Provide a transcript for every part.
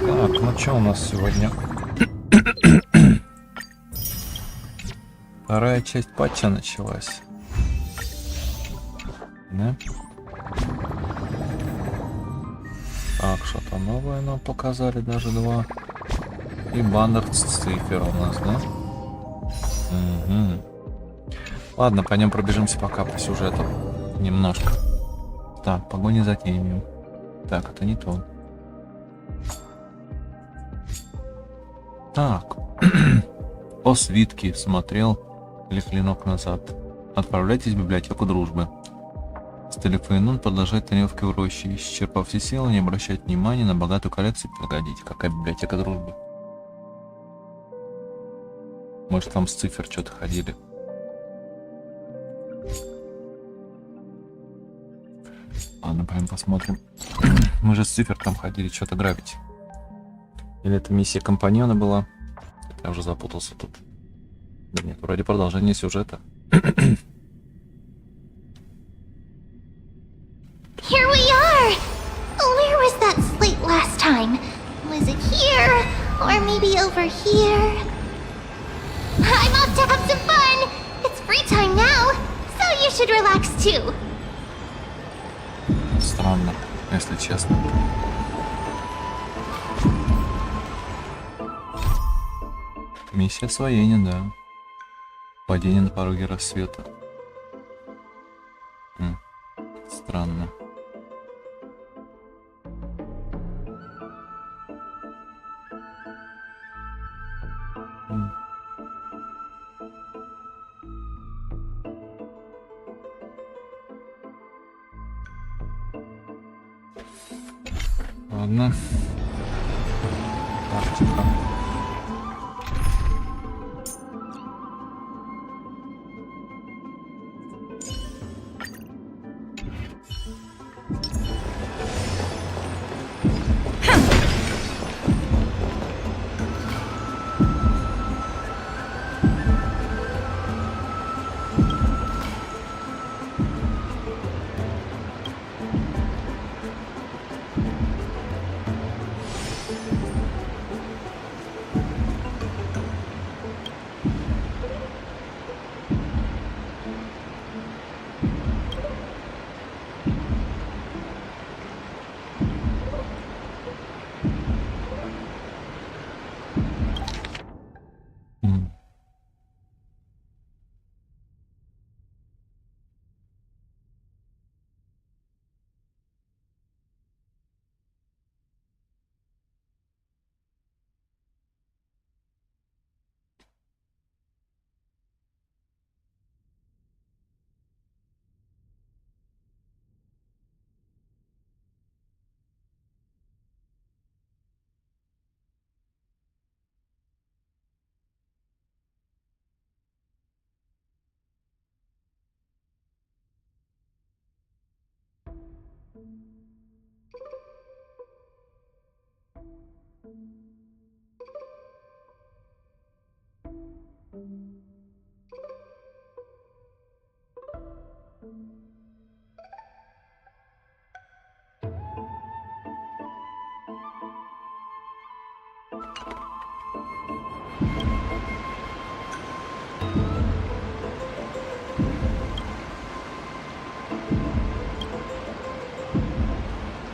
Так, ну что у нас сегодня? Вторая часть патча началась. Да? Так, что-то новое нам показали, даже 2. И баннер цифер у нас, да? Угу. Ладно, пойдем пробежимся пока по сюжету. Немножко. Так, погоня за тенью. Так, это не то. Так. О свитке смотрел или клинок назад. Отправляйтесь в библиотеку дружбы. Стелефейнун продолжает тренировки в роще. Исчерпав все силы, не обращать внимания на богатую коллекцию. Погодите, какая библиотека дружбы? Может, там с цифер что-то ходили. Ладно, пойдем посмотрим. Мы же с цифер там ходили что-то грабить. Или это миссия компаньона была? Я уже запутался тут. Да нет, вроде продолжение сюжета. Here we are! Where was that slate last time? Was it here? Or maybe over here? I'm off to have some fun! It's free time now, so you should relax too. Странно, если честно. Миссия освоения, да. Падение на пороге рассвета. Странно. Ладно. Тактика.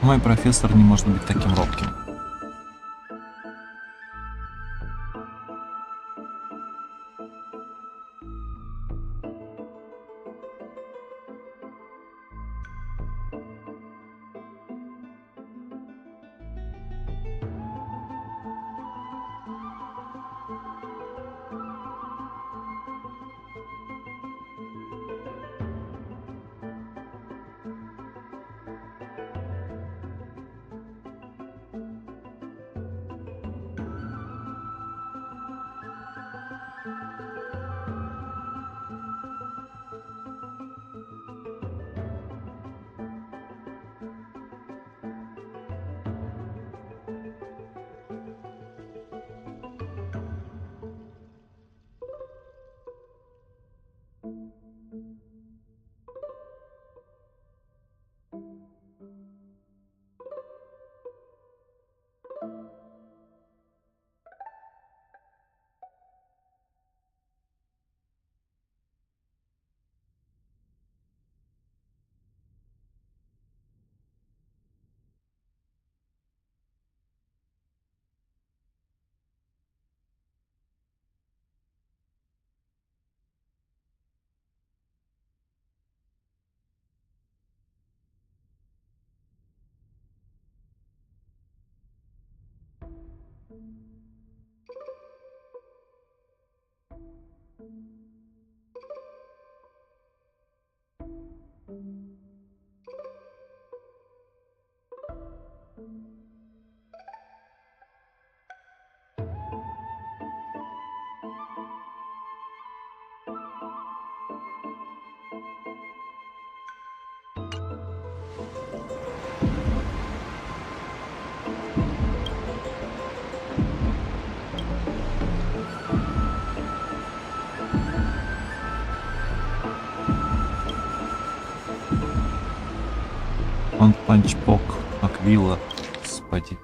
Мой профессор не может быть таким робким. Он панчпок, аквила, господи.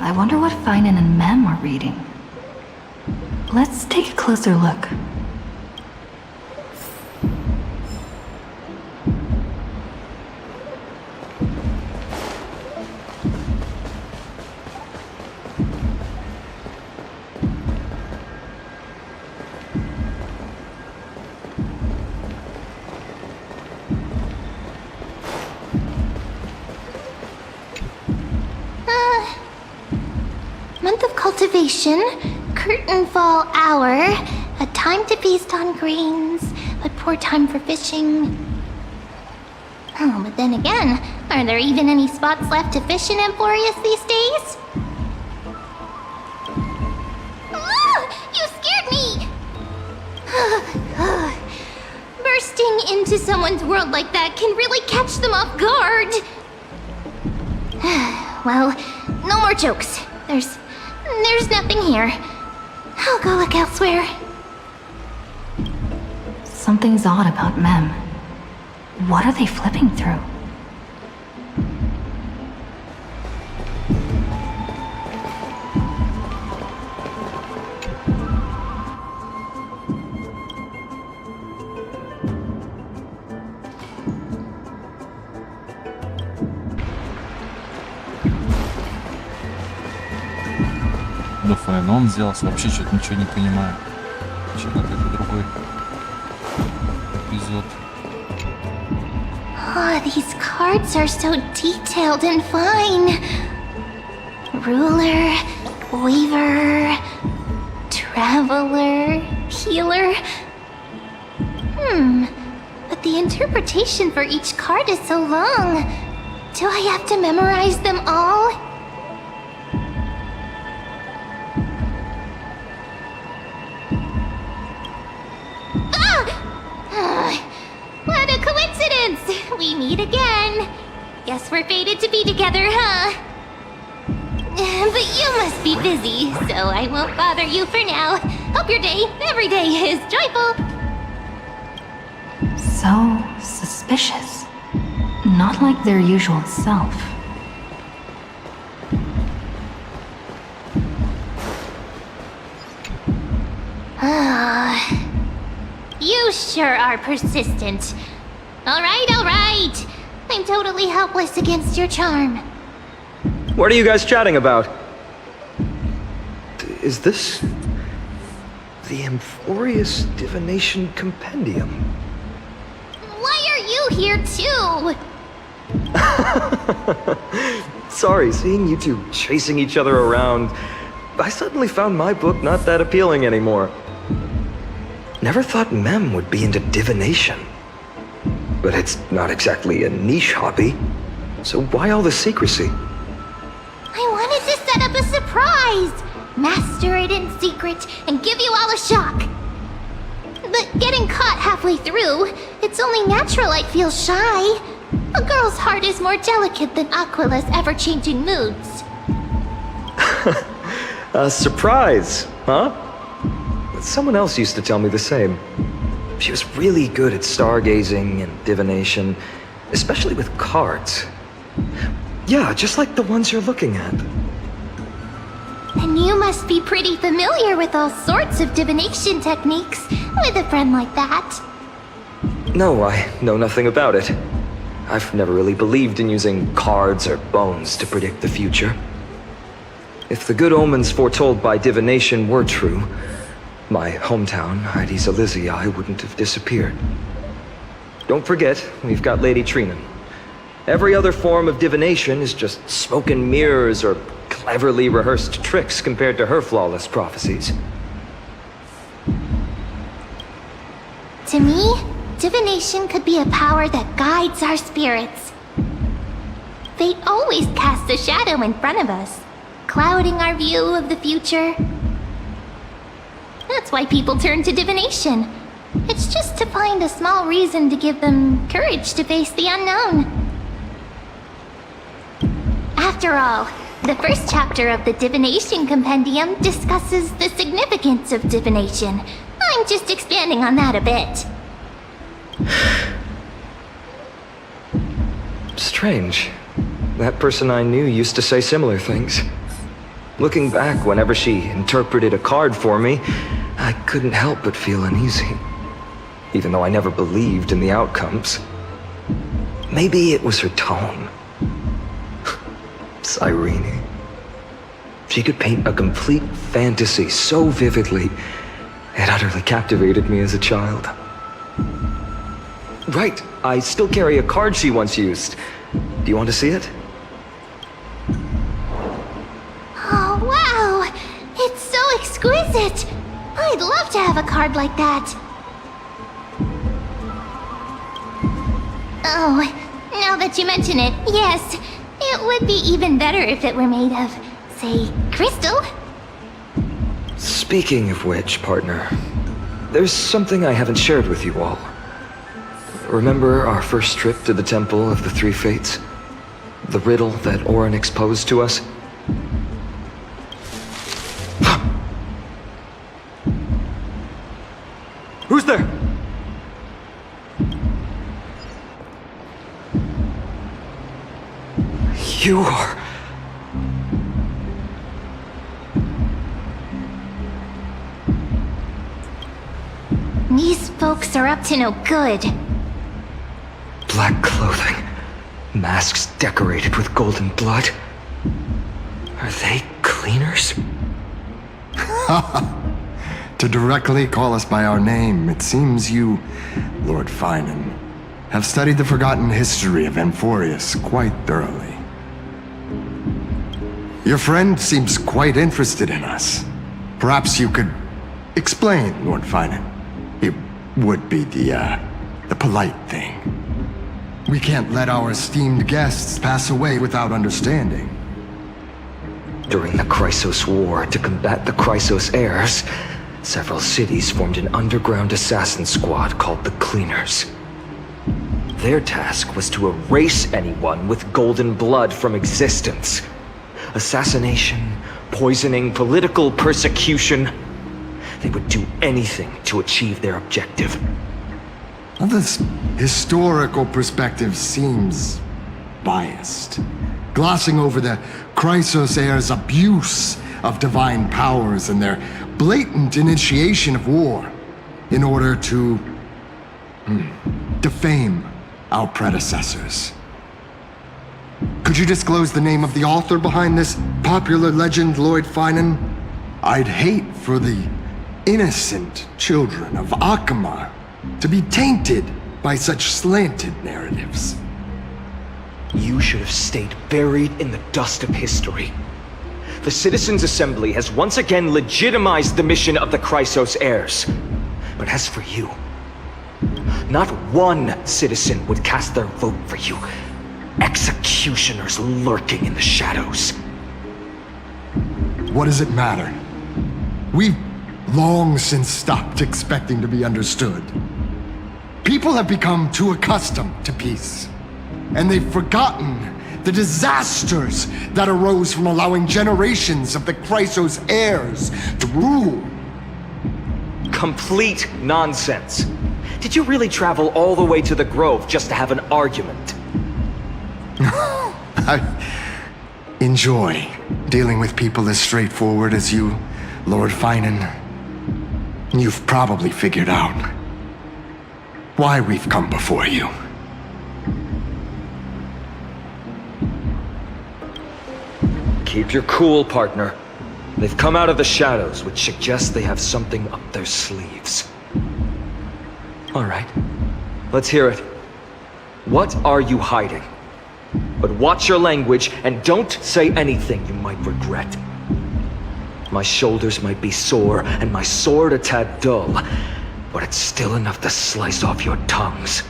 I wonder what Finan and Mem are reading. Let's take a closer look. Month of cultivation, curtain fall hour, a time to feast on grains, but poor time for fishing. Oh, but then again, are there even any spots left to fish in Emporius these days? Ah, you scared me! Bursting into someone's world like that can really catch them off guard. Well, no more jokes. There's nothing here. I'll go look elsewhere. Something's odd about Mem. What are they flipping through? Но он сделался, вообще что-то ничего не понимаю. Что какой-то другой эпизод. Oh, these cards are so detailed and fine. Ruler, weaver, traveler, healer. But the interpretation for each card is so long. Do I have to memorize them all? What a coincidence! We meet again. Guess we're fated to be together, huh? But you must be busy, so I won't bother you for now. Hope your day, every day, is joyful. So suspicious. Not like their usual self. You sure are persistent. All right. I'm totally helpless against your charm. What are you guys chatting about? Is this the Amphorious Divination Compendium? Why are you here too? Sorry, seeing you two chasing each other around, I suddenly found my book not that appealing anymore. Never thought Mem would be into divination. But it's not exactly a niche hobby, so why all the secrecy? I wanted to set up a surprise! Master it in secret and give you all a shock. But getting caught halfway through, it's only natural I'd feel shy. A girl's heart is more delicate than Aquila's ever-changing moods. A surprise, huh? Someone else used to tell me the same. She was really good at stargazing and divination, especially with cards. Yeah, just like the ones you're looking at. And you must be pretty familiar with all sorts of divination techniques with a friend like that. No, I know nothing about it. I've never really believed in using cards or bones to predict the future. If the good omens foretold by divination were true, my hometown, Heidi's Elysia, wouldn't have disappeared. Don't forget, we've got Lady Trinan. Every other form of divination is just smoke and mirrors or cleverly rehearsed tricks compared to her flawless prophecies. To me, divination could be a power that guides our spirits. Fate always casts a shadow in front of us, clouding our view of the future. That's why people turn to divination. It's just to find a small reason to give them courage to face the unknown. After all, the first chapter of the Divination Compendium discusses the significance of divination. I'm just expanding on that a bit. Strange. That person I knew used to say similar things. Looking back, whenever she interpreted a card for me, I couldn't help but feel uneasy. Even though I never believed in the outcomes. Maybe it was her tone. Cyrene. She could paint a complete fantasy so vividly, it utterly captivated me as a child. Right, I still carry a card she once used. Do you want to see it? Oh, wow! It's so exquisite! I'd love to have a card like that. Oh, now that you mention it, yes. It would be even better if it were made of, say, crystal. Speaking of which, partner, there's something I haven't shared with you all. Remember our first trip to the Temple of the Three Fates? The riddle that Orynyx posed to us? Who's there? You are... These folks are up to no good. Black clothing, masks decorated with golden blood. Are they cleaners? To directly call us by our name, it seems you, Lord Finan, have studied the forgotten history of Amphorius quite thoroughly. Your friend seems quite interested in us. Perhaps you could explain, Lord Finan. It would be the polite thing. We can't let our esteemed guests pass away without understanding. During the Chrysos War, to combat the Chrysos heirs, several cities formed an underground assassin squad called the Cleaners. Their task was to erase anyone with golden blood from existence. Assassination, poisoning, political persecution. They would do anything to achieve their objective. Well, this historical perspective seems biased, glossing over the Chrysos heirs' abuse of divine powers and their blatant initiation of war in order to defame our predecessors. Could you disclose the name of the author behind this popular legend, Lord Finan? I'd hate for the innocent children of Akama to be tainted by such slanted narratives. You should have stayed buried in the dust of history. The Citizens' Assembly has once again legitimized the mission of the Chrysos heirs. But as for you, not one citizen would cast their vote for you. Executioners lurking in the shadows. What does it matter? We've long since stopped expecting to be understood. People have become too accustomed to peace, and they've forgotten the disasters that arose from allowing generations of the Chrysos heirs to rule. Complete nonsense. Did you really travel all the way to the Grove just to have an argument? I enjoy dealing with people as straightforward as you, Lord Finan. You've probably figured out why we've come before you. Keep your cool, partner. They've come out of the shadows, which suggests they have something up their sleeves. All right, let's hear it. What are you hiding? But watch your language and don't say anything you might regret. My shoulders might be sore and my sword a tad dull, but it's still enough to slice off your tongues.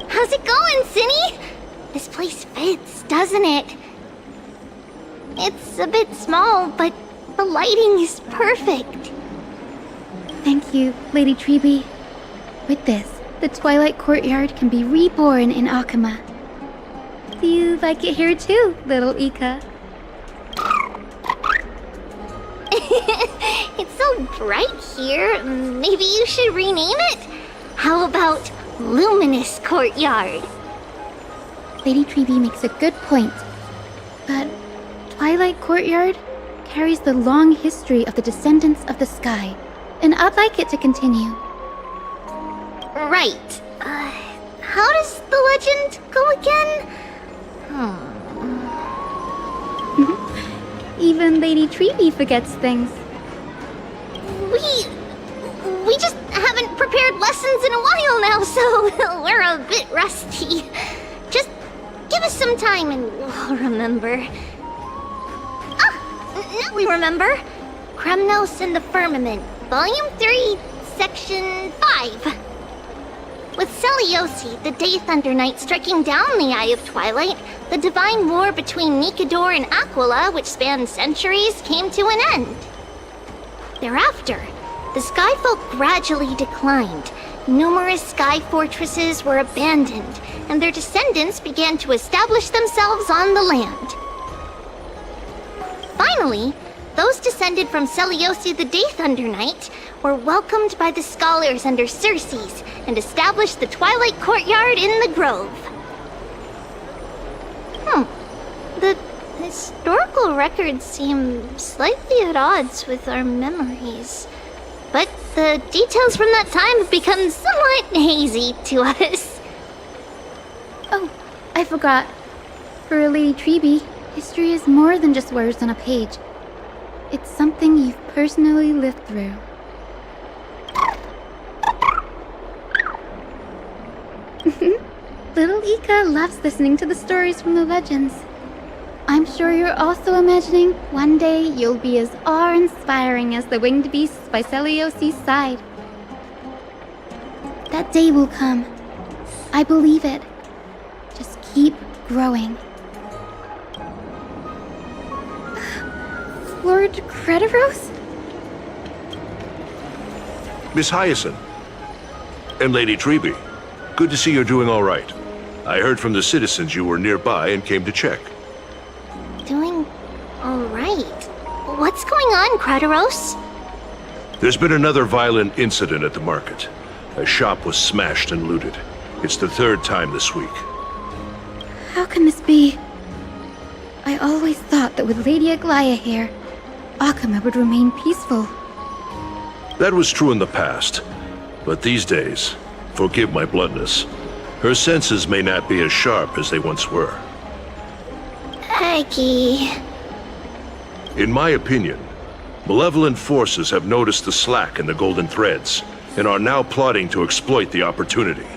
How's it going, Cinny? This place fits, doesn't it? It's a bit small, but the lighting is perfect. Thank you, Lady Treeby. With this, the Twilight Courtyard can be reborn in Akama. Do you like it here too, little Ika? It's so bright here, maybe you should rename it? How about Luminous Courtyard? Lady Treeby makes a good point. But Twilight Courtyard carries the long history of the descendants of the sky, and I'd like it to continue. Right. How does the legend go again? Even Lady Treeby forgets things. We just haven't prepared lessons in a while now, so we're a bit rusty. Just give us some time and we'll remember. Now we remember. Kremnos and the Firmament, Volume 3, Section 5. With Seliosi, the Day Thunder Knight, striking down the Eye of Twilight, the divine war between Nikador and Aquila, which spanned centuries, came to an end. Thereafter, the Skyfolk gradually declined. Numerous sky fortresses were abandoned, and their descendants began to establish themselves on the land. Finally, those descended from Seliosi the Day Thunder Knight were welcomed by the scholars under Circes and established the Twilight Courtyard in the Grove. The historical records seem slightly at odds with our memories. But The details from that time have become somewhat hazy to us. Oh, I forgot. For Lady Treby, history is more than just words on a page. It's something you've personally lived through. Little Ika loves listening to the stories from the legends. I'm sure you're also imagining one day you'll be as awe-inspiring as the winged beasts by Celiosi's side. That day will come. I believe it. Just keep growing. Lord Crediros? Miss Hyacinth. And Lady Treby. Good to see you're doing all right. I heard from the citizens you were nearby and came to check. Doing alright. What's going on, Crediros? There's been another violent incident at the market. A shop was smashed and looted. It's the third time this week. How can this be? I always thought that with Lady Aglaya here, Akama would remain peaceful. That was true in the past. But these days, forgive my bluntness, her senses may not be as sharp as they once were. Aggie. In my opinion, malevolent forces have noticed the slack in the golden threads and are now plotting to exploit the opportunity.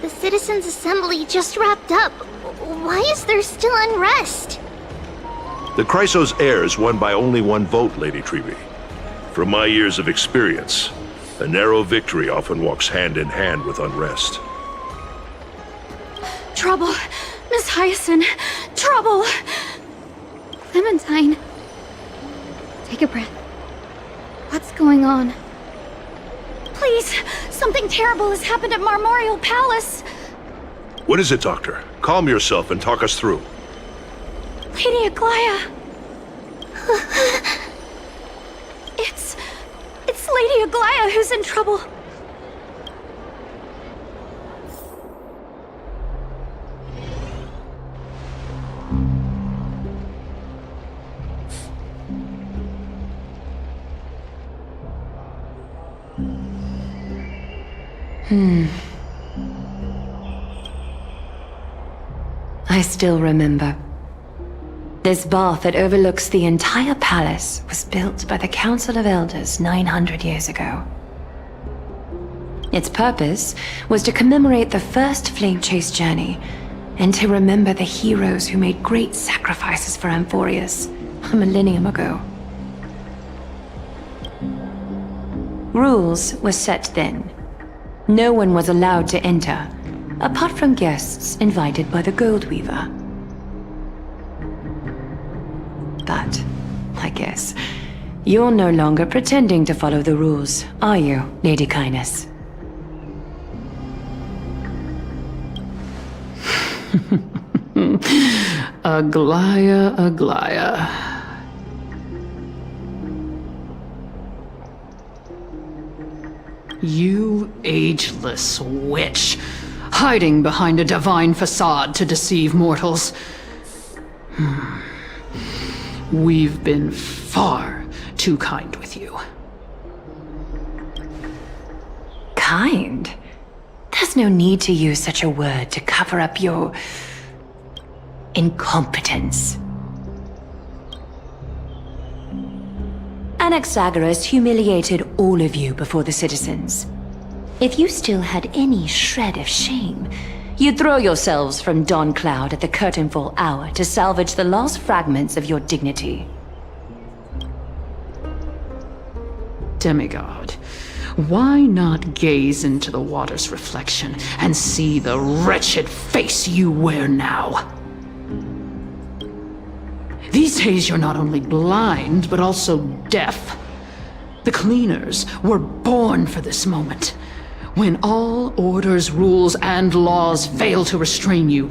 The Citizens' Assembly just wrapped up. Why is there still unrest? The Chrysos heirs won by only one vote, Lady Treby. From my years of experience, a narrow victory often walks hand in hand with unrest. Trouble! Miss Hyacinth! Trouble! Clementine. Take a breath. What's going on? Please! Something terrible has happened at Marmorial Palace! What is it, Doctor? Calm yourself and talk us through. Lady Aglaya! It's Lady Aglaya who's in trouble. I still remember. This bath that overlooks the entire palace was built by the Council of Elders 900 years ago. Its purpose was to commemorate the first flame chase journey and to remember the heroes who made great sacrifices for Amphorius a millennium ago. Rules were set then. No one was allowed to enter, apart from guests invited by the Gold Weaver. But, I guess, you're no longer pretending to follow the rules, are you, Lady Kindness? Aglaya, Aglaya. You ageless witch, hiding behind a divine facade to deceive mortals. We've been far too kind with you. Kind? There's no need to use such a word to cover up your incompetence. Anaxagoras humiliated all of you before the citizens. If you still had any shred of shame, you'd throw yourselves from dawn cloud at the curtainfall hour to salvage the last fragments of your dignity. Demigod, why not gaze into the water's reflection and see the wretched face you wear now? These days you're not only blind, but also deaf. The cleaners were born for this moment. When all orders, rules, and laws fail to restrain you,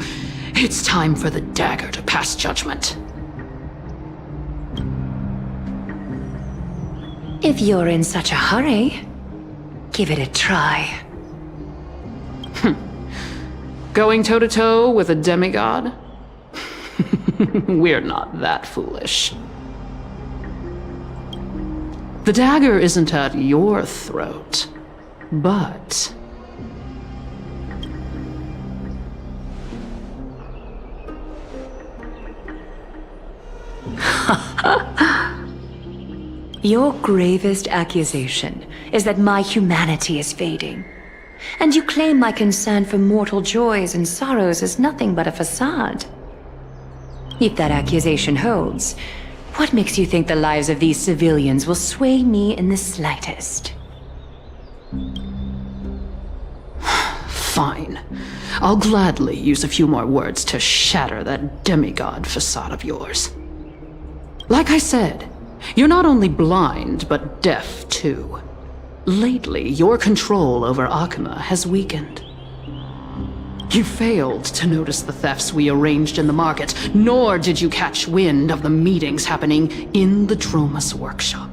it's time for the dagger to pass judgment. If you're in such a hurry, give it a try. Going toe-to-toe with a demigod? We're not that foolish. The dagger isn't at your throat, but... Your gravest accusation is that my humanity is fading. And you claim my concern for mortal joys and sorrows is nothing but a facade. If that accusation holds, what makes you think the lives of these civilians will sway me in the slightest? Fine. I'll gladly use a few more words to shatter that demigod facade of yours. Like I said, you're not only blind, but deaf too. Lately, your control over Akuma has weakened. You failed to notice the thefts we arranged in the market, nor did you catch wind of the meetings happening in the Droma's workshop.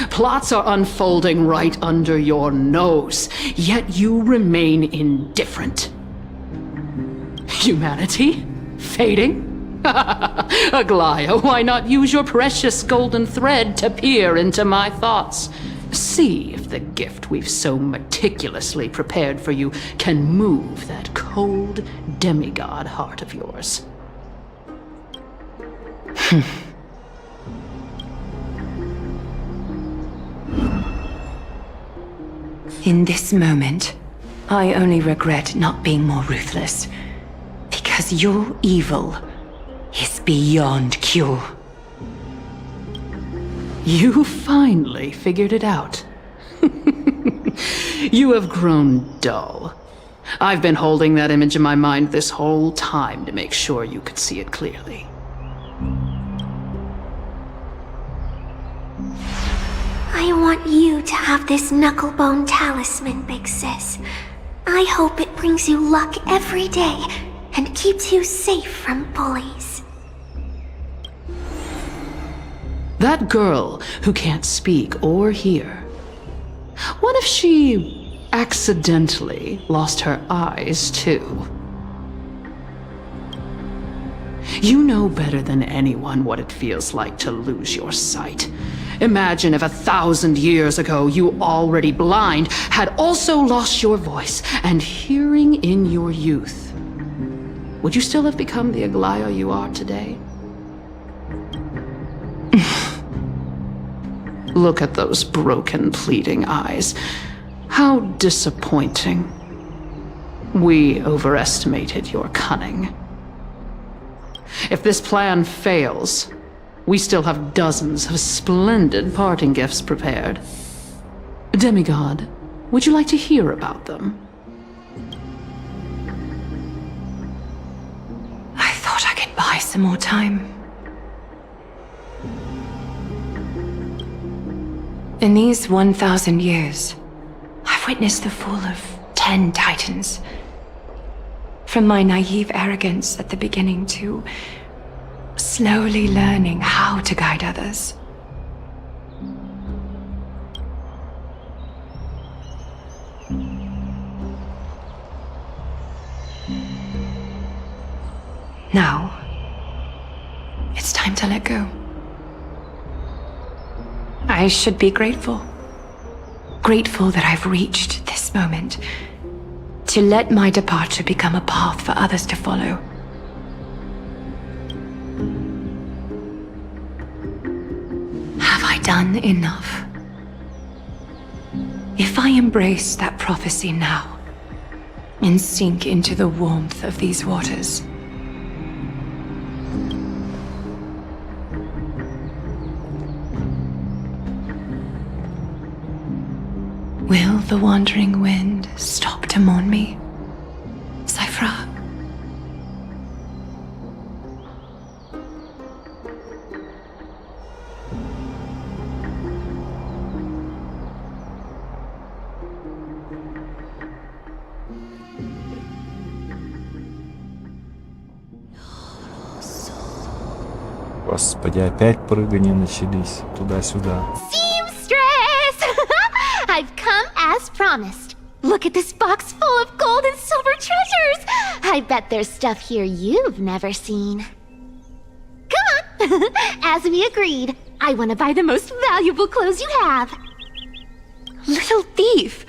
Plots are unfolding right under your nose, yet you remain indifferent. Humanity? Fading? Aglaya, why not use your precious golden thread to peer into my thoughts? See if the gift we've so meticulously prepared for you can move that cold demigod heart of yours. In this moment, I only regret not being more ruthless. Because your evil is beyond cure. You finally figured it out. You have grown dull. I've been holding that image in my mind this whole time to make sure you could see it clearly. I want you to have this knucklebone talisman, big sis. I hope it brings you luck every day and keeps you safe from bullies. That girl who can't speak or hear. What if she accidentally lost her eyes too? You know better than anyone what it feels like to lose your sight. Imagine if 1,000 years ago you, already blind, had also lost your voice and hearing in your youth. Would you still have become the Aglaya you are today? Look at those broken, pleading eyes. How disappointing. We overestimated your cunning. If this plan fails, we still have dozens of splendid parting gifts prepared. Demigod, would you like to hear about them? I thought I could buy some more time. In these 1,000 years, I've witnessed the fall of 10 titans. From my naive arrogance at the beginning to slowly learning how to guide others. Now, it's time to let go. I should be grateful. Grateful that I've reached this moment. To let my departure become a path for others to follow. Have I done enough? If I embrace that prophecy now, and sink into the warmth of these waters, will the wandering wind stop to mourn me, Cypher? Господи, опять прыгания начались туда-сюда. I've come as promised. Look at this box full of gold and silver treasures. I bet there's stuff here you've never seen. Come on, as we agreed. I want to buy the most valuable clothes you have. Little thief!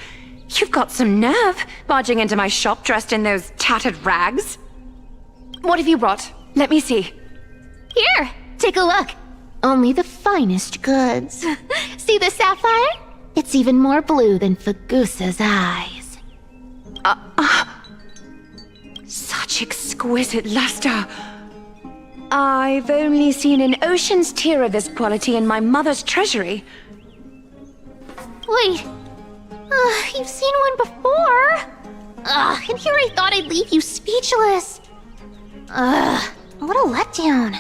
You've got some nerve, barging into my shop dressed in those tattered rags. What have you brought? Let me see. Here, take a look. Only the finest goods. See the sapphire? It's even more blue than Fagusa's eyes. Such exquisite luster. I've only seen an ocean's tear of this quality in my mother's treasury. Wait. You've seen one before. And here I thought I'd leave you speechless. What a letdown.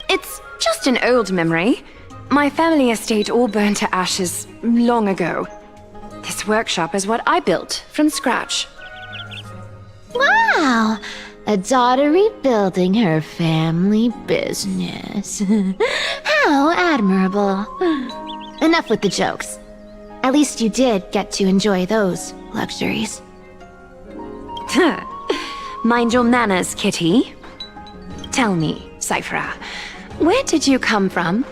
It's just an old memory. My family estate all burned to ashes long ago. This workshop is what I built from scratch. Wow! A daughter rebuilding her family business. How admirable. Enough with the jokes. At least you did get to enjoy those luxuries. Mind your manners, kitty. Tell me, Cyphera, where did you come from?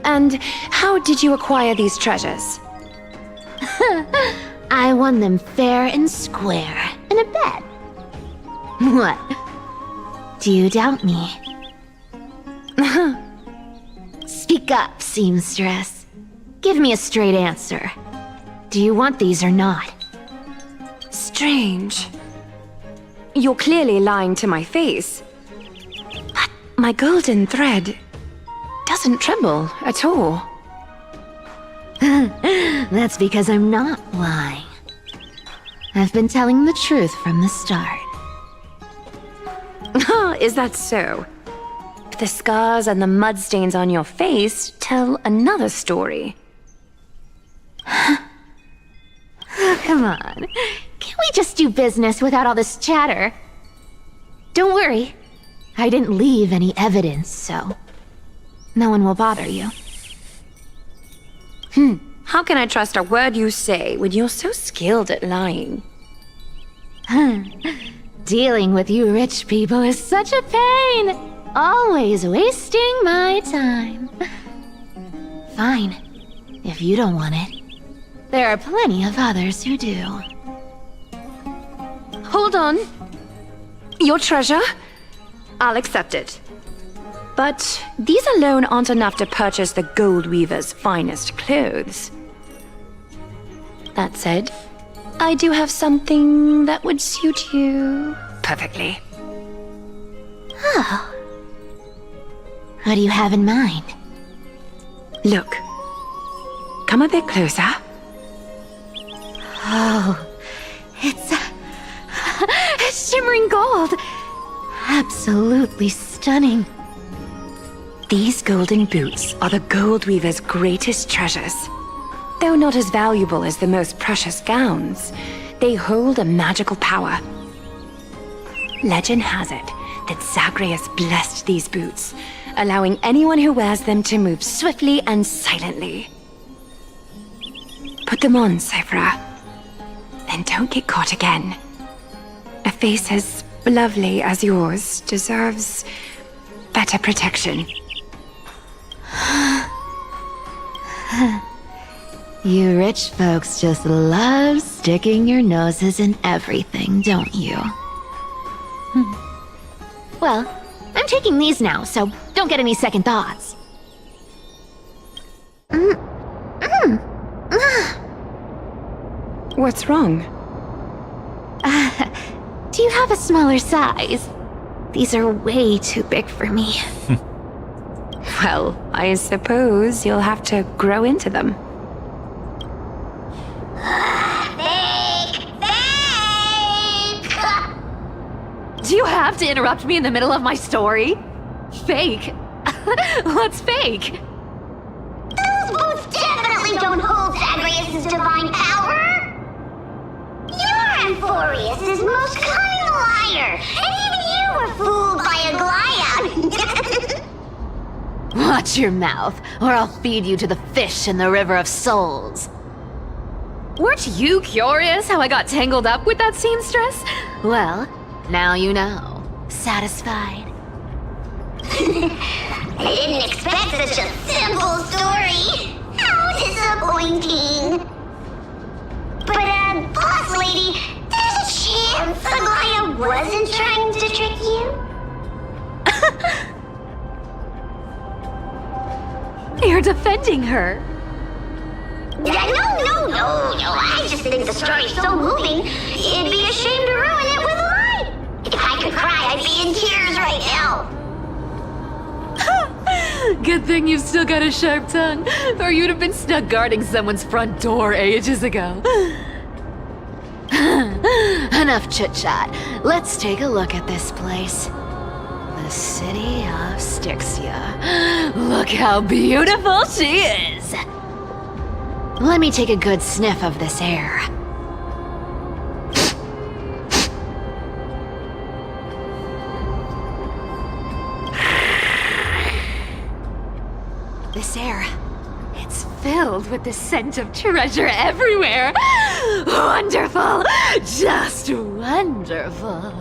And how did you acquire these treasures? I won them fair and square in a bet. What? Do you doubt me? Speak up, seamstress. Give me a straight answer. Do you want these or not? Strange. You're clearly lying to my face. But my golden thread doesn't tremble at all. That's because I'm not lying. I've been telling the truth from the start. Is that so? The scars and the mud stains on your face tell another story. Come on. Can't we just do business without all this chatter? Don't worry. I didn't leave any evidence, so no one will bother you. How can I trust a word you say when you're so skilled at lying? Dealing with you rich people is such a pain. Always wasting my time. Fine. If you don't want it, there are plenty of others who do. Hold on. Your treasure? I'll accept it. But these alone aren't enough to purchase the gold weaver's finest clothes. That said, I do have something that would suit you perfectly. Oh. What do you have in mind? Look. Come a bit closer. Oh, it's shimmering gold. Absolutely stunning. These golden boots are the gold weaver's greatest treasures. Though not as valuable as the most precious gowns, they hold a magical power. Legend has it that Zagreus blessed these boots, allowing anyone who wears them to move swiftly and silently. Put them on, Cyphera. Then don't get caught again. A face as lovely as yours deserves better protection. You rich folks just love sticking your noses in everything, don't you? Well, I'm taking these now, so don't get any second thoughts. What's wrong? Do you have a smaller size? These are way too big for me. Well, I suppose you'll have to grow into them. Do you have to interrupt me in the middle of my story? Fake? What's fake? Those boots definitely don't hold Zagreus' divine power! You're Amphorius' most cunning liar, and even you were fooled by a Glyad! Watch your mouth, or I'll feed you to the fish in the River of Souls. Weren't you curious how I got tangled up with that seamstress? Well, now you know. Satisfied? I didn't expect such a simple story. How disappointing. But, boss lady, there's a chance Aglaia wasn't trying to trick you? You're defending her. No. I just think the story's so moving, it'd be a shame to ruin it with a lie. If I could cry, I'd be in tears right now. Good thing you've still got a sharp tongue, or you'd have been stuck guarding someone's front door ages ago. Enough chit-chat. Let's take a look at this place. The city of Styxia. Look how beautiful she is! Let me take a good sniff of this air. This air, it's filled with the scent of treasure everywhere. Wonderful, just wonderful.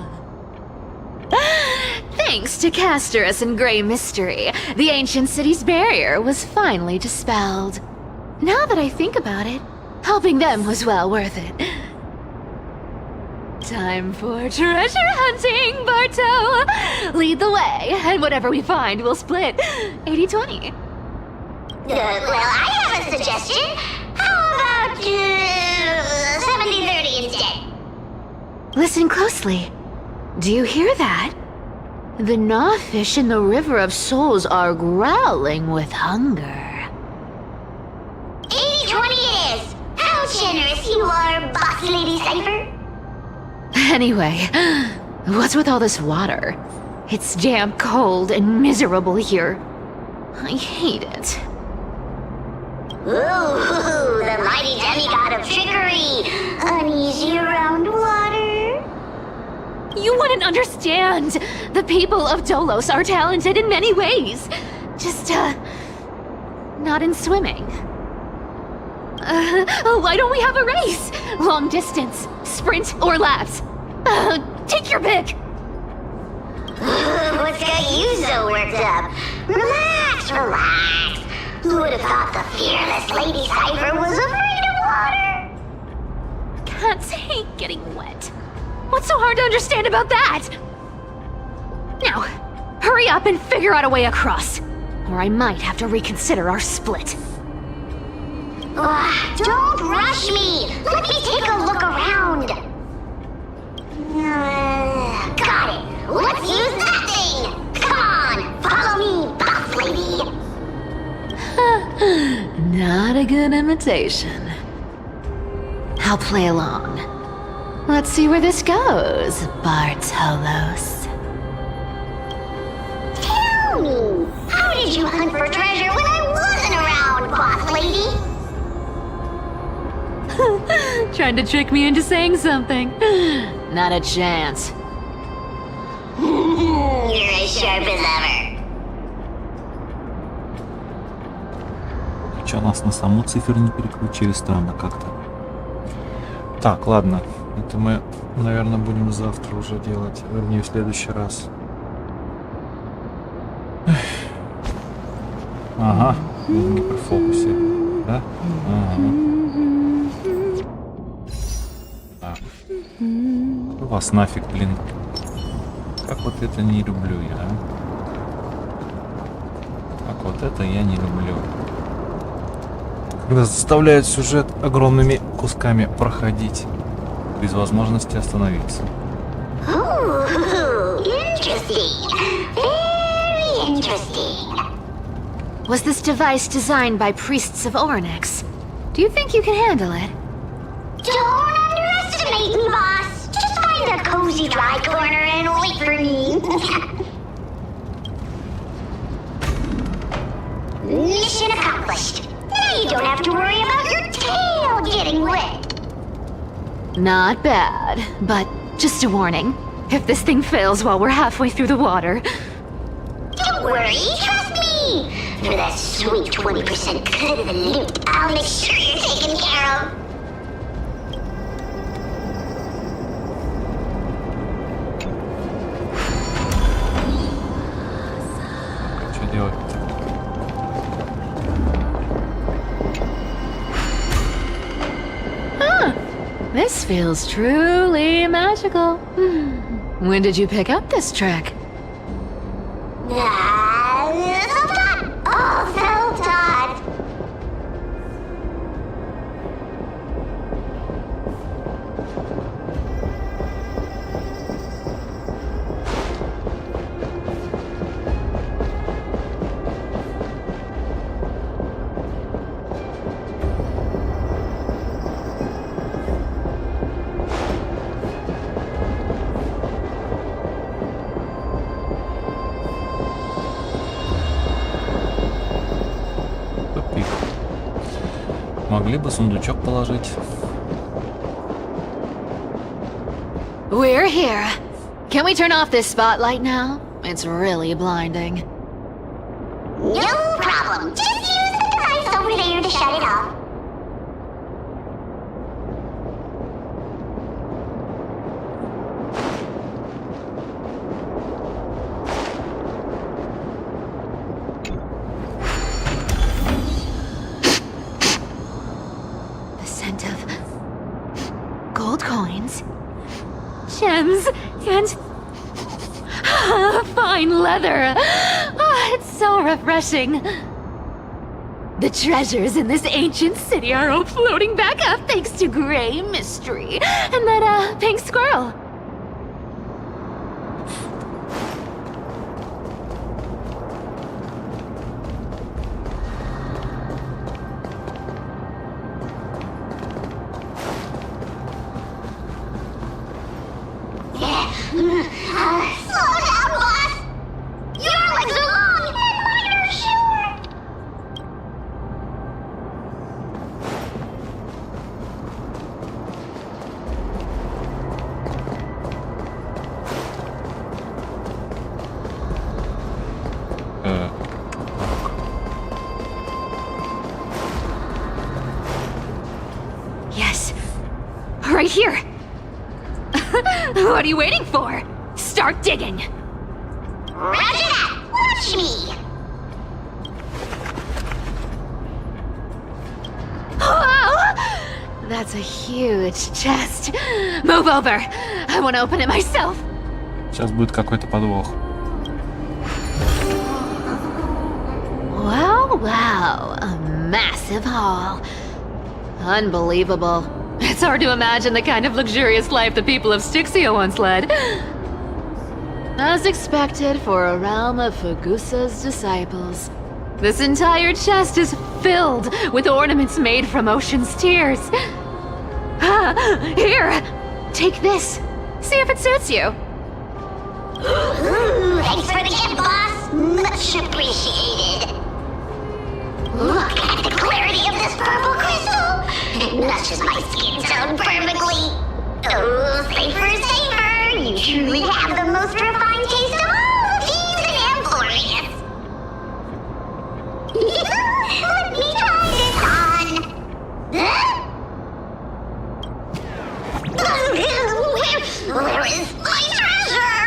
Thanks to Castorus and Grey Mystery, the ancient city's barrier was finally dispelled. Now that I think about it, helping them was well worth it. Time for treasure hunting, Barto! Lead the way, and whatever we find, we'll split 80-20. Well, I have a suggestion. How about 70-30 instead? Listen closely. Do you hear that? The gnawfish in the River of Souls are growling with hunger. 80-20 it is. How generous you are, Boss Lady Cypher. Anyway, what's with all this water? It's damp, cold, and miserable here. I hate it. Ooh, the mighty demigod of trickery. Uneasy around water. You wouldn't understand. The people of Dolos are talented in many ways. Just, not in swimming. Why don't we have a race? Long distance, sprint, or laps? Take your pick. What's got you so worked up? Relax. Who would have thought the fearless Lady Cypher was afraid of water? Can't take getting wet. What's so hard to understand about that? Now, hurry up and figure out a way across, or I might have to reconsider our split. Don't rush me! Let me take a look around! Got it! Let's use that thing! Come on! Follow me, boss lady! Not a good imitation. I'll play along. Let's see where this goes, Bartolos. Tell me, how did you hunt for treasure when I wasn't around, boss lady? Trying to trick me into saying something. Not a chance. You're as sharp as ever. Что, нас на саму цифер не переключили? Странно как-то. Так, ладно. Это мы, наверное, будем завтра уже делать. Вернее, в следующий раз. Ага. В гиперфокусе. Да? Ага. Так. Вас нафиг, блин. Как вот это не люблю я, а? Как вот это я не люблю. Когда заставляют сюжет огромными кусками проходить, без возможности остановиться. Ooh, interesting. Very interesting. Was this device designed by priests of Ornyx? Do you think you can handle it? Don't underestimate me, boss. Just find a cozy dry corner and wait for me. Mission accomplished. Now you don't have to worry about your tail getting wet. Not bad, but just a warning. If this thing fails while we're halfway through the water... Don't worry, trust me. For that sweet 20% cut of the loot, I'll make sure you're taken care of. Что делать-то? feels truly magical. When did you pick up this trick? Self-taught! Oh, self-taught! Тупик. Могли бы сундучок положить. We're here. Can we turn off this spotlight now? It's really blinding. No problem. Just use the device over there to shut it off. The scent of gold coins, gems, and fine leather. It's so refreshing. The treasures in this ancient city are all floating back up thanks to Grey Mystery and that pink squirrel. Slow down, boss! Your legs are long and mine are short! Yes, right here. What are you waiting for? Start digging. Roger that! Watch me! Wow! That's a huge chest. Move over. I want to open it myself. Сейчас будет какой-то подвох. Wow, a massive haul. Unbelievable. It's hard to imagine the kind of luxurious life the people of Styxia once led. As expected for a realm of Fugusa's disciples. This entire chest is filled with ornaments made from ocean's tears. Here, take this. See if it suits you. Thanks for the gift, boss! Much appreciated! Look at the clarity of this purple crystal! It matches my skin tone perfectly! Oh, safer, safer! You truly have the most refined taste of all thieves and employees! Let me try this on! Huh? Where is my treasure?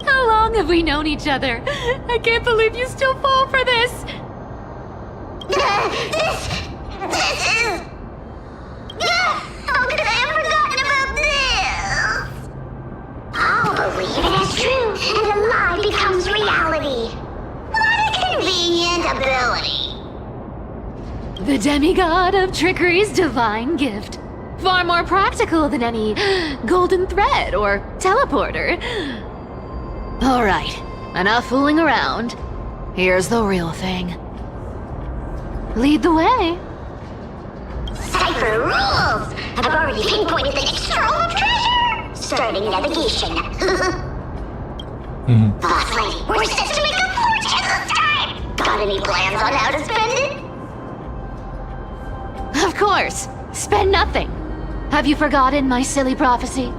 How long have we known each other? I can't believe you still fall for this. This is... How could I have forgotten about this? I'll believe it as true, and a lie becomes reality. What a convenient ability. The demigod of trickery's divine gift. Far more practical than any golden thread or teleporter. All right, enough fooling around. Here's the real thing. Lead the way. Cipher rules! I've already pinpointed the next trove of treasure! Starting navigation. Boss lady, we're set to make a fortune this time! Got any plans on how to spend it? Of course, spend nothing. Have you forgotten my silly prophecy?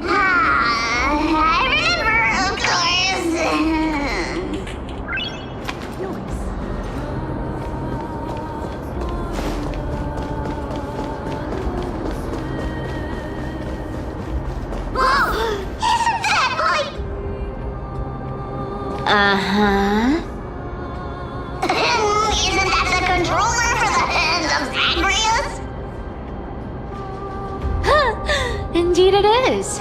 I remember, of course. Whoa! Isn't that like... Uh-huh. Isn't that the controller for the... Indeed it is.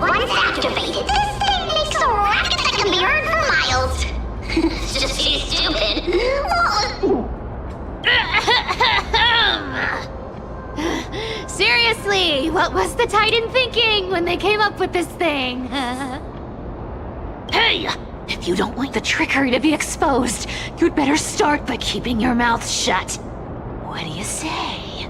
Once activated, this thing makes a racket that can be heard for miles. It's just too stupid. Seriously, what was the Titan thinking when they came up with this thing? Hey! If you don't want the trickery to be exposed, you'd better start by keeping your mouth shut. What do you say?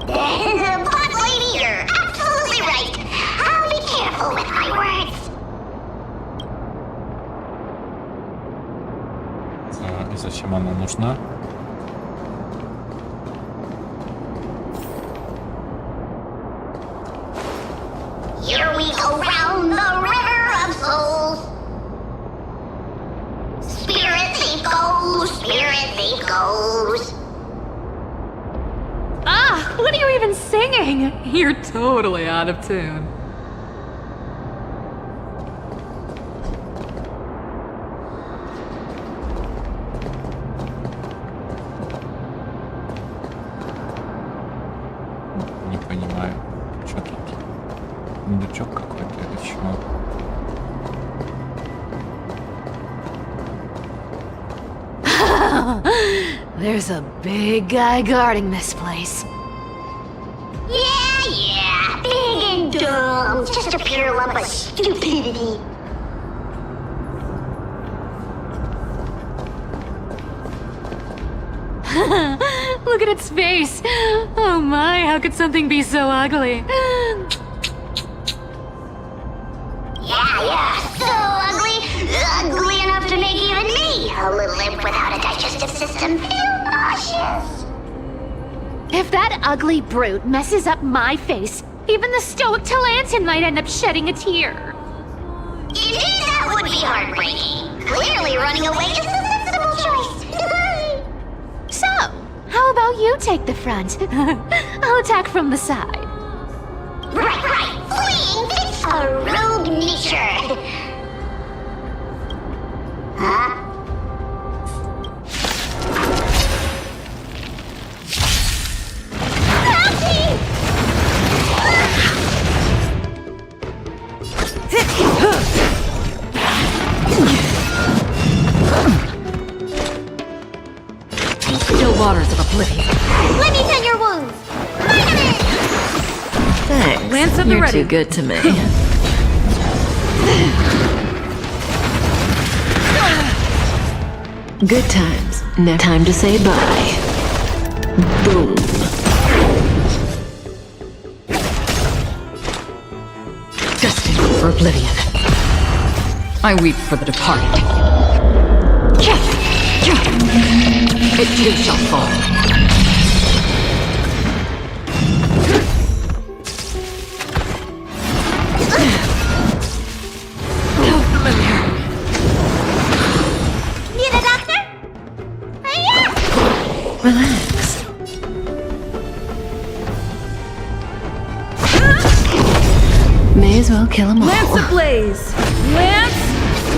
But lady, you're absolutely right. I'll be careful with my words. И зачем она нужна? Here we go round the river of souls. Spirit thief goes. Ah, what are you even singing? You're totally out of tune. Не понимаю, что тут? Сундучок какой-то или чего? There's a big guy guarding this place. Yeah, big and dumb. Just a pure lump of stupidity. Look at its face. Oh my, how could something be so ugly? Yeah, so ugly. Ugly enough to make even me, a little imp without a digestive system, feel nauseous. If that ugly brute messes up my face, even the stoic Talantin might end up shedding a tear. Indeed, that would be heartbreaking. Clearly running away is the sensible choice. So, how about you take the front? I'll attack from the side. Right. Fleeing fits a rogue nature. Huh? Still waters of oblivion. Let me tend your wounds. Vitamin! Thanks. Lance at the You're ready. too good to me. Good times. Now time to say bye. Boom. Destined for oblivion. I weep for the departed. It too shall fall. Need a doctor? Yeah! Relax. May as well kill them all. Lance ablaze! Lance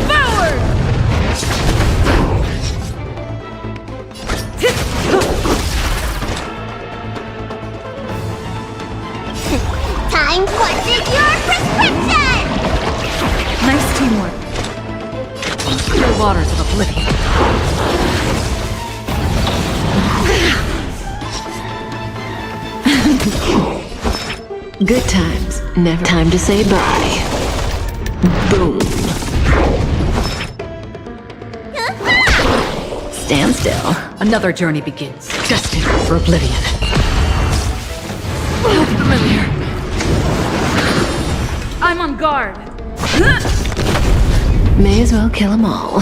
forward! Time to take your prescription! Nice teamwork. Still waters of oblivion. Good times. Never time to say bye. Boom. Stand still. Another journey begins. Destined for oblivion. Familiar. I'm on guard. May as well kill them all.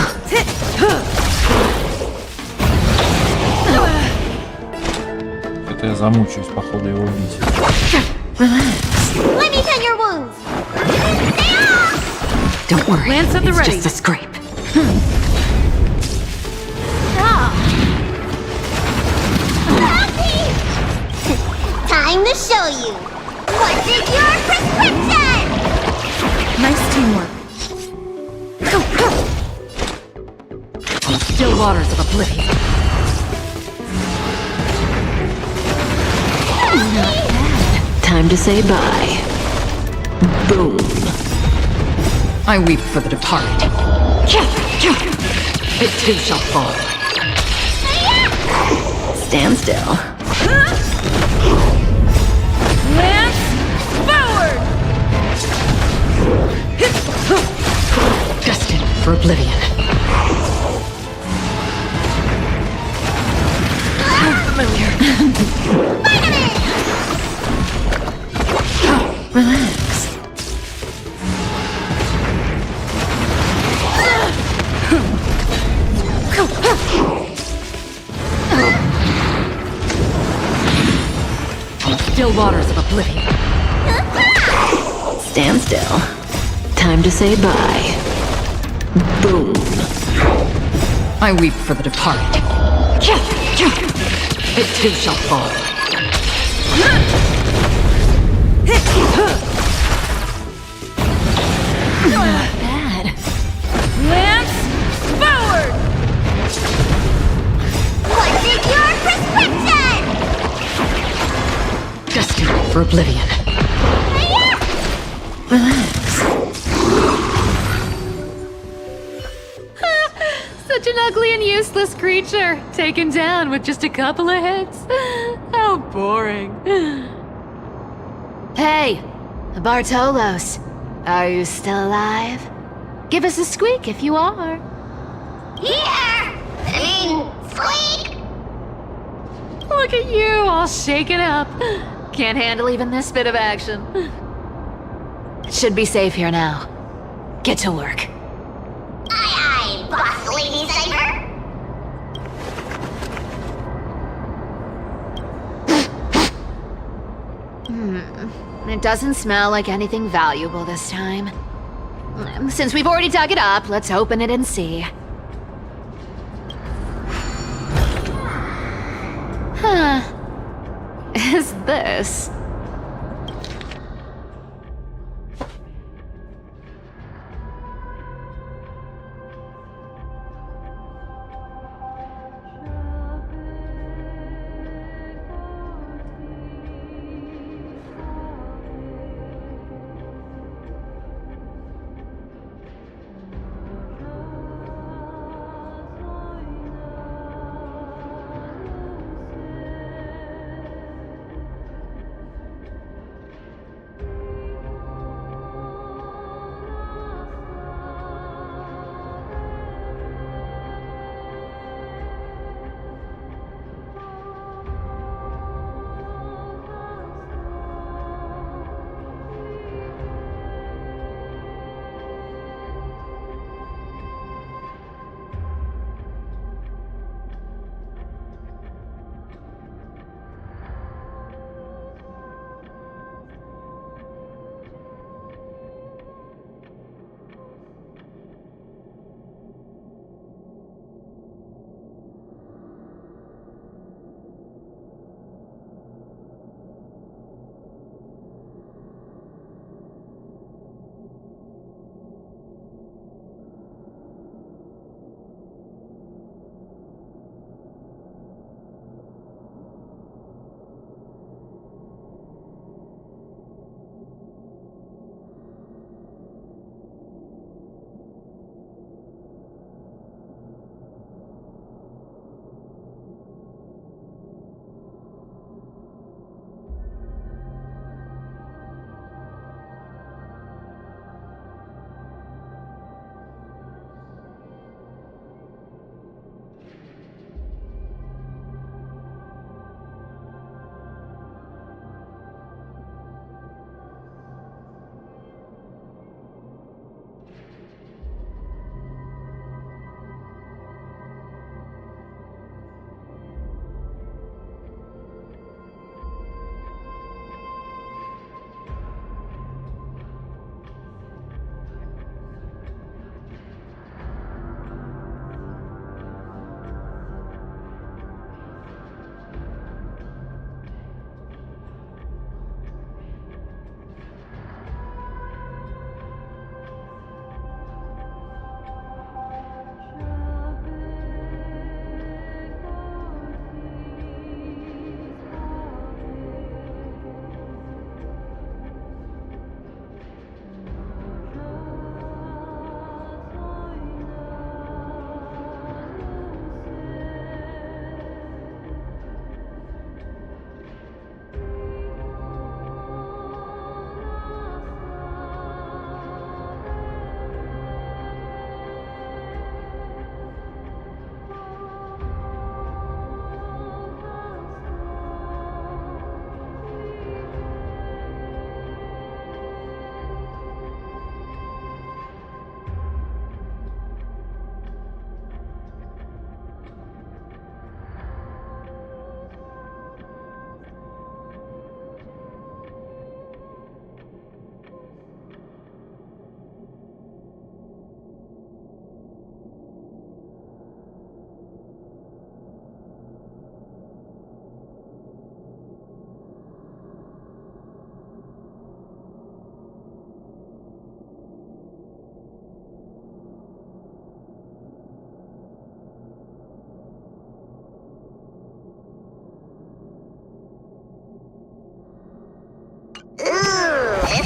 Это я замучаюсь, походу, его убить. Relax. Let me tend your wounds. Don't worry. Lance at the it's ready. just a scrape. Time to show you. What is your prescription? Nice teamwork. Still waters of oblivion. to say bye. Boom. I weep for the departed. It too shall fall. Stand still. Lance forward! Destined for oblivion. Relax. Still waters of oblivion. Stand still. Time to say bye. Boom. I weep for the departed. It too shall fall. Not bad. Lance forward! What's in your prescription? Destined for oblivion. Relax. Such an ugly and useless creature, taken down with just a couple of hits. How boring. Hey, Bartolos. Are you still alive? Give us a squeak if you are. Here! Squeak! Look at you, all shaken up. Can't handle even this bit of action. It should be safe here now. Get to work. Aye, aye, boss lady Cypher. It doesn't smell like anything valuable this time. Since we've already dug it up, let's open it and see. Huh. Is this?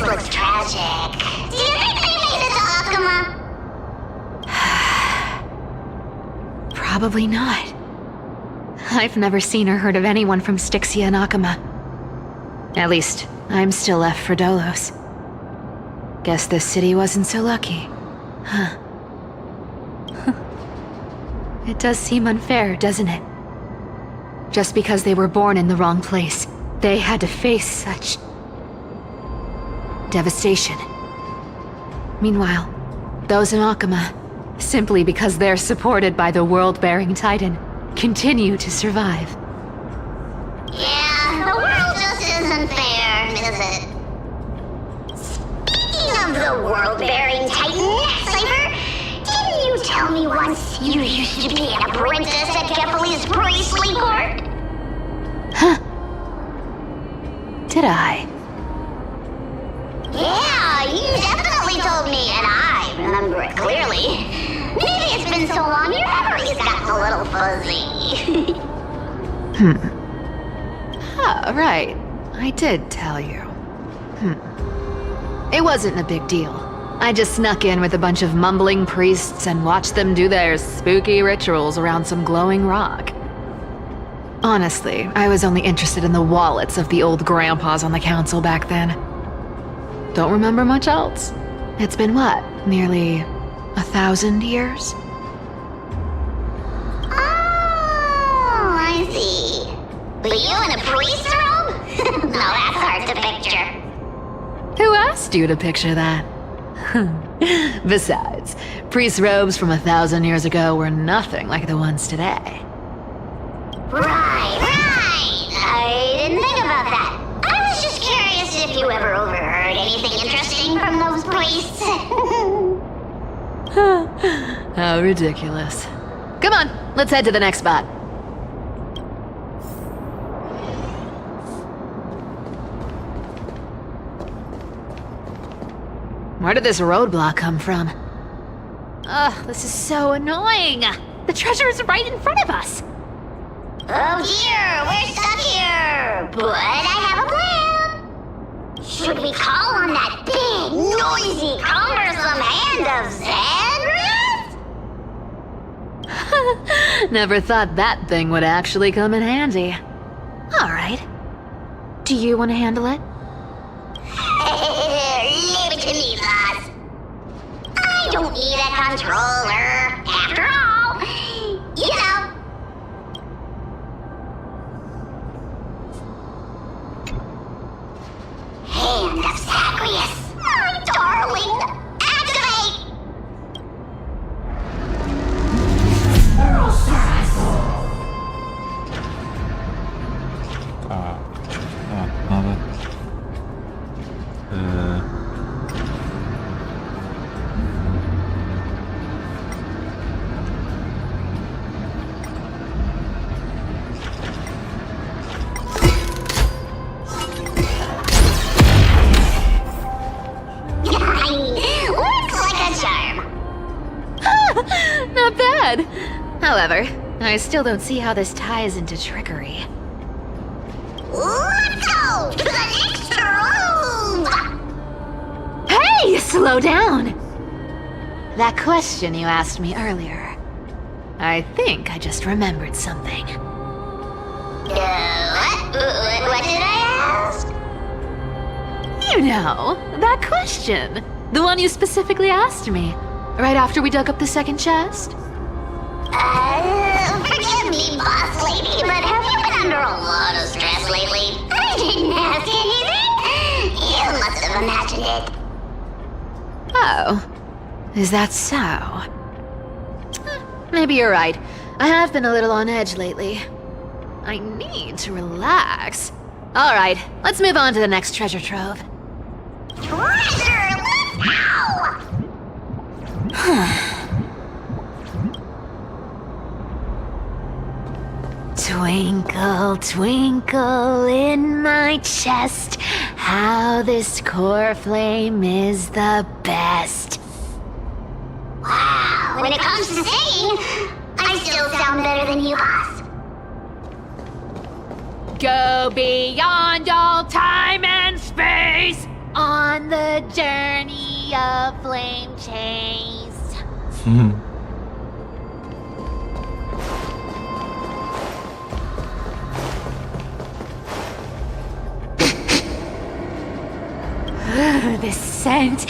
looks tragic. Do you think they made it to Akuma? Probably not. I've never seen or heard of anyone from Styxia and Akuma. At least, I'm still left for Dolos. Guess this city wasn't so lucky. Huh. It does seem unfair, doesn't it? Just because they were born in the wrong place, they had to face such devastation. Meanwhile, those in Akuma, simply because they're supported by the world-bearing Titan, continue to survive. Yeah, the world just isn't fair, is it? Speaking of the world-bearing Titan, Cypher, didn't you tell me once you used to be an apprentice at Kepali's Bracelet Court? Huh. Did I? Yeah, you definitely told me, and I remember it clearly. Maybe it's been so long your memory's gotten a little fuzzy. Oh, right. I did tell you. It wasn't a big deal. I just snuck in with a bunch of mumbling priests and watched them do their spooky rituals around some glowing rock. Honestly, I was only interested in the wallets of the old grandpas on the council back then. Don't remember much else. It's been what, nearly 1,000 years? Oh, I see. But you in a priest robe? No, that's hard to picture. Who asked you to picture that? Besides, priest robes from 1,000 years ago were nothing like the ones today. Right. I didn't think about that. I was just curious if you ever overheard anything interesting from those priests. How ridiculous. Come on, let's head to the next spot. Where did this roadblock come from? Ugh, this is so annoying. The treasure is right in front of us. Oh dear, we're stuck here. But I have a plan. Should we call on that big, noisy, cumbersome hand of Xandrith? Never thought that thing would actually come in handy. All right. Do you want to handle it? Leave it to me, boss. I don't need a controller. After all, you know. Hand of Zagreus. My darling. Activate! Надо... Looks like a charm. Not bad. However, I still don't see how this ties into trickery. Let's go to the next room. Hey, slow down! That question you asked me earlier. I think I just remembered something. What did I ask? You know, that question. The one you specifically asked me. Right after we dug up the second chest. Forgive me, boss lady, but have you been under a lot of stress lately? I didn't ask anything. You must have imagined it. Oh, is that so? Maybe you're right. I have been a little on edge lately. I need to relax. All right, let's move on to the next treasure trove. Treasure, let's go! Twinkle, twinkle in my chest, how this core flame is the best. Wow, when it comes to singing, I still sound better than you, boss. Go beyond all time and space, On the journey of flame chase. This scent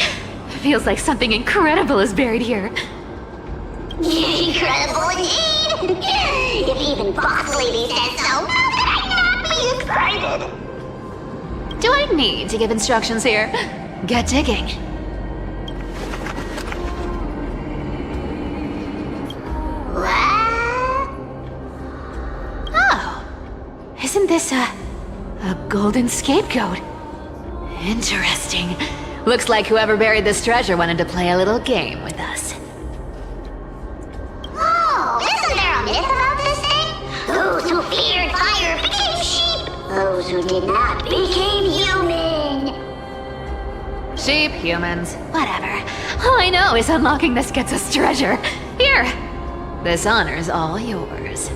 feels like something incredible is buried here. Incredible indeed! If even Boss Lady says so, how could I not be excited? Do I need to give instructions here? Get digging. What? Oh, isn't this a golden scapegoat? Interesting. Looks like whoever buried this treasure wanted to play a little game with us. Oh, isn't there a myth about this thing? Those who feared fire became sheep. Those who did not became human. Sheep, humans, whatever. All I know is unlocking this gets us treasure. Here, this honor's all yours.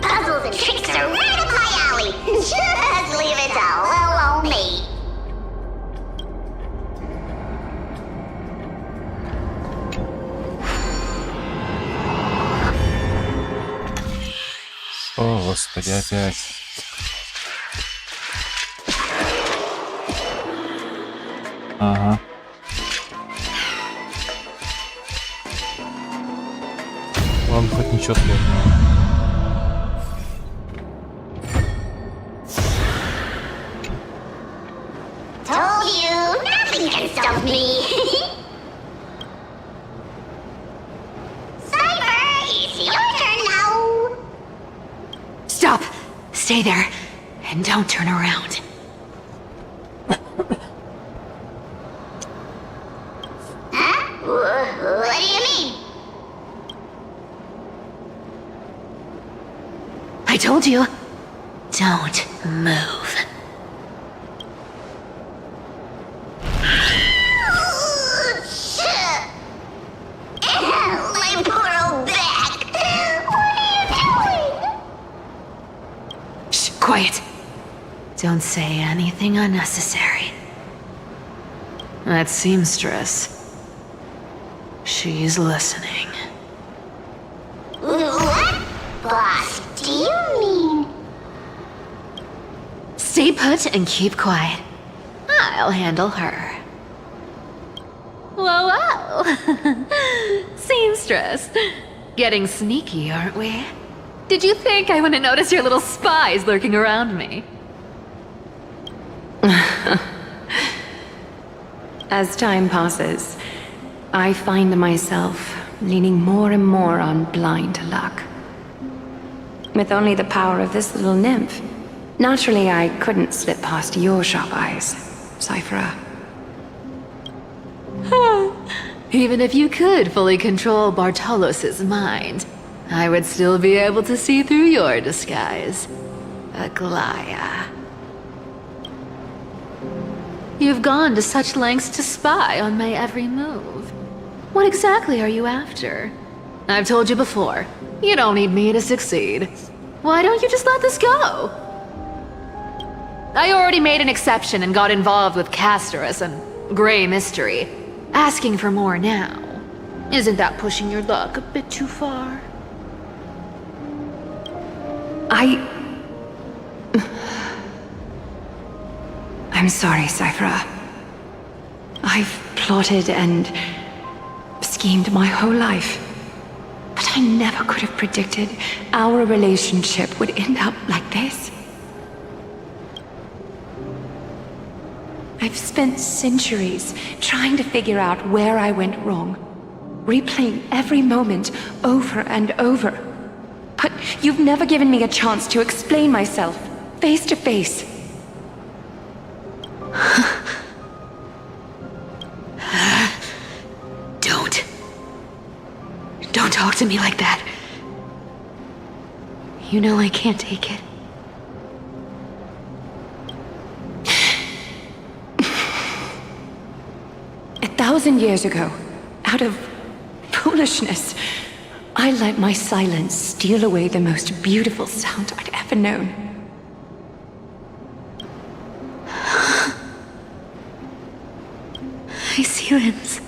Puzzles and tricks are right up my alley. Just leave it to little me. О, господи, опять. Ага. Ладно, хоть ничего сложного. Told you, nothing can stop me. Cypher, it's your turn now. Stop! Stay there, and don't turn around. Huh? What do you mean? I told you, don't move. My poor old back. What are you doing? Shh, quiet. Don't say anything unnecessary. That seamstress. She's listening. What? Boss, do you mean? Stay put and keep quiet. I'll handle her. Whoa, whoa! Seamstress. Getting sneaky, aren't we? Did you think I wouldn't notice your little spies lurking around me? As time passes, I find myself leaning more and more on blind luck. With only the power of this little nymph, naturally I couldn't slip past your sharp eyes, Cypher. Even if you could fully control Bartolos's mind, I would still be able to see through your disguise. Aglaya. You've gone to such lengths to spy on my every move. What exactly are you after? I've told you before, you don't need me to succeed. Why don't you just let this go? I already made an exception and got involved with Castorus and Grey Mystery. Asking for more now. Isn't that pushing your luck a bit too far? I'm sorry, Cypher. I've plotted and schemed my whole life. But I never could have predicted our relationship would end up like this. I've spent centuries trying to figure out where I went wrong, replaying every moment over and over. But you've never given me a chance to explain myself, face to face. Don't talk to me like that. You know I can't take it. 1,000 years ago, out of foolishness, I let my silence steal away the most beautiful sound I'd ever known. feelings.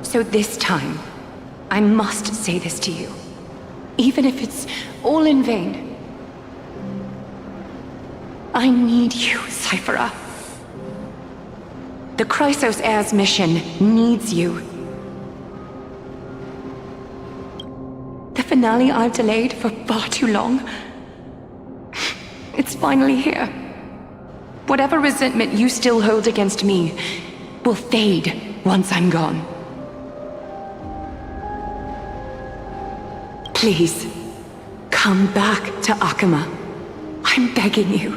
So this time, I must say this to you, even if it's all in vain. I need you, Cyphera. The Chrysos Heir's mission needs you. The finale I've delayed for far too long. It's finally here. Whatever resentment you still hold against me will fade once I'm gone. Please, come back to Akama. I'm begging you.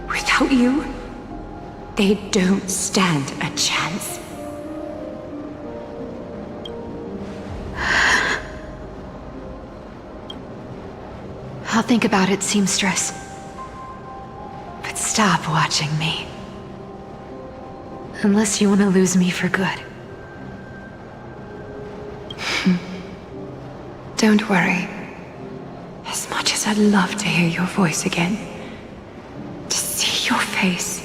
Without you, they don't stand a chance. I'll think about it, seamstress. But stop watching me. Unless you want to lose me for good. Don't worry. As much as I'd love to hear your voice again, to see your face,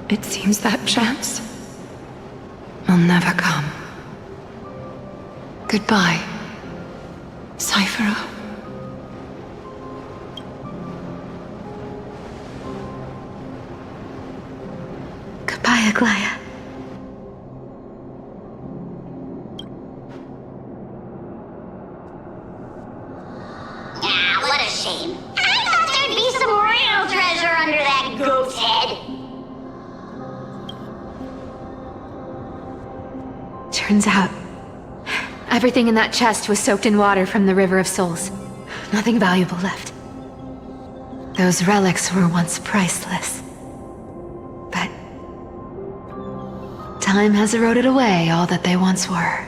it seems that chance will never come. Goodbye, Cyphera. Goodbye, Aglaya. Ah, what a shame. I thought there'd be some real treasure under that goat's head. Turns out, everything in that chest was soaked in water from the River of Souls. Nothing valuable left. Those relics were once priceless. But time has eroded away all that they once were.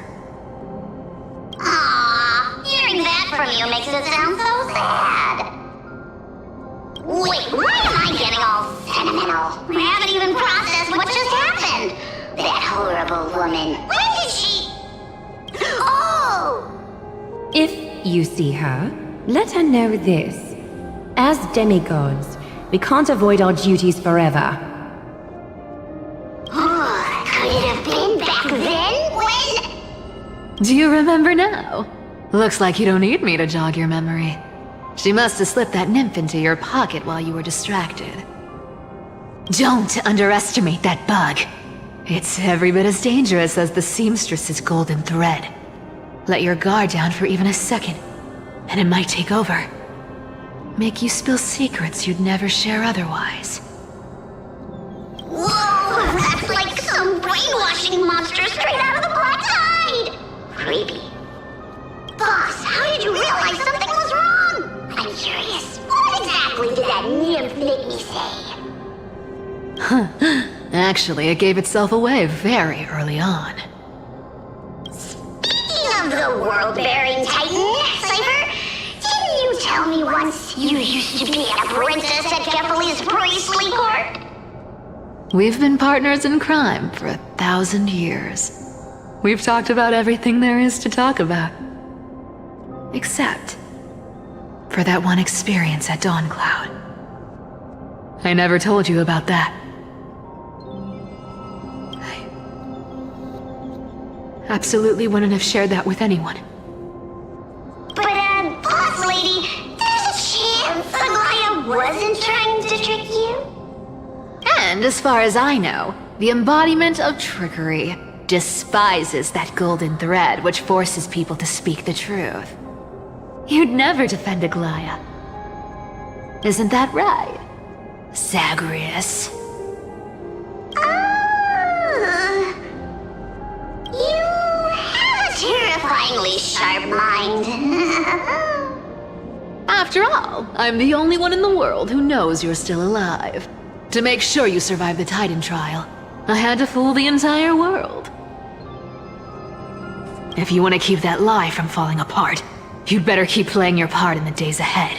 Aww, hearing that from you makes it sound so sad. Wait, why am I getting all sentimental? I haven't even processed what just happened. That horrible woman. When did she... Oh! If you see her, let her know this. As demigods, we can't avoid our duties forever. Could it have been back then when... Do you remember now? Looks like you don't need me to jog your memory. She must have slipped that nymph into your pocket while you were distracted. Don't underestimate that bug. It's every bit as dangerous as the seamstress's golden thread. Let your guard down for even a second, and it might take over. Make you spill secrets you'd never share otherwise. Whoa, that's like some brainwashing monster straight out of the Black Tide! Creepy. Boss, how did you realize something was wrong? I'm curious, what exactly did that nymph make me say? Actually, it gave itself away very early on. Speaking of the world-bearing titan, Cypher, didn't you tell me once you used to be a princess at Kephalie's priestly court? We've been partners in crime for 1,000 years. We've talked about everything there is to talk about. Except for that one experience at Dawncloud. I never told you about that. I absolutely wouldn't have shared that with anyone. But, boss lady, there's a chance Aglaya wasn't trying to trick you? And as far as I know, the embodiment of trickery despises that golden thread which forces people to speak the truth. You'd never defend Aglaya. Isn't that right, Zagreus? You have a terrifyingly sharp mind. After all, I'm the only one in the world who knows you're still alive. To make sure you survive the Titan trial, I had to fool the entire world. If you want to keep that lie from falling apart, you'd better keep playing your part in the days ahead.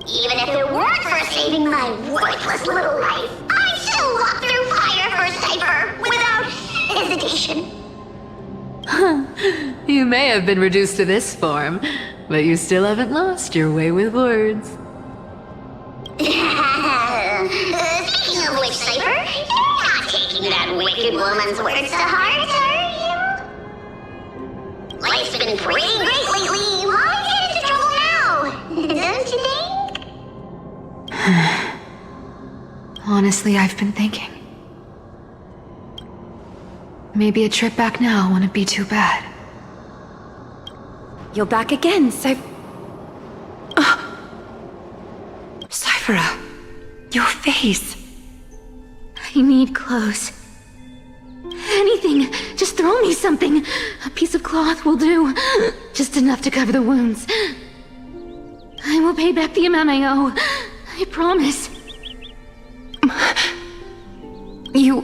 Even if it weren't for saving my worthless little life, I'd still walk through fire for Cypher without hesitation. You may have been reduced to this form, but you still haven't lost your way with words. Speaking of which, Cypher, you're not taking that wicked woman's words to heart, are you? Life's been pretty great lately. Why get into trouble now? Don't you think? Honestly, I've been thinking. Maybe a trip back now wouldn't be too bad. You're back again, Cyphera, your face. I need clothes. Anything. Just throw me something. A piece of cloth will do. Just enough to cover the wounds. I will pay back the amount I owe. I promise. You're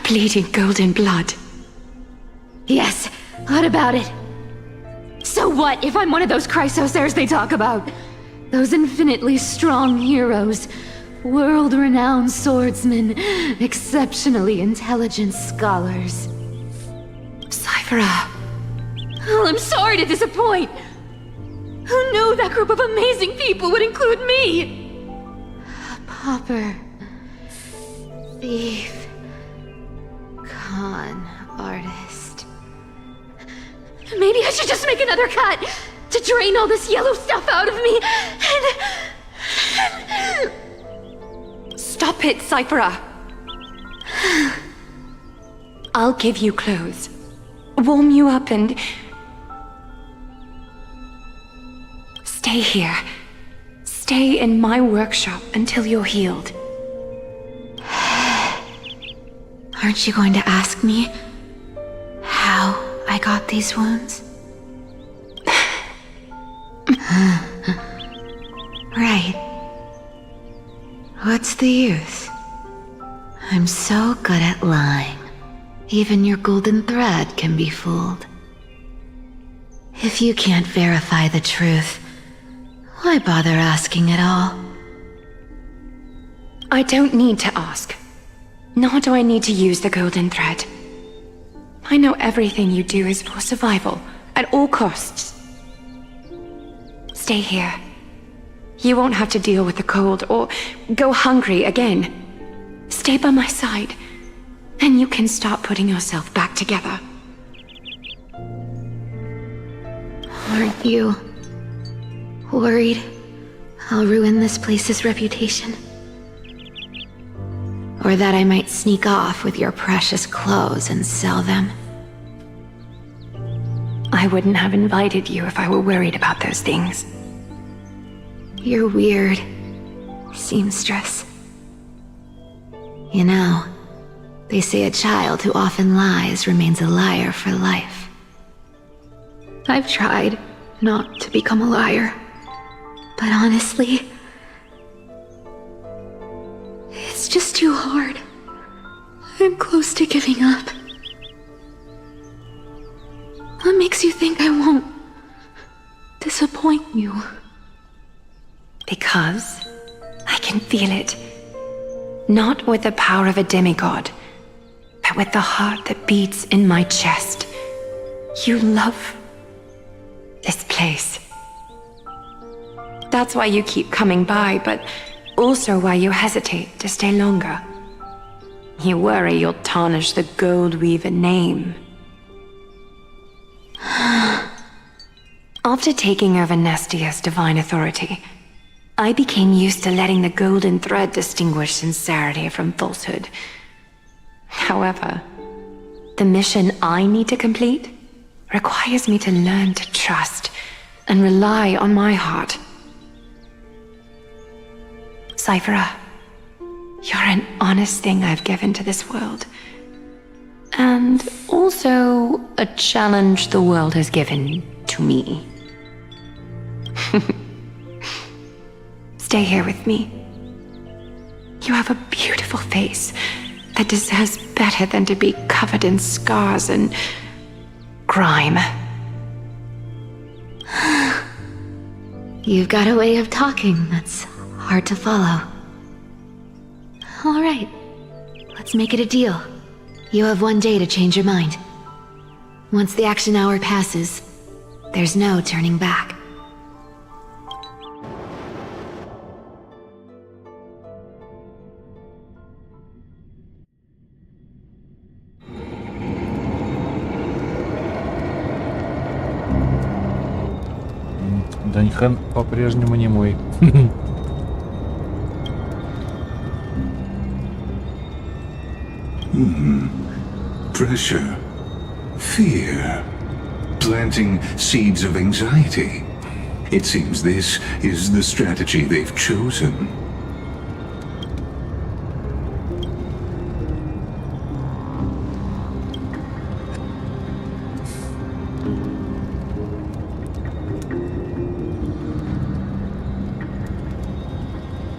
bleeding golden blood. Yes, what about it? So what if I'm one of those Chrysosaurs they talk about? Those infinitely strong heroes, world-renowned swordsmen, exceptionally intelligent scholars. Cyphera. Oh, I'm sorry to disappoint. Who knew that group of amazing people would include me? A pauper, thief, con artist. Maybe I should just make another cut to drain all this yellow stuff out of me and... Stop it, Cyphera. I'll give you clothes, warm you up, and stay here. Stay in my workshop until you're healed. Aren't you going to ask me how I got these wounds? Right. What's the use? I'm so good at lying. Even your golden thread can be fooled. If you can't verify the truth, why bother asking at all? I don't need to ask. Nor do I need to use the golden thread. I know everything you do is for survival, at all costs. Stay here. You won't have to deal with the cold or go hungry again. Stay by my side, and you can start putting yourself back together. Aren't you worried I'll ruin this place's reputation? Or that I might sneak off with your precious clothes and sell them? I wouldn't have invited you if I were worried about those things. You're weird, seamstress. You know, they say a child who often lies remains a liar for life. I've tried not to become a liar, but honestly, it's just too hard. I'm close to giving up. What makes you think I won't disappoint you? Because I can feel it. Not with the power of a demigod, but with the heart that beats in my chest. You love this place. That's why you keep coming by, but also why you hesitate to stay longer. You worry you'll tarnish the Gold Weaver name. After taking over Nestia's divine authority, I became used to letting the golden thread distinguish sincerity from falsehood. However, the mission I need to complete requires me to learn to trust and rely on my heart. Cyphera, you're an honest thing I've given to this world. And also a challenge the world has given to me. Stay here with me. You have a beautiful face that deserves better than to be covered in scars and grime. You've got a way of talking that's hard to follow. All right, let's make it a deal. You have 1 day to change your mind. Once the action hour passes, there's no turning back. Даньхан по-прежнему не мой. Pressure, fear, planting seeds of anxiety. It seems this is the strategy they've chosen.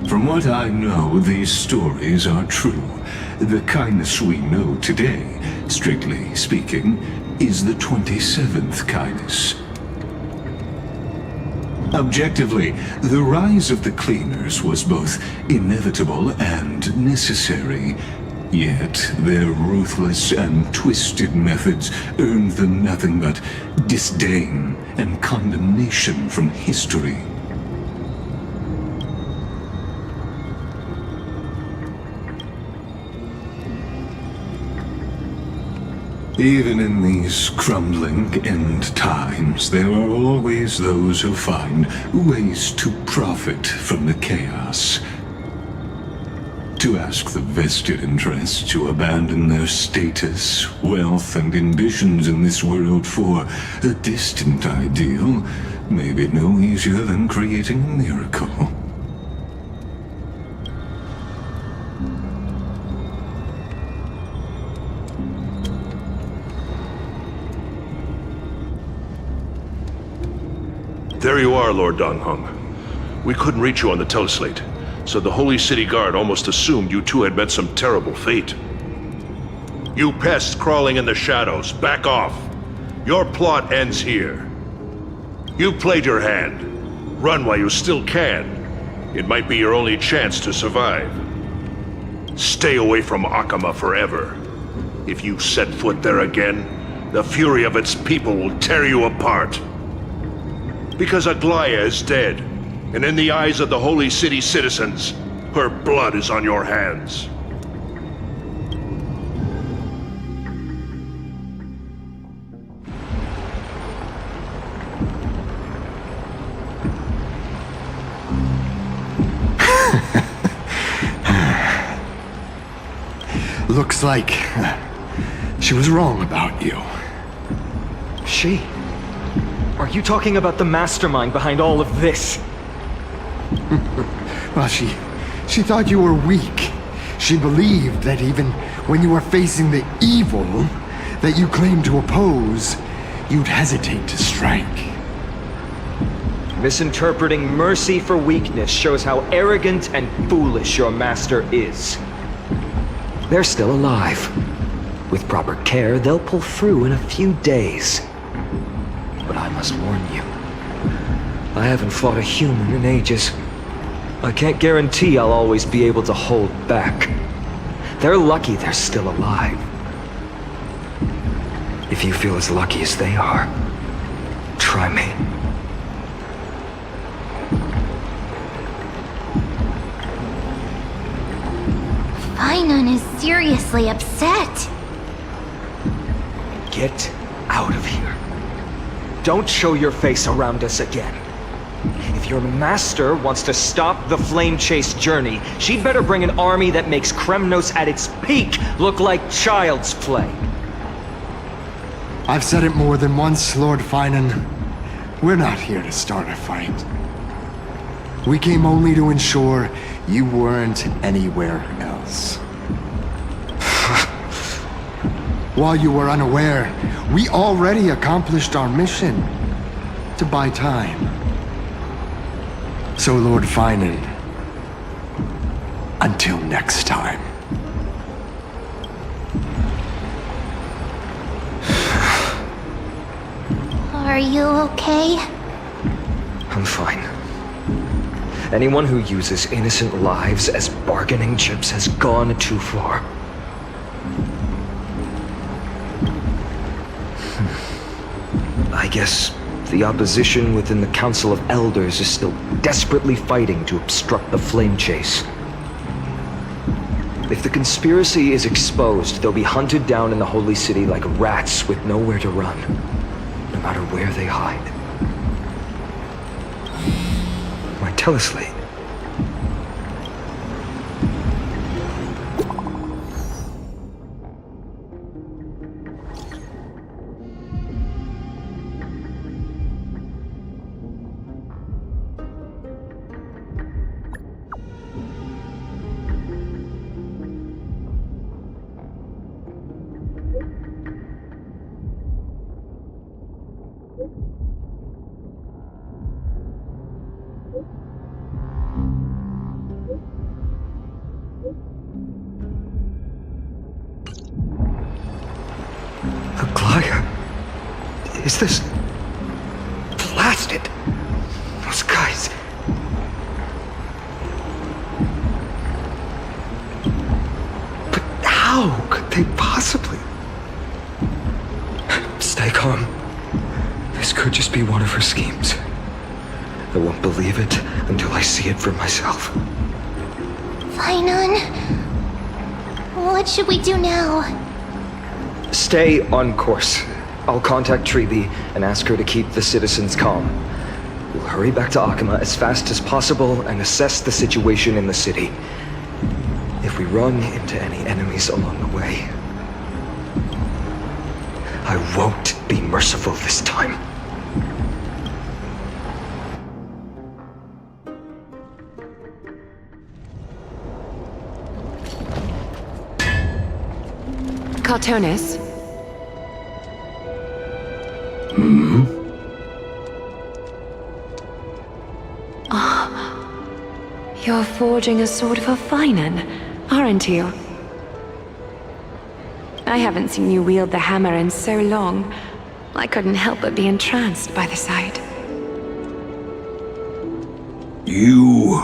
From what I know, these stories are true. The kindness we know today, strictly speaking, is the 27th kindness. Objectively, the rise of the cleaners was both inevitable and necessary. Yet their ruthless and twisted methods earned them nothing but disdain and condemnation from history. Even in these crumbling end times, there are always those who find ways to profit from the chaos. To ask the vested interests to abandon their status, wealth, and ambitions in this world for a distant ideal may be no easier than creating a miracle. There you are, Lord Donghung. We couldn't reach you on the teleslate, so the Holy City Guard almost assumed you two had met some terrible fate. You pests crawling in the shadows, back off. Your plot ends here. You played your hand. Run while you still can. It might be your only chance to survive. Stay away from Akama forever. If you set foot there again, the fury of its people will tear you apart. Because Aglaya is dead, and in the eyes of the Holy City citizens, her blood is on your hands. Looks like she was wrong about you. She? Are you talking about the mastermind behind all of this? Well, she thought you were weak. She believed that even when you were facing the evil that you claimed to oppose, you'd hesitate to strike. Misinterpreting mercy for weakness shows how arrogant and foolish your master is. They're still alive. With proper care, they'll pull through in a few days. But I must warn you, I haven't fought a human in ages. I can't guarantee I'll always be able to hold back. They're lucky they're still alive. If you feel as lucky as they are, try me. Fainan is seriously upset. Get out of here. Don't show your face around us again. If your master wants to stop the flame chase journey, she'd better bring an army that makes Kremnos at its peak look like child's play. I've said it more than once, Lord Fainan. We're not here to start a fight. We came only to ensure you weren't anywhere else. While you were unaware, we already accomplished our mission to buy time. So, Lord Fainan, until next time. Are you okay? I'm fine. Anyone who uses innocent lives as bargaining chips has gone too far. I guess the opposition within the Council of Elders is still desperately fighting to obstruct the flame chase. If the conspiracy is exposed, they'll be hunted down in the Holy City like rats with nowhere to run, no matter where they hide. my teleslate. Is this... blasted? Those guys... But how could they possibly... Stay calm. This could just be one of her schemes. I won't believe it until I see it for myself. Fainon, what should we do now? Stay on course. I'll contact Treeby and ask her to keep the citizens calm. We'll hurry back to Akama as fast as possible and assess the situation in the city. If we run into any enemies along the way, I won't be merciful this time. Cartonis? You're forging a sword for Fainon, aren't you? I haven't seen you wield the hammer in so long. I couldn't help but be entranced by the sight. You,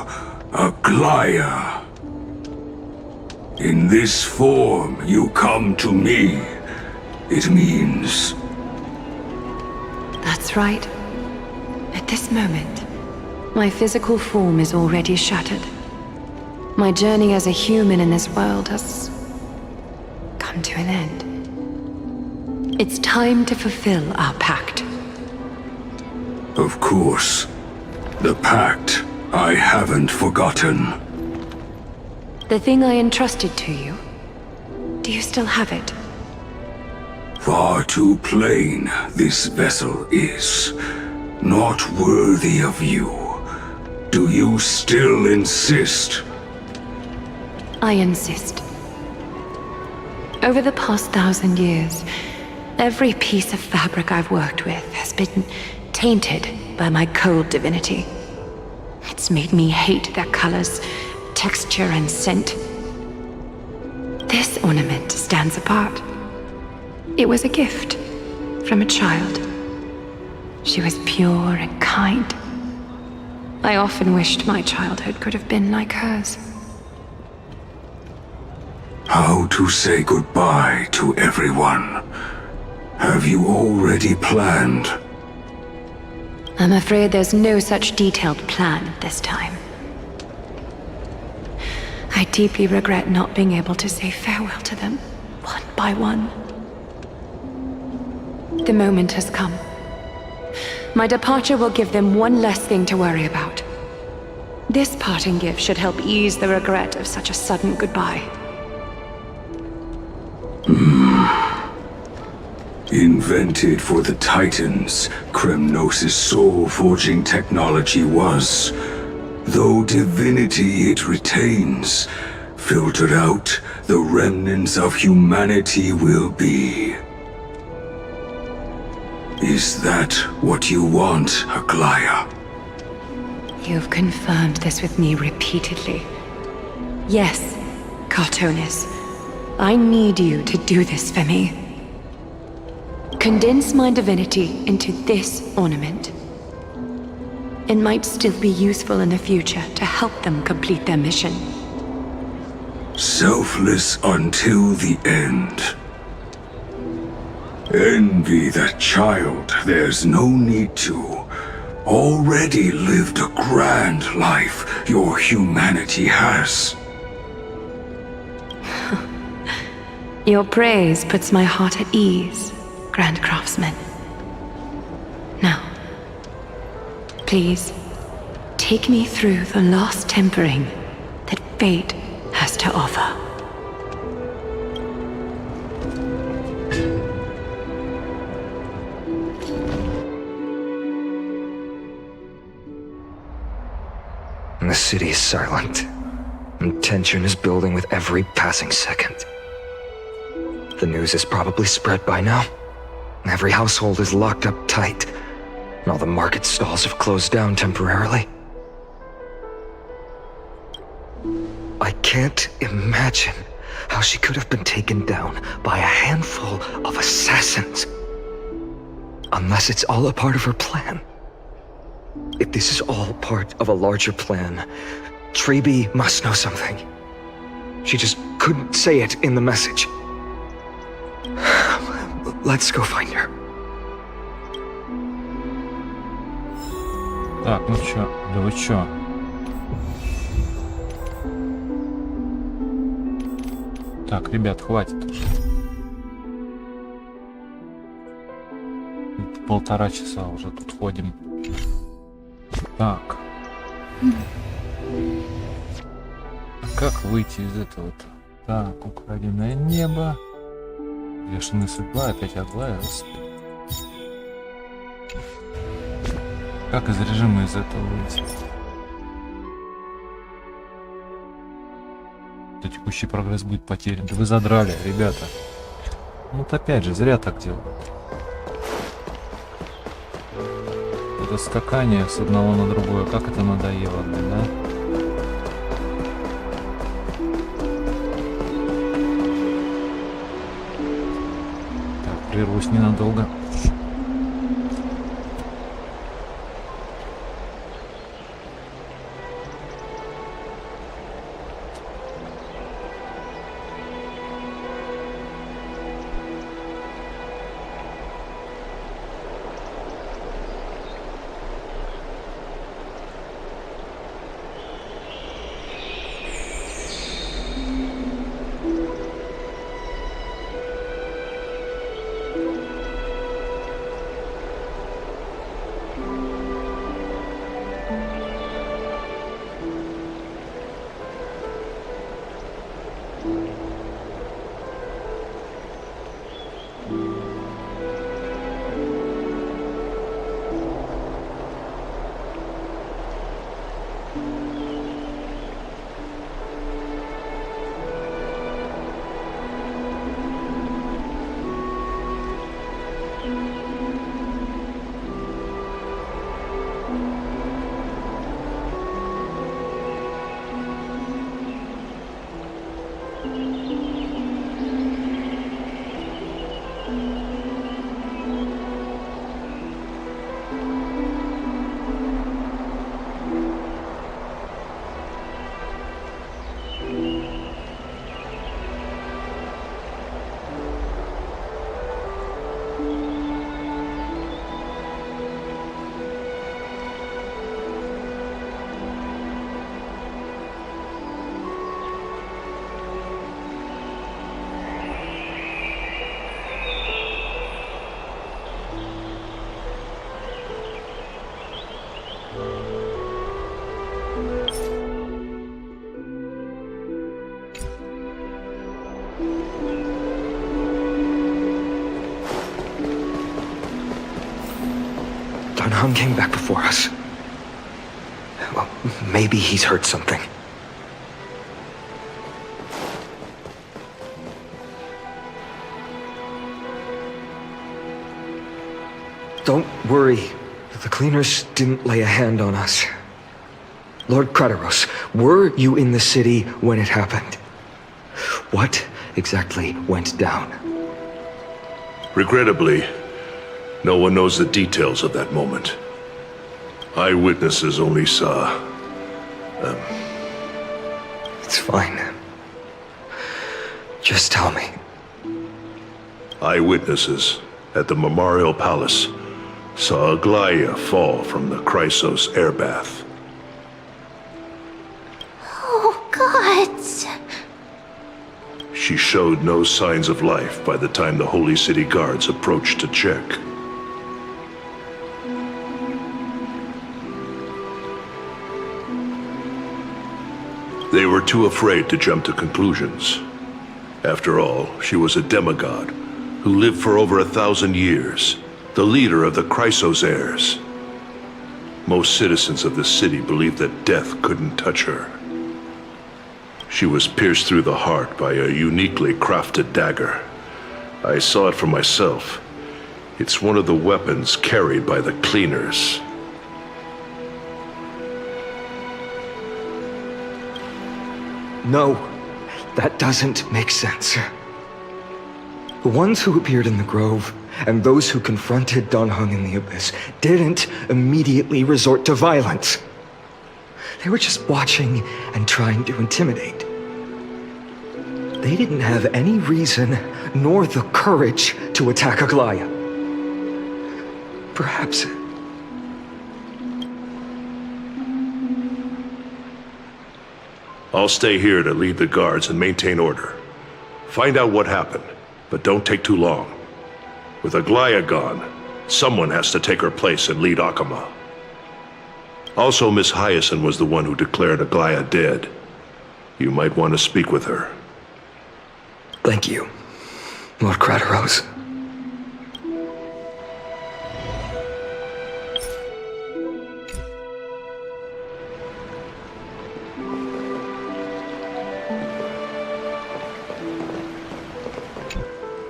Aglaya. In this form you come to me. It means... That's right. At this moment, my physical form is already shattered. My journey as a human in this world has come to an end. It's time to fulfill our pact. Of course. The pact I haven't forgotten. The thing I entrusted to you, do you still have it? Far too plain this vessel is. Not worthy of you. Do you still insist? I insist. Over the past 1,000 years, every piece of fabric I've worked with has been tainted by my cold divinity. It's made me hate their colors, texture, and scent. This ornament stands apart. It was a gift from a child. She was pure and kind. I often wished my childhood could have been like hers. How to say goodbye to everyone? Have you already planned? I'm afraid there's no such detailed plan this time. I deeply regret not being able to say farewell to them, one by one. The moment has come. My departure will give them one less thing to worry about. This parting gift should help ease the regret of such a sudden goodbye. Invented for the Titans, Kremnos' soul-forging technology was, though divinity it retains, filtered out, the remnants of humanity will be. Is that what you want, Aglaya? You've confirmed this with me repeatedly. Yes, Cartonis. I need you to do this for me. Condense my divinity into this ornament. It might still be useful in the future to help them complete their mission. Selfless until the end. Envy that child, there's no need to. Already lived a grand life your humanity has. Your praise puts my heart at ease, Grand Craftsman. Now, please, take me through the lost tempering that fate has to offer. The city is silent, and tension is building with every passing second. The news is probably spread by now. Every household is locked up tight, and all the market stalls have closed down temporarily. I can't imagine how she could have been taken down by a handful of assassins. Unless it's all a part of her plan. If this is all part of a larger plan, Treby must know something. She just couldn't say it in the message. Let's go find her. Так, ну чё, да вы чё? Так, ребят, хватит уже. 1,5 часа уже тут ходим. Так. А как выйти из этого-то? Так, украденное небо. Бешеная судьба, опять Аглая. Как из режима из этого выйти? То текущий прогресс будет потерян. Да вы задрали, ребята. Вот опять же, зря так делают. Это скакание с одного на другое. Как это надоело, блин, да? Так, прервусь ненадолго. Hung came back before us. Well, maybe he's heard something. Don't worry. The cleaners didn't lay a hand on us. Lord Krateros, were you in the city when it happened? What exactly went down? Regrettably, no one knows the details of that moment. Eyewitnesses only saw... It's fine. Just tell me. Eyewitnesses at the Memorial Palace saw Aglaya fall from the Chrysos air bath. Oh, gods. She showed no signs of life by the time the Holy City Guards approached to check. They were too afraid to jump to conclusions. After all, she was a demigod who lived for over 1,000 years, the leader of the Chrysos heirs. Most citizens of the city believed that death couldn't touch her. She was pierced through the heart by a uniquely crafted dagger. I saw it for myself. It's one of the weapons carried by the cleaners. No, that doesn't make sense. The ones who appeared in the grove and those who confronted Dan Heng in the abyss didn't immediately resort to violence. They were just watching and trying to intimidate. They didn't have any reason nor the courage to attack Aglaya. Perhaps... I'll stay here to lead the guards and maintain order. Find out what happened, but don't take too long. With Aglaya gone, someone has to take her place and lead Akama. Also, Miss Hyacinth was the one who declared Aglaya dead. You might want to speak with her. Thank you, Lord Crateros.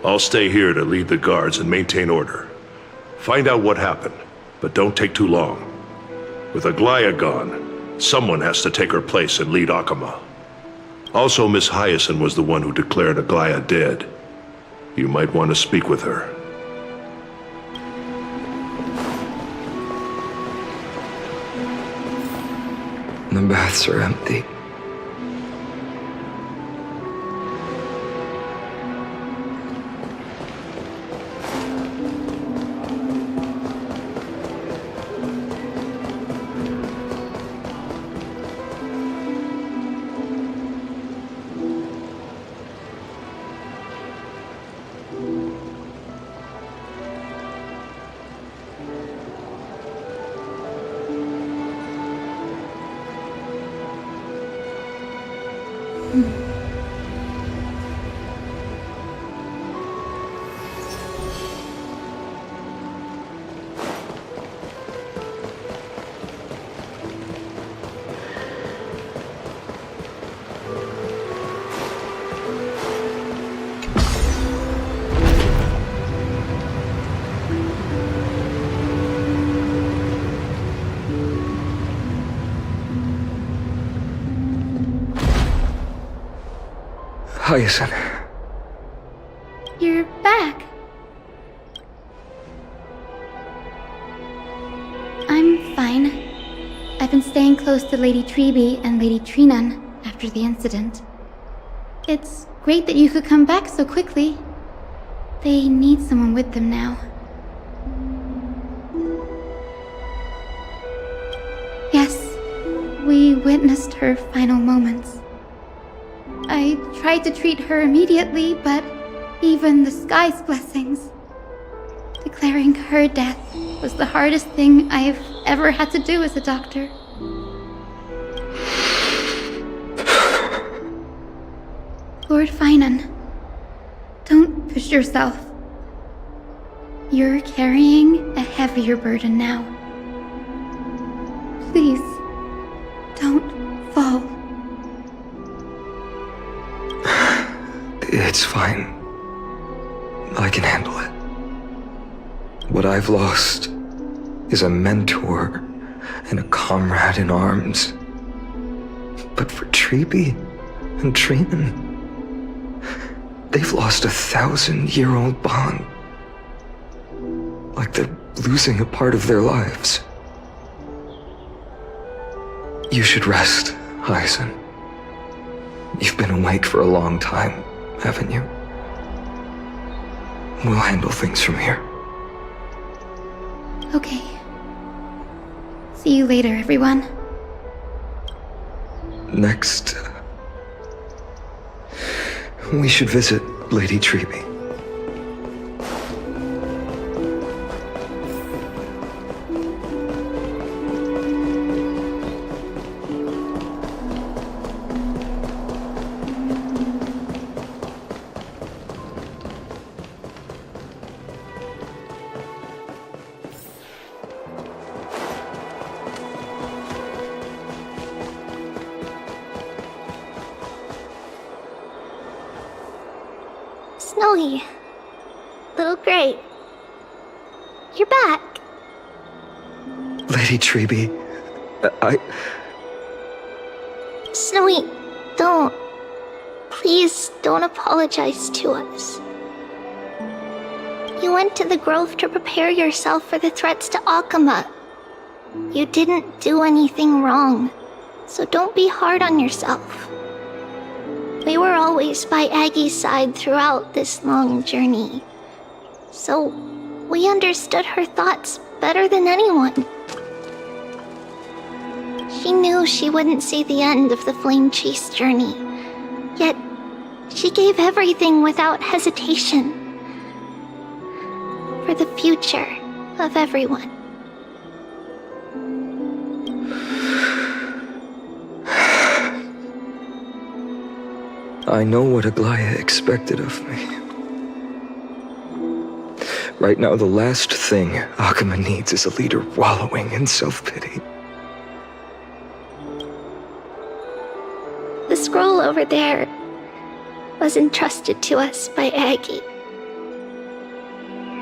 I'll stay here to lead the guards and maintain order. Find out what happened, but don't take too long. With Aglaya gone, someone has to take her place and lead Akama. Also, Miss Hyacinth was the one who declared Aglaya dead. You might want to speak with her. The baths are empty. Hyacinth. You're back. I'm fine. I've been staying close to Lady Treeby and Lady Trinan after the incident. It's great that you could come back so quickly. They need someone with them now. Yes, we witnessed her final moments. I tried to treat her immediately, but even the sky's blessings. Declaring her death was the hardest thing I've ever had to do as a doctor. Lord Finan, don't push yourself. You're carrying a heavier burden now. Please, don't fall. It's fine. I can handle it. What I've lost is a mentor and a comrade in arms. But for Treeby and Trinan, they've lost a 1,000-year-old bond. Like they're losing a part of their lives. You should rest, Hyacinth. You've been awake for a long time, haven't you? We'll handle things from here. Okay. See you later, everyone. Next, we should visit Lady Treeby. Snowy. Little Gray. You're back. Lady Treby, Snowy, don't. Please don't apologize to us. You went to the grove to prepare yourself for the threats to Akama. You didn't do anything wrong, so don't be hard on yourself. We were always by Aggie's side throughout this long journey, so we understood her thoughts better than anyone. She knew she wouldn't see the end of the flame chase journey, yet she gave everything without hesitation for the future of everyone. I know what Aglaya expected of me. Right now, the last thing Akama needs is a leader wallowing in self-pity. The scroll over there was entrusted to us by Aggie.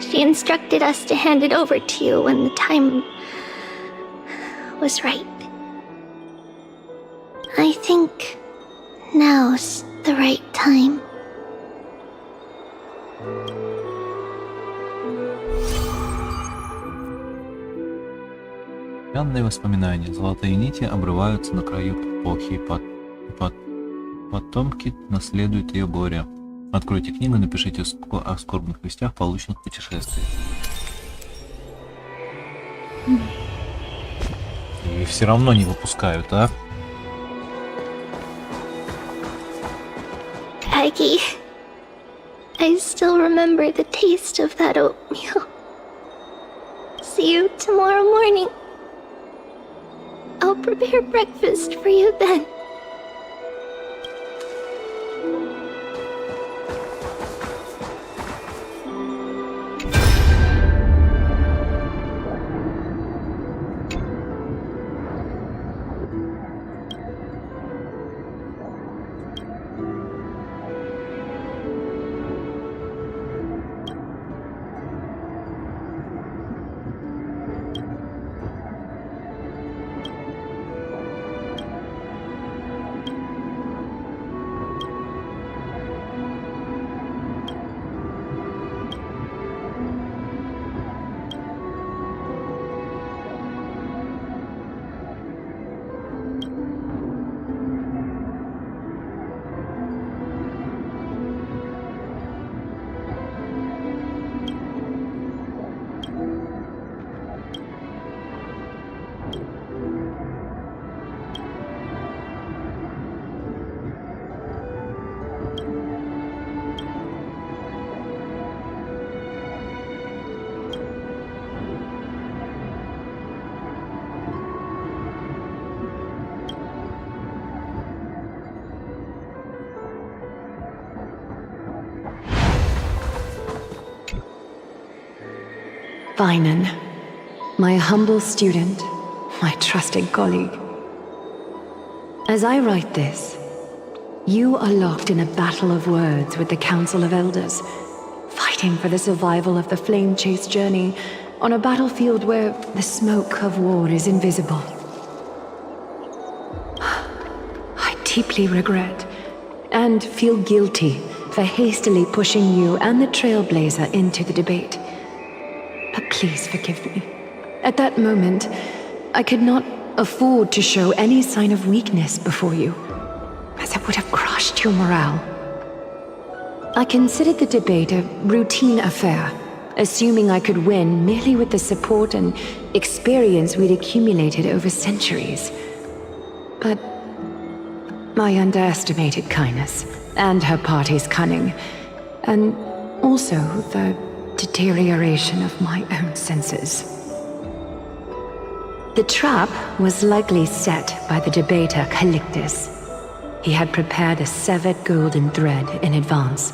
She instructed us to hand it over to you when the time was right. I think now's the right time. Странные воспоминания. Золотые нити обрываются на краю эпохи. Потомки наследуют ее горе. Откройте книгу и напишите о скорбных вестях, полученных в путешествии. И все равно не выпускают, а? Aggie, I still remember the taste of that oatmeal. See you tomorrow morning. I'll prepare breakfast for you then. Vinan, my humble student, my trusted colleague. As I write this, you are locked in a battle of words with the Council of Elders, fighting for the survival of the Flame Chase journey on a battlefield where the smoke of war is invisible. I deeply regret and feel guilty for hastily pushing you and the Trailblazer into the debate. But please forgive me. At that moment, I could not afford to show any sign of weakness before you, as it would have crushed your morale. I considered the debate a routine affair, assuming I could win merely with the support and experience we'd accumulated over centuries. But I underestimated kindness and her party's cunning, and also the deterioration of my own senses. The trap was likely set by the debater Calictus. He had prepared a severed golden thread in advance,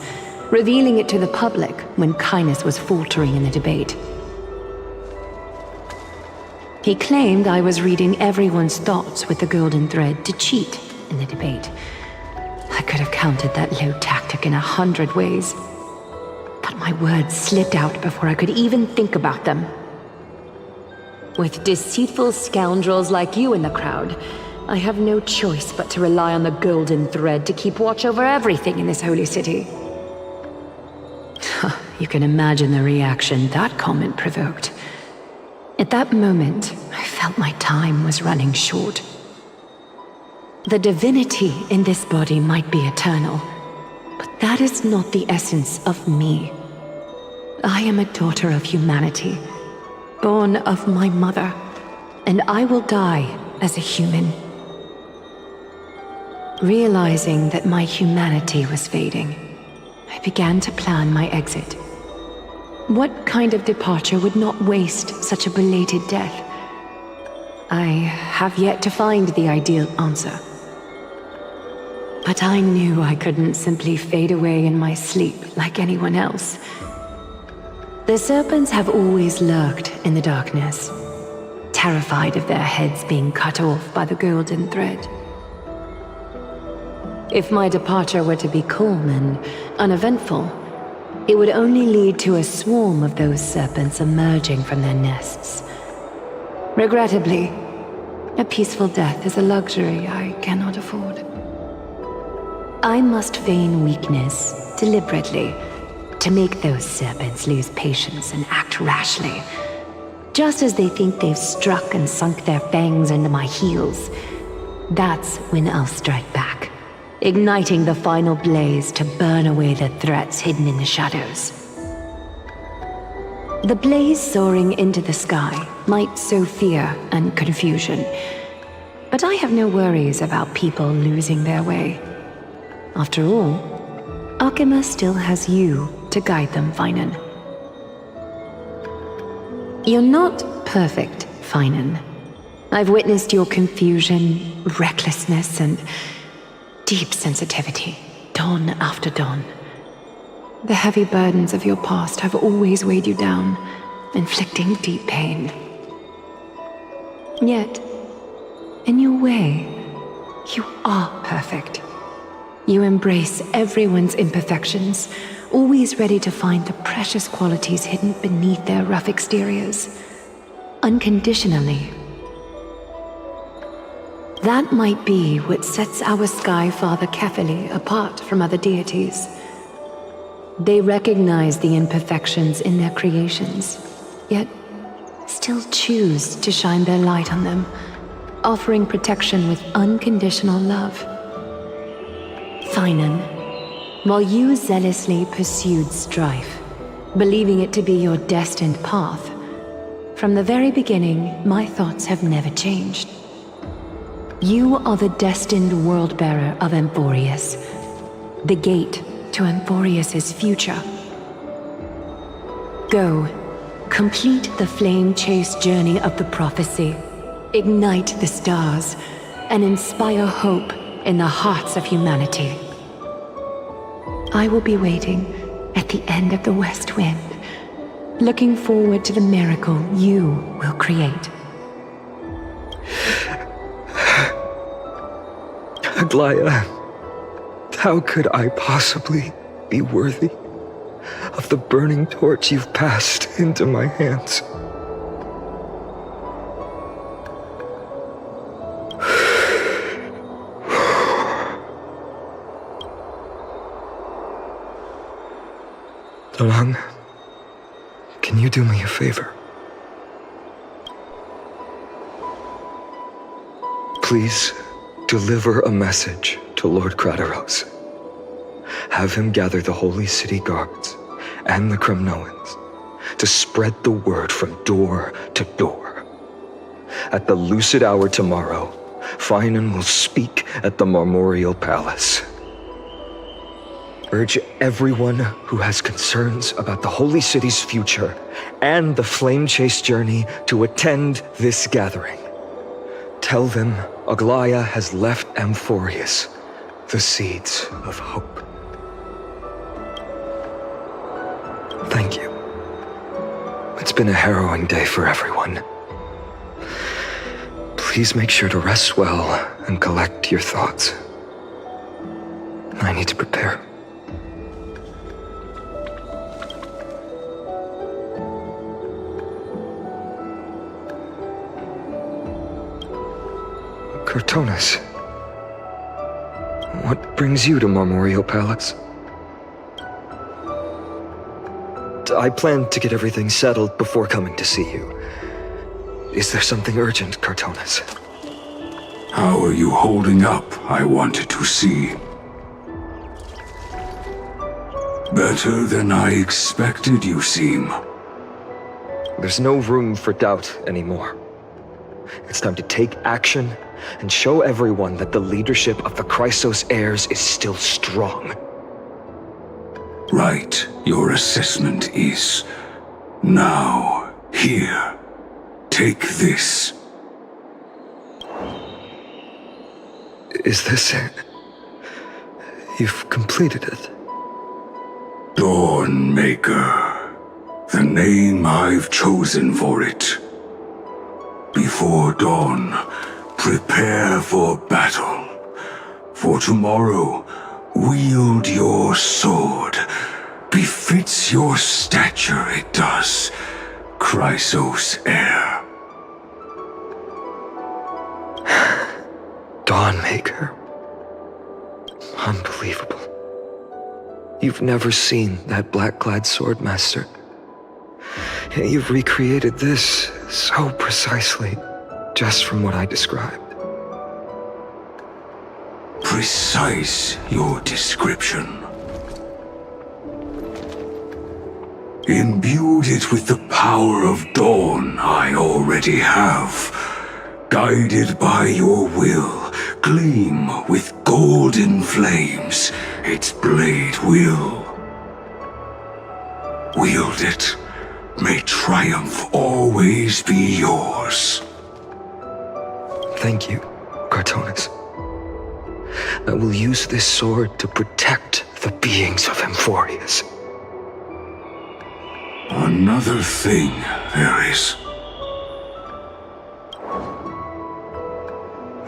revealing it to the public when kindness was faltering in the debate. He claimed I was reading everyone's thoughts with the golden thread to cheat in the debate. I could have countered that low tactic in 100 ways. My words slipped out before I could even think about them. With deceitful scoundrels like you in the crowd, I have no choice but to rely on the golden thread to keep watch over everything in this holy city. You can imagine the reaction that comment provoked. At that moment, I felt my time was running short. The divinity in this body might be eternal, but that is not the essence of me. I am a daughter of humanity, born of my mother, and I will die as a human. Realizing that my humanity was fading, I began to plan my exit. What kind of departure would not waste such a belated death? I have yet to find the ideal answer. But I knew I couldn't simply fade away in my sleep like anyone else. The serpents have always lurked in the darkness, terrified of their heads being cut off by the golden thread. If my departure were to be calm and uneventful, it would only lead to a swarm of those serpents emerging from their nests. Regrettably, a peaceful death is a luxury I cannot afford. I must feign weakness deliberately to make those serpents lose patience and act rashly. Just as they think they've struck and sunk their fangs into my heels, that's when I'll strike back, igniting the final blaze to burn away the threats hidden in the shadows. The blaze soaring into the sky might sow fear and confusion, but I have no worries about people losing their way. After all, Akima still has you to guide them, Finan. You're not perfect, Finan. I've witnessed your confusion, recklessness, and deep sensitivity, dawn after dawn. The heavy burdens of your past have always weighed you down, inflicting deep pain. Yet, in your way, you are perfect. You embrace everyone's imperfections, always ready to find the precious qualities hidden beneath their rough exteriors, unconditionally. That might be what sets our Sky Father Kefili apart from other deities. They recognize the imperfections in their creations, yet still choose to shine their light on them, offering protection with unconditional love. Finan, while you zealously pursued strife, believing it to be your destined path, from the very beginning, my thoughts have never changed. You are the destined world-bearer of Amphorius, the gate to Amphorius's future. Go, complete the flame-chased journey of the prophecy, ignite the stars, and inspire hope in the hearts of humanity. I will be waiting at the end of the west wind, looking forward to the miracle you will create. Aglaya, how could I possibly be worthy of the burning torch you've passed into my hands? Dalong, can you do me a favor? Please deliver a message to Lord Krateros. Have him gather the Holy City guards and the Kremnoans to spread the word from door to door. At the lucid hour tomorrow, Finan will speak at the Marmorial Palace. Urge everyone who has concerns about the Holy City's future and the Flame Chase journey to attend this gathering. Tell them Aglaya has left Amphorius the seeds of hope. Thank you. It's been a harrowing day for everyone. Please make sure to rest well and collect your thoughts. I need to prepare. Cartonis. What brings you to Marmoreal Palace? I planned to get everything settled before coming to see you. Is there something urgent, Cartonis? How are you holding up, I wanted to see. Better than I expected, you seem. There's no room for doubt anymore. It's time to take action and show everyone that the leadership of the Chrysos heirs is still strong. Right, your assessment is. Now, here. Take this. Is this it? You've completed it. Dawnmaker. The name I've chosen for it. Before dawn, prepare for battle. For tomorrow, wield your sword. Befits your stature, it does. Chrysos heir. Dawnmaker. Unbelievable. You've never seen that black-clad swordmaster. You've recreated this so precisely, just from what I described. Precise, your description. Imbued it with the power of dawn I already have. Guided by your will, gleam with golden flames, its blade will. Wield it, may triumph always be yours. Thank you, Cartonis. I will use this sword to protect the beings of Amphorius. Another thing there is.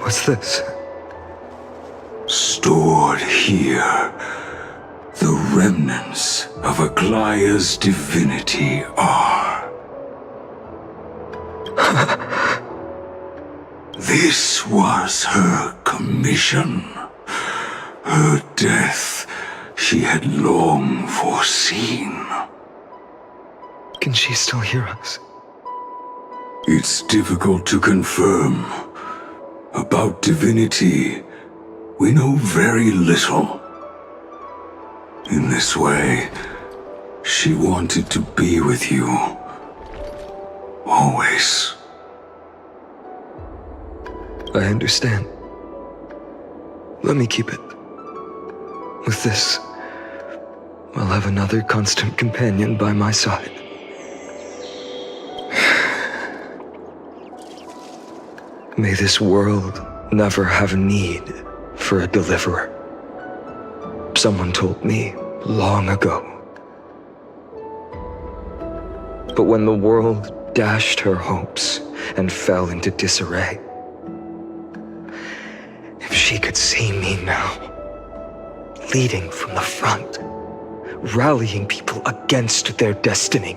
What's this? Stored here, the remnants of Aglaya's divinity are. This was her commission. Her death she had long foreseen. Can she still hear us? It's difficult to confirm. About divinity, we know very little. In this way, she wanted to be with you. Always. I understand. Let me keep it. With this, I'll have another constant companion by my side. May this world never have need for a deliverer. Someone told me long ago. But when the world dashed her hopes and fell into disarray, if she could see me now, leading from the front, rallying people against their destiny,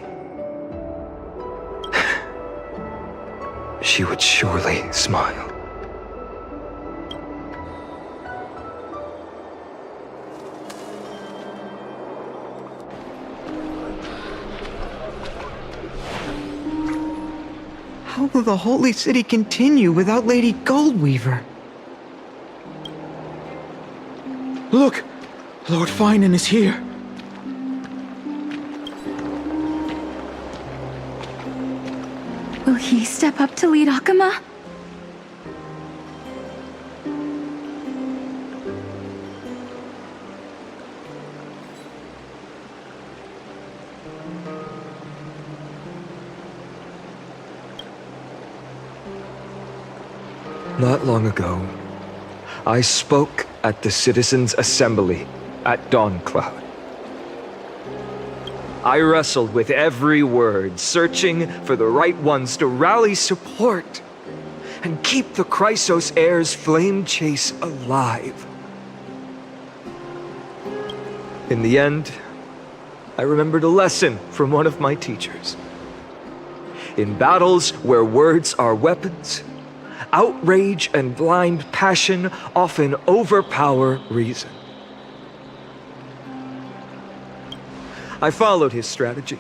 she would surely smile. How will the Holy City continue without Lady Goldweaver? Look! Lord Finan is here. Will he step up to lead Akama? Not long ago, I spoke at the Citizens' Assembly at Dawncloud. I wrestled with every word, searching for the right ones to rally support and keep the Chrysos heirs' flame chase alive. In the end, I remembered a lesson from one of my teachers. In battles where words are weapons, outrage and blind passion often overpower reason. I followed his strategy.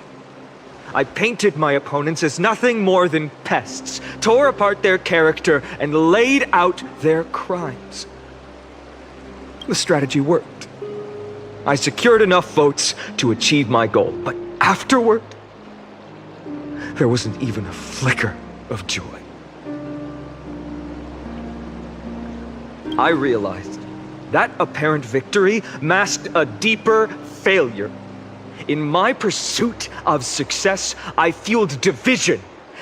I painted my opponents as nothing more than pests, tore apart their character, and laid out their crimes. The strategy worked. I secured enough votes to achieve my goal, but afterward, there wasn't even a flicker of joy. I realized that apparent victory masked a deeper failure. In my pursuit of success, I fueled division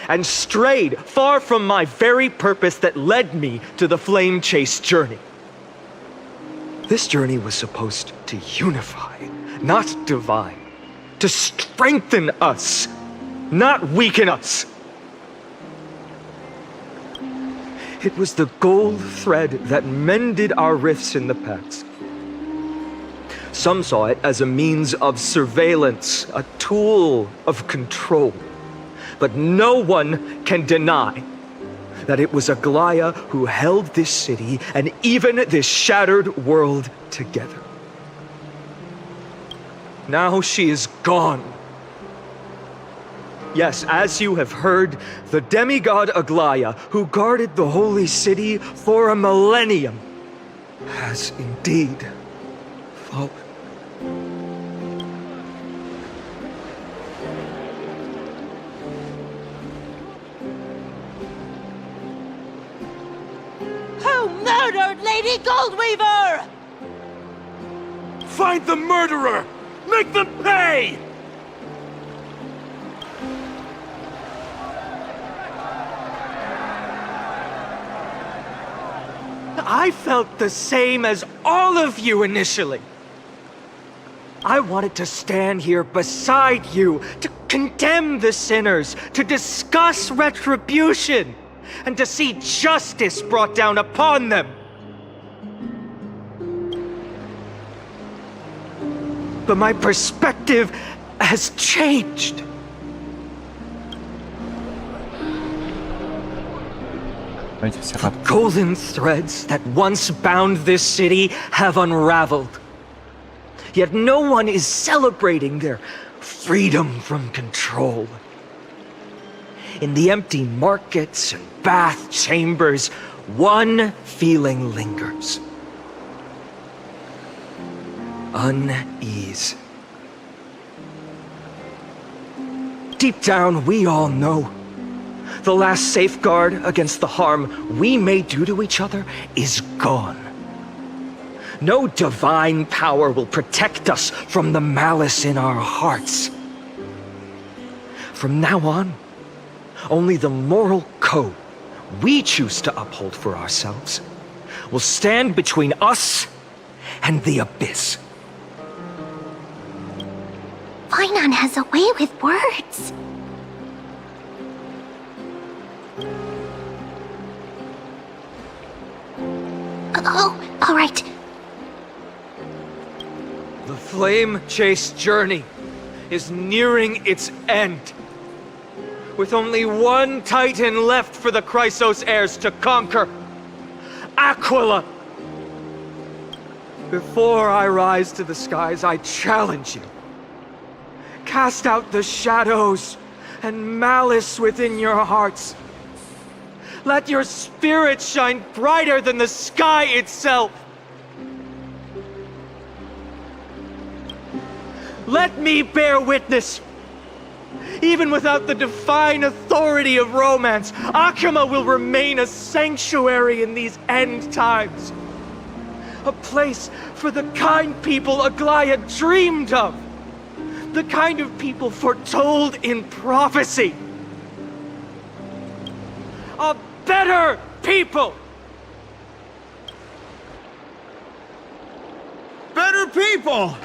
and strayed far from my very purpose that led me to the flame chase journey. This journey was supposed to unify, not divide, to strengthen us, not weaken us. It was the gold thread that mended our rifts in the past. Some saw it as a means of surveillance, a tool of control. But no one can deny that it was Aglaya who held this city and even this shattered world together. Now she is gone. Yes, as you have heard, the demigod Aglaya, who guarded the holy city for a millennium, has indeed fallen. Who murdered Lady Goldweaver? Find the murderer! Make them pay! I felt the same as all of you initially. I wanted to stand here beside you, to condemn the sinners, to discuss retribution, and to see justice brought down upon them. But my perspective has changed. The golden threads that once bound this city have unraveled. Yet no one is celebrating their freedom from control. In the empty markets and bath chambers, one feeling lingers. Unease. Deep down, we all know the last safeguard against the harm we may do to each other is gone. No divine power will protect us from the malice in our hearts. From now on, only the moral code we choose to uphold for ourselves will stand between us and the abyss. Vainan has a way with words. Oh, all right. The flame chase journey is nearing its end. With only one titan left for the Chrysos heirs to conquer. Aquila! Before I rise to the skies, I challenge you. Cast out the shadows and malice within your hearts. Let your spirit shine brighter than the sky itself. Let me bear witness. Even without the divine authority of romance, Akama will remain a sanctuary in these end times. A place for the kind people Aglaya dreamed of. The kind of people foretold in prophecy. A better people! Better people!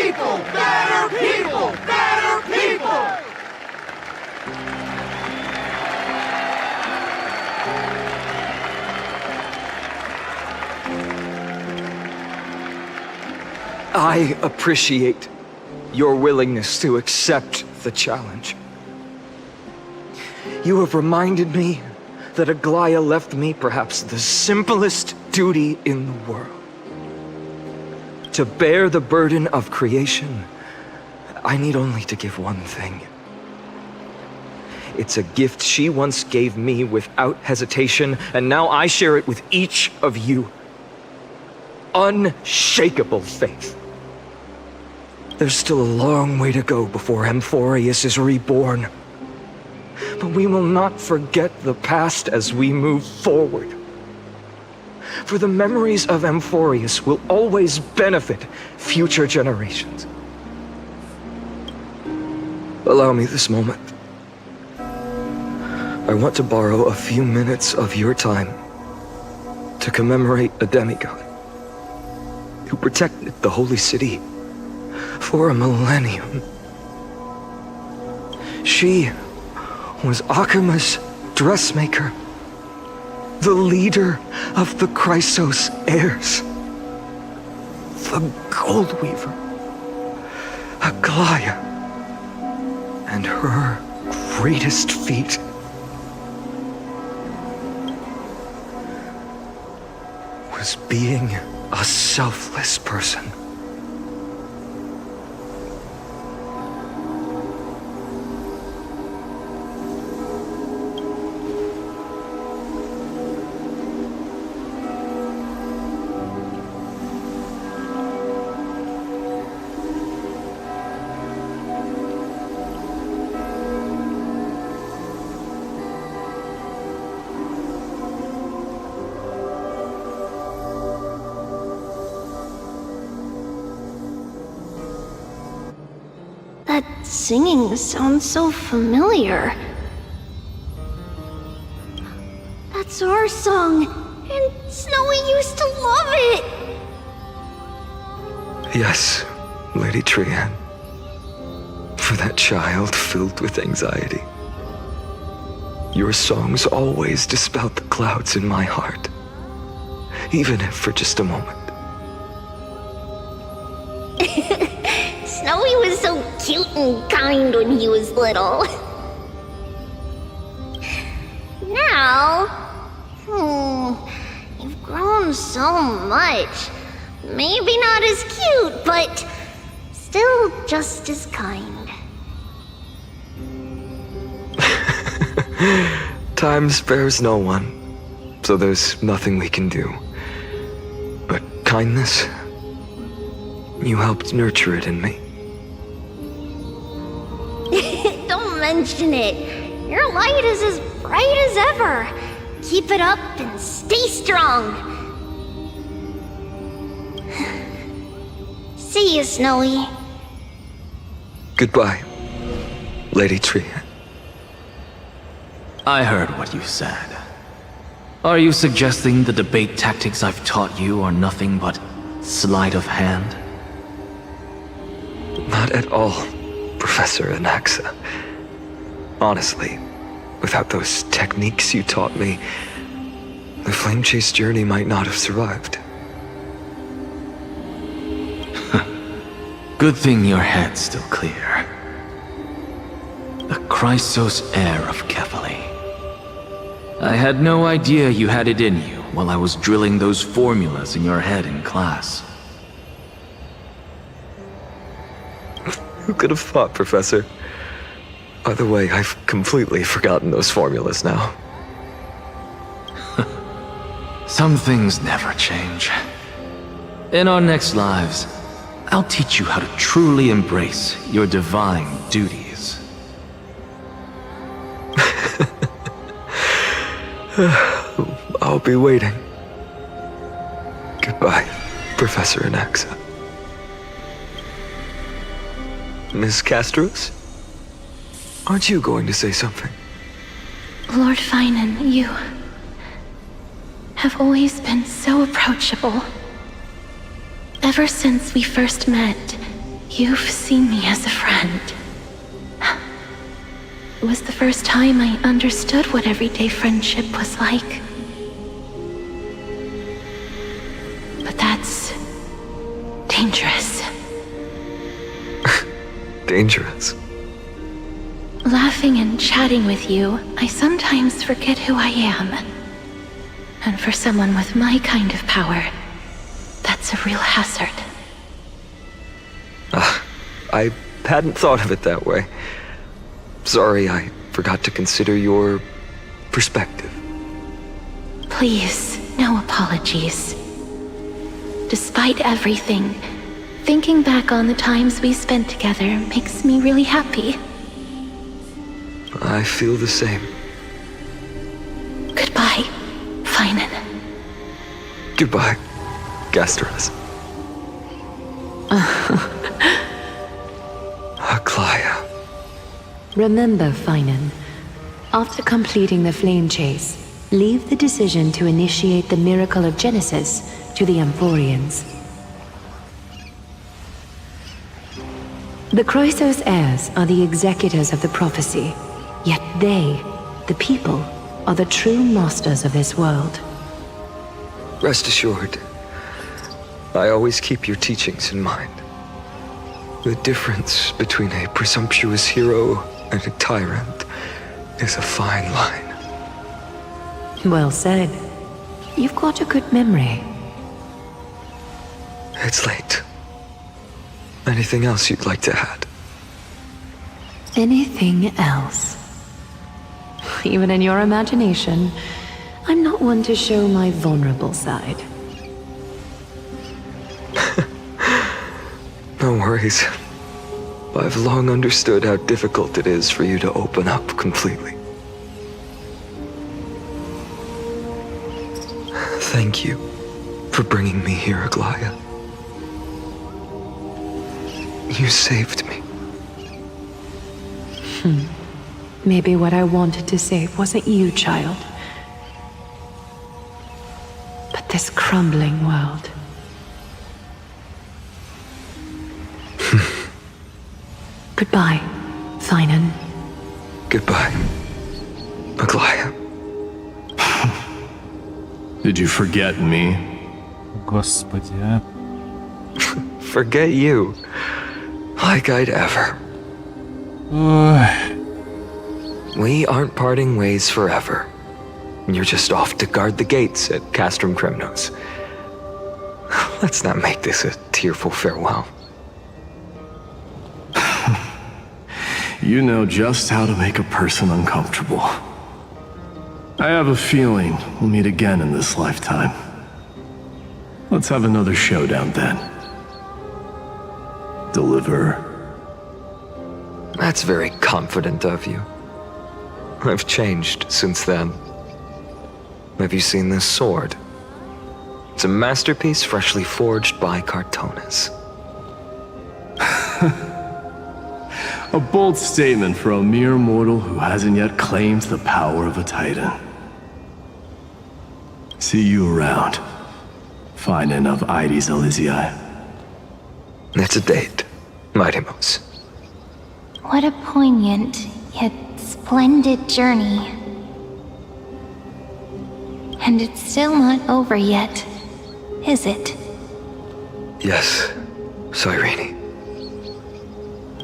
people! Better people! Better people! I appreciate your willingness to accept the challenge. You have reminded me that Aglaya left me perhaps the simplest duty in the world. To bear the burden of creation, I need only to give one thing. It's a gift she once gave me without hesitation, and now I share it with each of you. Unshakable faith. There's still a long way to go before Amphorius is reborn. But we will not forget the past as we move forward. For the memories of Amphorius will always benefit future generations. Allow me this moment. I want to borrow a few minutes of your time to commemorate a demigod who protected the Holy City for a millennium. She was Akima's dressmaker, the leader of the Chrysos heirs, the Gold Weaver, Aglaya, and her greatest feat was being a selfless person. That singing sounds so familiar. That's our song, and Snowy used to love it! Yes, Lady Trian. For that child filled with anxiety. Your songs always dispelled the clouds in my heart. Even if for just a moment. Snowy was so cute and kind when he was little. Now, you've grown so much. Maybe not as cute, but still just as kind. Time spares no one, so there's nothing we can do. But kindness, you helped nurture it in me. Don't mention it. Your light is as bright as ever. Keep it up and stay strong. See you, Snowy. Goodbye, Lady Trian. I heard what you said. Are you suggesting the debate tactics I've taught you are nothing but sleight of hand? Not at all, Professor Anaxa. Honestly, without those techniques you taught me, the Flame Chase journey might not have survived. Good thing your head's still clear. The Chrysos heir of Kefali. I had no idea you had it in you while I was drilling those formulas in your head in class. Who could have thought, Professor? By the way, I've completely forgotten those formulas now. Some things never change. In our next lives, I'll teach you how to truly embrace your divine duties. I'll be waiting. Goodbye, Professor Anaxa. Miss Castros? Aren't you going to say something? Lord Finan, you have always been so approachable. Ever since we first met, You've seen me as a friend. It was the first time I understood what everyday friendship was like. But that's dangerous. Dangerous? Laughing and chatting with you, I sometimes forget who I am. And for someone with my kind of power, that's a real hazard. I hadn't thought of it that way. Sorry, I forgot to consider your perspective. Please, no apologies. Despite everything, thinking back on the times we spent together makes me really happy. I feel the same. Goodbye, Finan. Goodbye, Gasteros. Aglaia. Remember, Finan, after completing the flame chase, leave the decision to initiate the miracle of Genesis to the Amphorians. The Chrysos heirs are the executors of the prophecy, yet they, the people, are the true masters of this world. Rest assured, I always keep your teachings in mind. The difference between a presumptuous hero and a tyrant is a fine line. Well said. You've got a good memory. It's late. Anything else you'd like to add? Anything else? Even in your imagination, I'm not one to show my vulnerable side. No worries. I've long understood how difficult it is for you to open up completely. Thank you for bringing me here, Aglaia. You saved me. Maybe what I wanted to save wasn't you, child, but this crumbling world. Goodbye, Finan. Goodbye, Aglaia. Did you forget me? Господи, а? Forget you. Like I'd ever. We aren't parting ways forever. You're just off to guard the gates at Castrum Kremnos. Let's not make this a tearful farewell. You know just how to make a person uncomfortable. I have a feeling we'll meet again in this lifetime. Let's have another showdown then. Deliver. That's very confident of you. I've changed since then. Have you seen this sword? It's a masterpiece freshly forged by Cartonis. A bold statement for a mere mortal who hasn't yet claimed the power of a titan. See you around. Finan of Ides Elysiae. It's a date, Mightimos. What a poignant, yet splendid journey. And it's still not over yet, is it? Yes, Cyrene.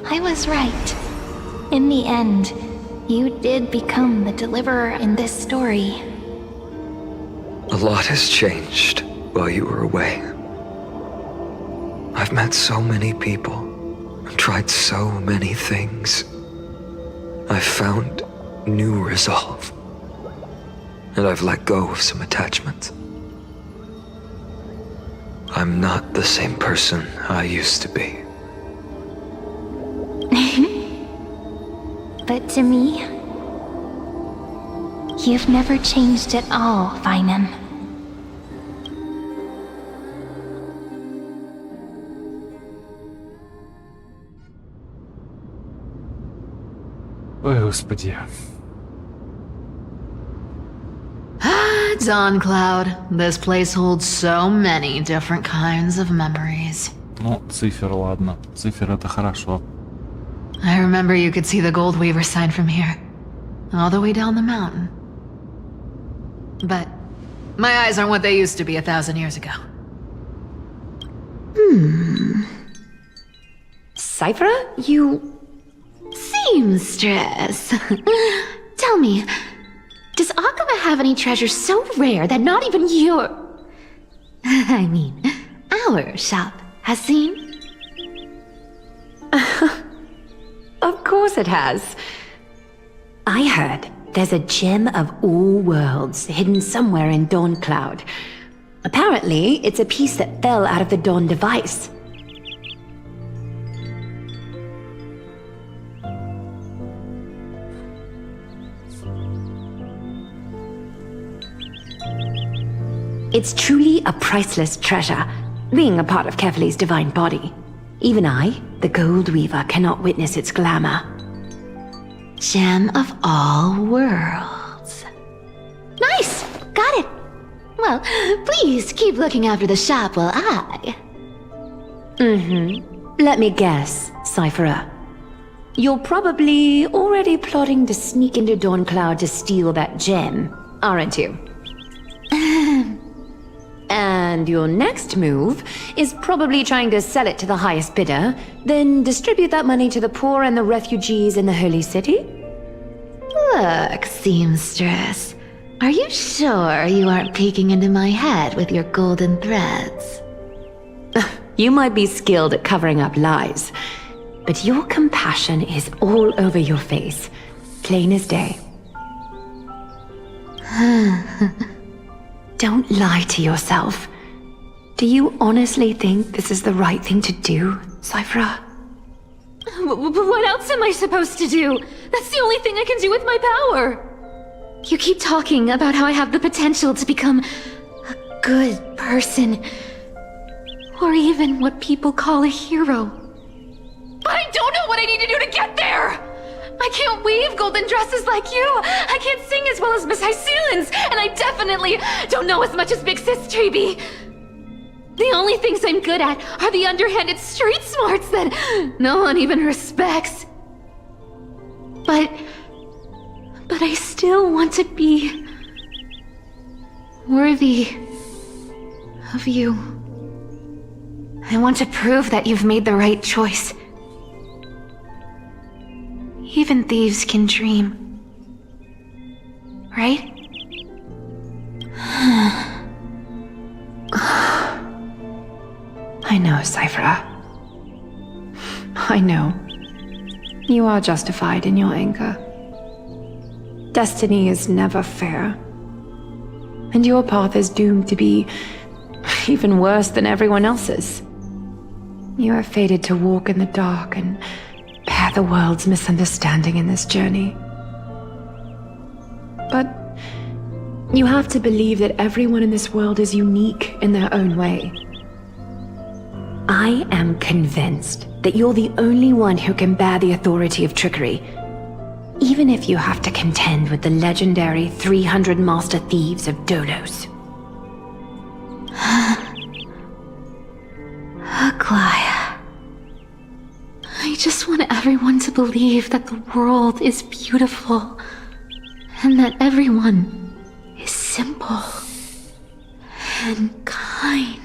I was right. In the end, you did become the deliverer in this story. A lot has changed while you were away. I've met so many people, and tried so many things. I've found new resolve, and I've let go of some attachments. I'm not the same person I used to be. But to me, you've never changed at all, Finan. Ой, господи. Dawn Cloud. This place holds so many different kinds of memories. Ну, цифер, ладно. Цифер это хорошо. I remember you could see the Goldweaver sign from here, all the way down the mountain. But my eyes aren't what they used to be 1,000 years ago. Cypher, you... Seamstress. Tell me, does Akuma have any treasures so rare that not even your... I mean, our shop has seen? Of course it has. I heard there's a gem of all worlds hidden somewhere in Dawn Cloud. Apparently, it's a piece that fell out of the Dawn device. It's truly a priceless treasure, being a part of Kefali's divine body. Even I, the Gold Weaver, cannot witness its glamour. Gem of all worlds. Nice! Got it! Well, please keep looking after the shop while I... Let me guess, Cypherer. You're probably already plotting to sneak into Dawn Cloud to steal that gem, aren't you? And your next move is probably trying to sell it to the highest bidder, then distribute that money to the poor and the refugees in the Holy City? Look, seamstress. Are you sure you aren't peeking into my head with your golden threads? You might be skilled at covering up lies, but your compassion is all over your face, plain as day. Don't lie to yourself. Do you honestly think this is the right thing to do, Cypher? What else am I supposed to do? That's the only thing I can do with my power. You keep talking about how I have the potential to become a good person, or even what people call a hero. But I don't know what I need to do to get there! I can't weave golden dresses like you! I can't sing as well as Miss Hyceelins! And I definitely don't know as much as Big Sis Treby! The only things I'm good at are the underhanded street smarts that no one even respects. But I still want to be worthy of you. I want to prove that you've made the right choice. Even thieves can dream. Right? I know, Cypher. I know. You are justified in your anger. Destiny is never fair. And your path is doomed to be even worse than everyone else's. You are fated to walk in the dark and bear the world's misunderstanding in this journey. But you have to believe that everyone in this world is unique in their own way. I am convinced that you're the only one who can bear the authority of trickery, even if you have to contend with the legendary 300 master thieves of Dolos. Aglaya. I just want everyone to believe that the world is beautiful, and that everyone is simple and kind.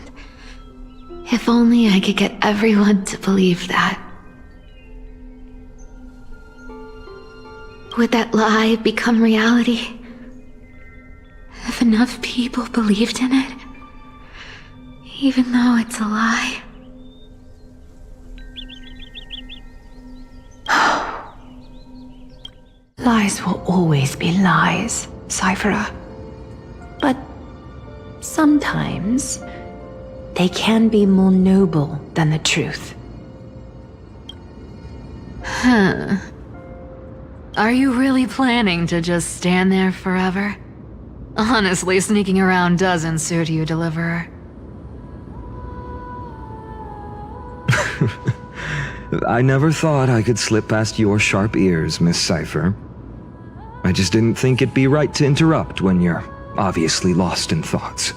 If only I could get everyone to believe that. Would that lie become reality? If enough people believed in it, even though it's a lie. Lies will always be lies, Cypher. But sometimes they can be more noble than the truth. Huh. Are you really planning to just stand there forever? Honestly, sneaking around doesn't suit you, Deliverer. I never thought I could slip past your sharp ears, Miss Cypher. I just didn't think it'd be right to interrupt when you're obviously lost in thoughts.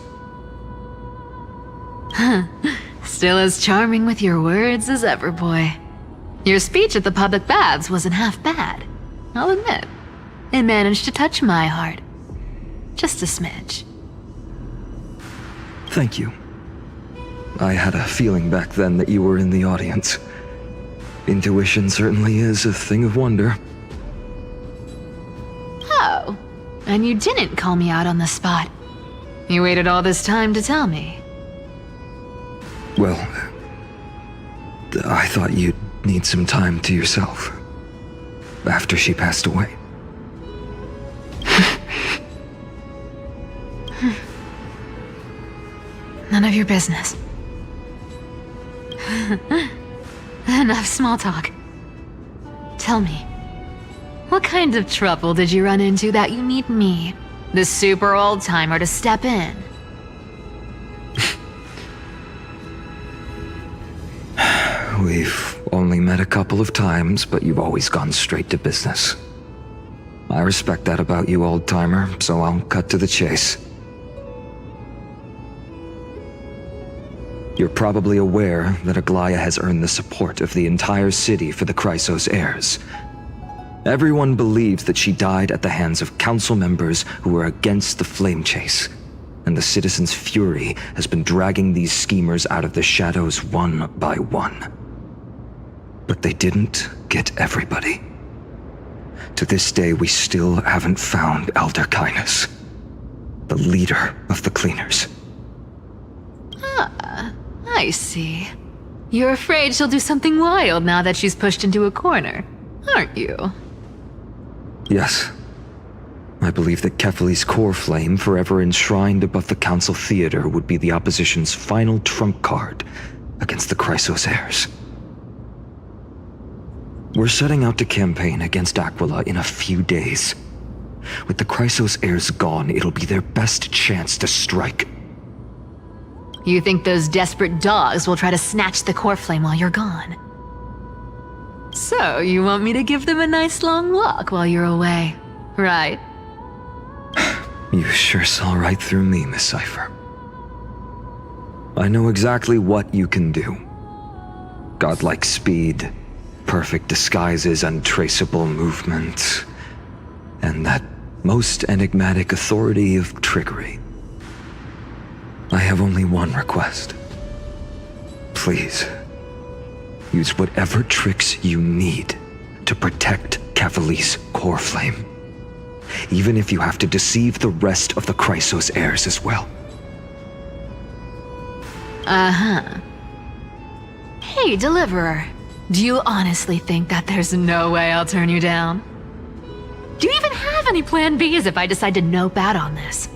Still as charming with your words as ever, boy. Your speech at the public baths wasn't half bad. I'll admit. It managed to touch my heart. Just a smidge. Thank you. I had a feeling back then that you were in the audience. Intuition certainly is a thing of wonder. Oh, and you didn't call me out on the spot. You waited all this time to tell me. Well, I thought you'd need some time to yourself. After she passed away. None of your business. Enough small talk. Tell me, what kind of trouble did you run into that you need me, the super old-timer, to step in? We've only met a couple of times, but you've always gone straight to business. I respect that about you, old-timer, so I'll cut to the chase. You're probably aware that Aglaya has earned the support of the entire city for the Chrysos heirs. Everyone believes that she died at the hands of council members who were against the flame chase, and the citizens' fury has been dragging these schemers out of the shadows one by one. But they didn't get everybody. To this day, we still haven't found Elder Kynus, the leader of the cleaners. Ah, I see. You're afraid she'll do something wild now that she's pushed into a corner, aren't you? Yes. I believe that Kefali's core flame, forever enshrined above the council theater, would be the opposition's final trump card against the Chrysos heirs. We're setting out to campaign against Aquila in a few days. With the Chrysos heirs gone, it'll be their best chance to strike. You think those desperate dogs will try to snatch the core flame while you're gone? So, you want me to give them a nice long walk while you're away, right? You sure saw right through me, Miss Cipher. I know exactly what you can do. Godlike speed, perfect disguises, untraceable movement, and that most enigmatic authority of trickery. I have only one request. Please, use whatever tricks you need to protect Kefali's core flame. Even if you have to deceive the rest of the Chrysos heirs as well. Uh-huh. Hey, Deliverer. Do you honestly think that there's no way I'll turn you down? Do you even have any plan Bs if I decide to nope out on this?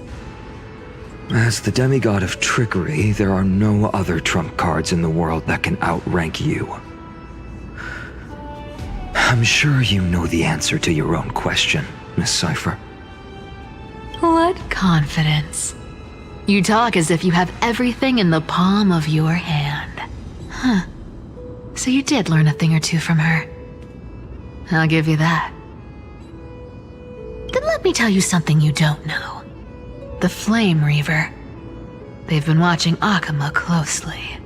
As the demigod of trickery, there are no other trump cards in the world that can outrank you. I'm sure you know the answer to your own question, Miss Cipher. What confidence. You talk as if you have everything in the palm of your hand. Huh. So you did learn a thing or two from her. I'll give you that. Then let me tell you something you don't know. The Flame Reaver. They've been watching Akama closely.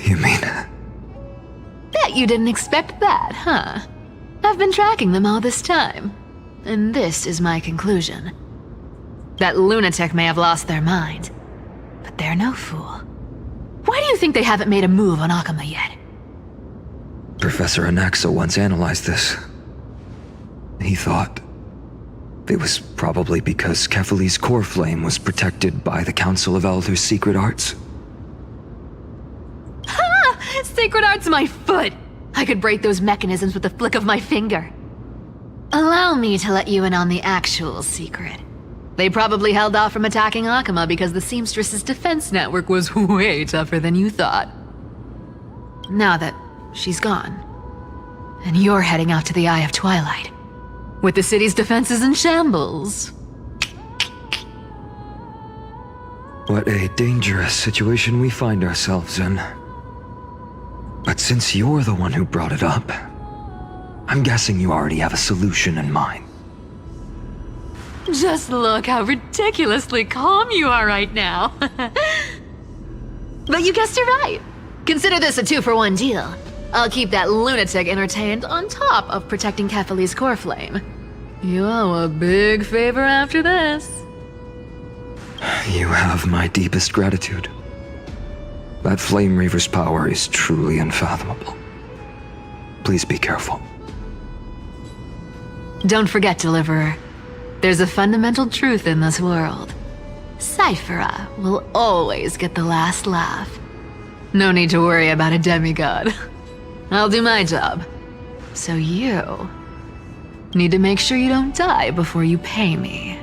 You mean... Bet you didn't expect that, huh? I've been tracking them all this time. And this is my conclusion. That lunatic may have lost their mind, but they're no fool. Why do you think they haven't made a move on Akama yet? Professor Anaxa once analyzed this. He thought it was probably because Kefali's core flame was protected by the Council of Elders' secret arts. Ha! Secret arts my foot! I could break those mechanisms with the flick of my finger. Allow me to let you in on the actual secret. They probably held off from attacking Akama because the Seamstress's defense network was way tougher than you thought. Now that she's gone, and you're heading out to the Eye of Twilight, with the city's defenses in shambles. What a dangerous situation we find ourselves in. But since you're the one who brought it up, I'm guessing you already have a solution in mind. Just look how ridiculously calm you are right now. But you guessed it right. Consider this a 2-for-1 deal. I'll keep that lunatic entertained on top of protecting Kefali's core flame. You owe a big favor after this. You have my deepest gratitude. That Flame Reaver's power is truly unfathomable. Please be careful. Don't forget, Deliverer. There's a fundamental truth in this world. Cyphera will always get the last laugh. No need to worry about a demigod. I'll do my job. So you need to make sure you don't die before you pay me.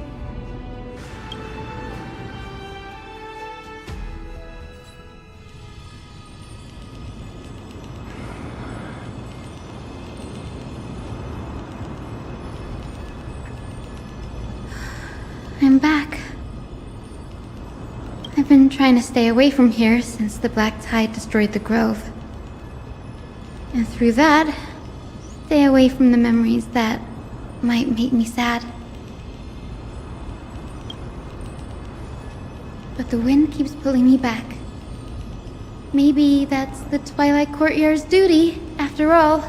I'm back. I've been trying to stay away from here since the Black Tide destroyed the grove. And through that, stay away from the memories that might make me sad. But the wind keeps pulling me back. Maybe that's the Twilight Courtyard's duty, after all.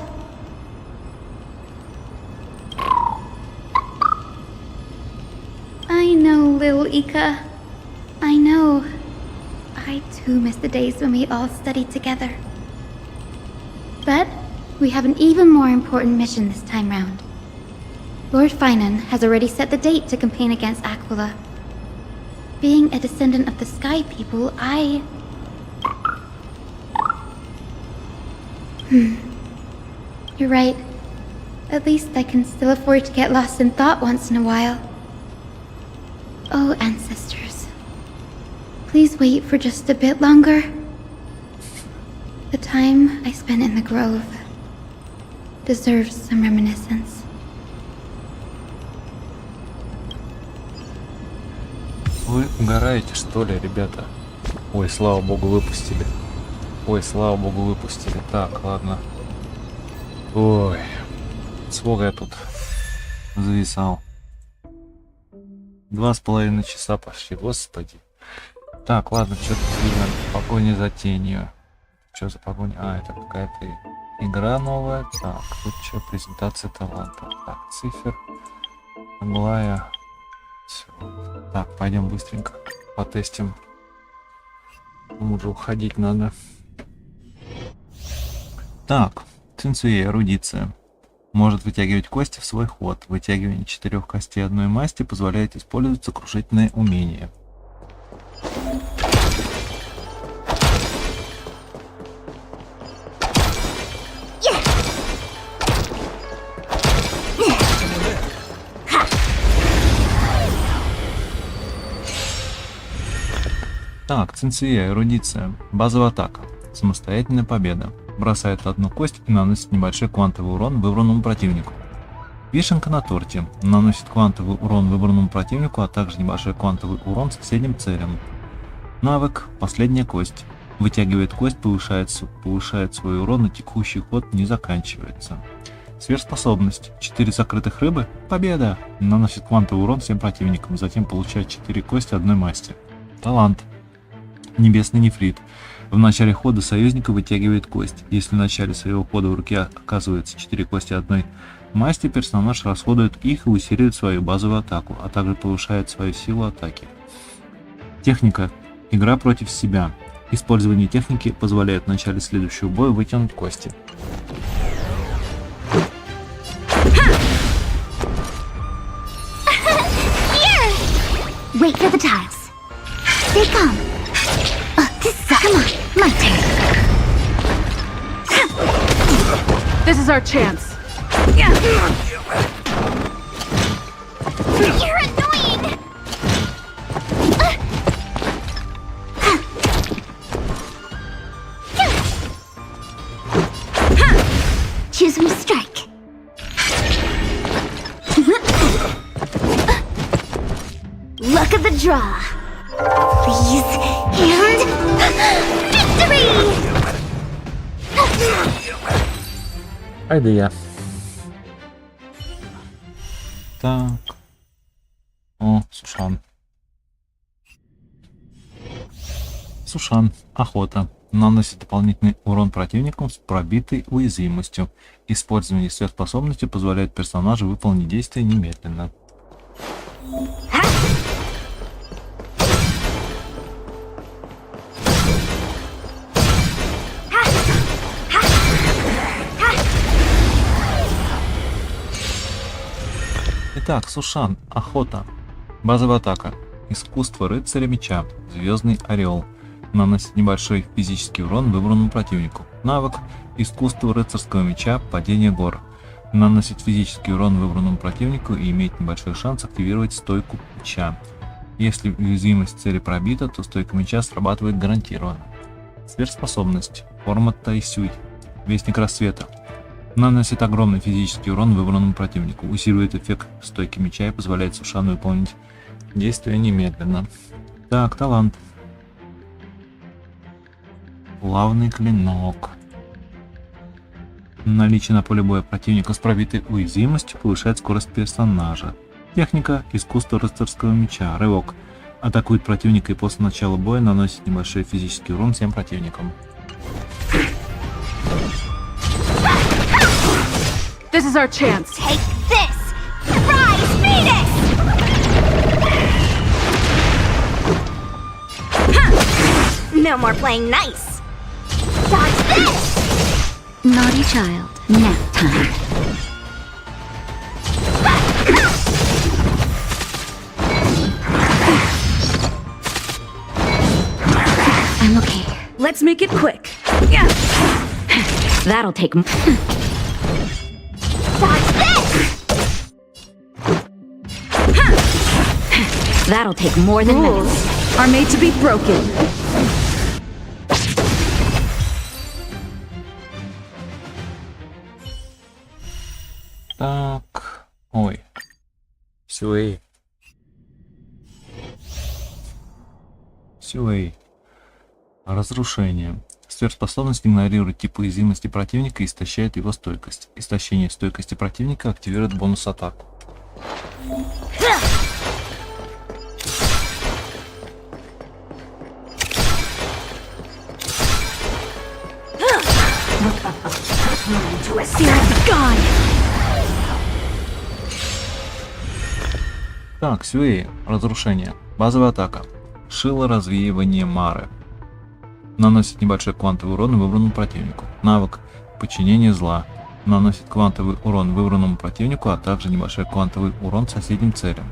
I know, little Ika. I know. I too miss the days when we all studied together. But we have an even more important mission this time round. Lord Finan has already set the date to campaign against Aquila. Being a descendant of the Sky People, You're right. At least I can still afford to get lost in thought once in a while. Oh, ancestors. Please wait for just a bit longer. The time I spent in the grove deserves some reminiscence. Вы угораете, что ли, ребята? Ой, слава богу, выпустили. Ой, слава богу, выпустили. Так, ладно. Ой, сколько я тут зависал. 2,5 часа почти, господи. Так, ладно, что тут видно? Погоня за тенью. Что за погоня? А, это какая-то игра новая. Так, тут что? Презентация таланта. Так, цифер. Новая. Всё. Так, пойдем быстренько потестим. Уже уходить надо. Так, Сюэй, эрудиция. Может вытягивать кости в свой ход. Вытягивание 4 костей одной масти позволяет использовать сокрушительное умение. Так, Сюэй, эрудиция. Базовая атака. Самостоятельная победа. Бросает одну кость и наносит небольшой квантовый урон выбранному противнику. Вишенка на торте. Наносит квантовый урон выбранному противнику, а также небольшой квантовый урон соседним целям. Навык «Последняя кость». Вытягивает кость, повышает свой урон, на текущий ход не заканчивается. Сверхспособность. 4 закрытых рыбы. Победа! Наносит квантовый урон всем противникам, затем получает 4 кости одной масти. Талант. Небесный нефрит. В начале хода союзника вытягивает кость. Если в начале своего хода в руке оказывается 4 кости одной масти, персонаж расходует их и усиливает свою базовую атаку, а также повышает свою силу атаки. Техника. Игра против себя. Использование техники позволяет в начале следующего боя вытянуть кости. Wait for the tiles. They come. Come on, my turn. This is our chance. You're annoying! Choose me strike. Luck of the draw. Please, and victory! Айда я. Так. О, Сушан. Сушан. Охота. Наносит дополнительный урон противникам с пробитой уязвимостью. Использование сверхспособности позволяет персонажу выполнить действие немедленно. Итак, Сушан. Охота. Базовая атака. Искусство рыцаря меча. Звездный орел. Наносит небольшой физический урон выбранному противнику. Навык. Искусство рыцарского меча. Падение гор. Наносит физический урон выбранному противнику и имеет небольшой шанс активировать стойку меча. Если уязвимость цели пробита, то стойка меча срабатывает гарантированно. Сверхспособность. Форма Тайсюй. Вестник рассвета. Наносит огромный физический урон выбранному противнику. Усиливает эффект стойки меча и позволяет Сушану выполнить действие немедленно. Так, талант. Плавный клинок. Наличие на поле боя противника с пробитой уязвимостью повышает скорость персонажа. Техника. Искусство рыцарского меча. Рывок. Атакует противника и после начала боя наносит небольшой физический урон всем противникам. This is our chance. Take this! Rise, Phoenix! No more playing nice. Dodge this! Naughty child. Nap time. I'm okay. Let's make it quick. That'll take... Dodge this! That'll take more than minutes. Are made to be broken. Так. Ой. Сюэй. Сюэй. Разрушение. Сверхспособность игнорирует тип уязвимости противника и истощает его стойкость. Истощение стойкости противника активирует бонус атаку. Так, Сюэй. Разрушение. Базовая атака. Шило развеивание Мары. Наносит небольшой квантовый урон выбранному противнику. Навык. Подчинение зла. Наносит квантовый урон выбранному противнику, а также небольшой квантовый урон соседним целям.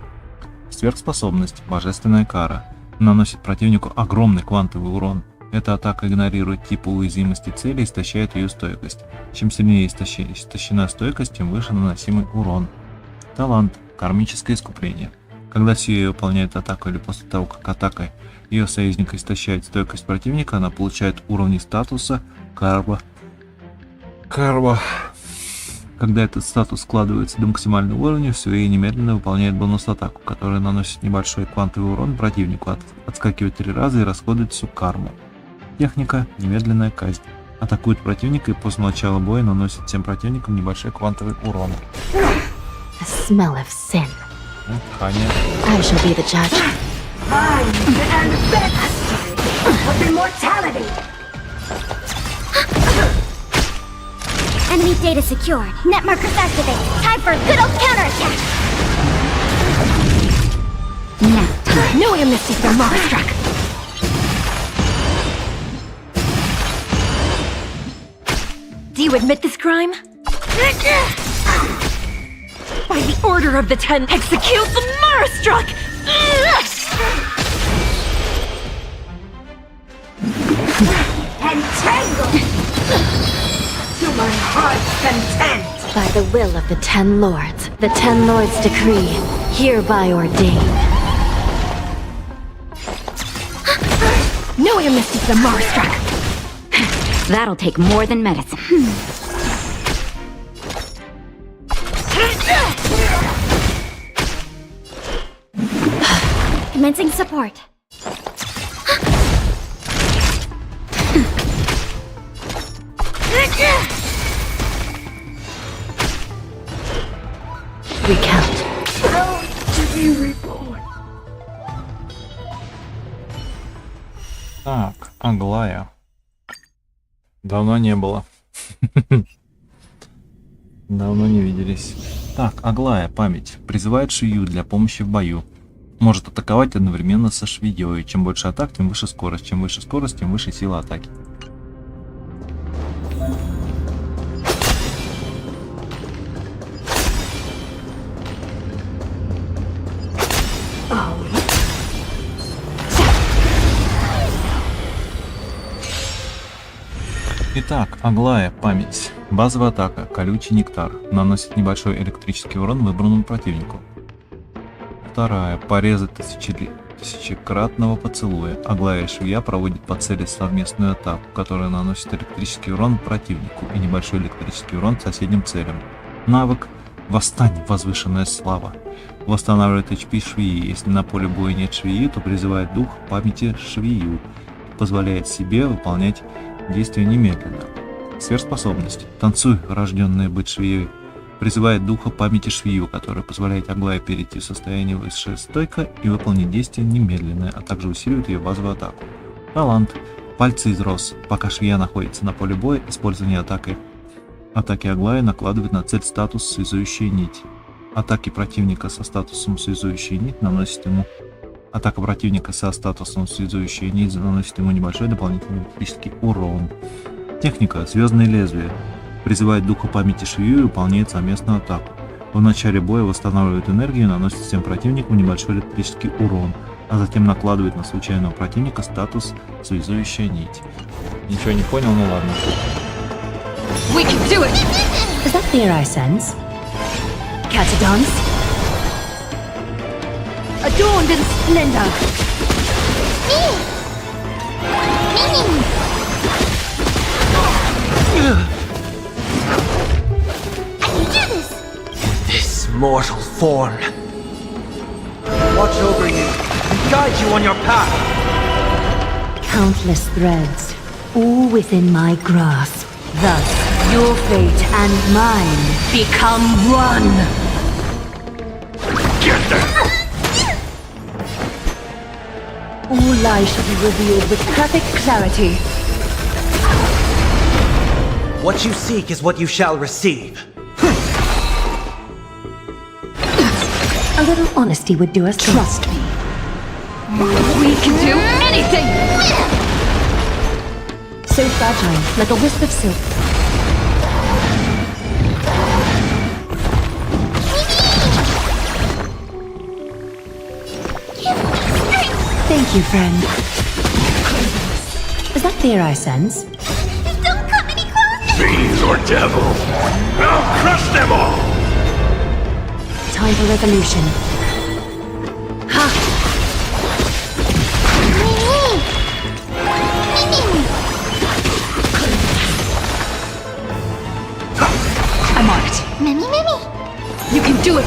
Сверхспособность. Божественная кара. Наносит противнику огромный квантовый урон. Эта атака игнорирует тип уязвимости цели и истощает ее стойкость. Чем сильнее истощена стойкость, тем выше наносимый урон. Талант. Кармическое искупление. Когда Сюэй выполняет атаку или после того, как атака ее союзника истощает стойкость противника, она получает уровни статуса карма. Когда этот статус складывается до максимального уровня, Сюэй немедленно выполняет бонус-атаку, которая наносит небольшой квантовый урон противнику, отскакивает 3 раза и расходует всю карму. Техника. Немедленная казнь. Атакует противника и после начала боя наносит всем противникам небольшой квантовый урон. The smell of sin. Дыхание. I shall be the judge. I'm the ancestor of immortality. Enemy data secured. Net markers activated. Time for a good old counterattack. Nap time. No amnesty for Marstruck. Do you admit this crime? By the order of the 10, execute the Marstruck! Entangled! To my heart's content! By the will of the 10 lords, the 10 lords decree, hereby ordain. No amnesty for the Marstruck! That'll take more than medicine. Commencing support. Recount. To be reborn. Так, Аглая. Давно не было. Давно не виделись. Так, Аглая, память. Призывает швею для помощи в бою. Может атаковать одновременно со швеей. Чем больше атак, тем выше скорость. Чем выше скорость, тем выше сила атаки. Итак, Аглая, память. Базовая атака, колючий нектар. Наносит небольшой электрический урон выбранному противнику. Вторая, порезать тысячекратного поцелуя. Аглая и швея проводят по цели совместную атаку, которая наносит электрический урон противнику и небольшой электрический урон соседним целям. Навык «Восстань, возвышенная слава». Восстанавливает HP швеи. Если на поле боя нет швеи, то призывает дух памяти швею. Позволяет себе выполнять действия немедленно. Сверхспособность. Танцуй, рожденная быть швеей. Призывает духа памяти швею, который позволяет Аглае перейти в состояние высшая стойка и выполнить действие немедленно, а также усиливает ее базовую атаку. Талант. Пальцы из роз. Пока швея находится на поле боя, использование атаки Аглаи накладывает на цель статус «Связующая нить». Атаки противника со статусом «Связующая нить» наносит ему Атака противника со статусом «Связующая нить» наносит ему небольшой дополнительный электрический урон. Техника «Звездное лезвие» призывает духа памяти швею и выполняет совместную атаку. В начале боя восстанавливает энергию и наносит всем противникам небольшой электрический урон, а затем накладывает на случайного противника статус «Связующая нить». Ничего не понял, ну ладно. We can do it! Is that fear I sense? Catch a dance? Adorned in splendor! This mortal form. Watch over you and guide you on your path. Countless threads, all within my grasp. Thus, your fate and mine become one. Get there! All lies shall be revealed with perfect clarity. What you seek is what you shall receive. A little honesty would do us. Trust me. We can do anything! So fragile, like a wisp of silk. Thank you, friend. Is that fear I sense? Don't come any closer! Fiend or devil, I'll crush them all! Time for revolution. Ha! I'm on it. Mimi, Mimi! You can do it!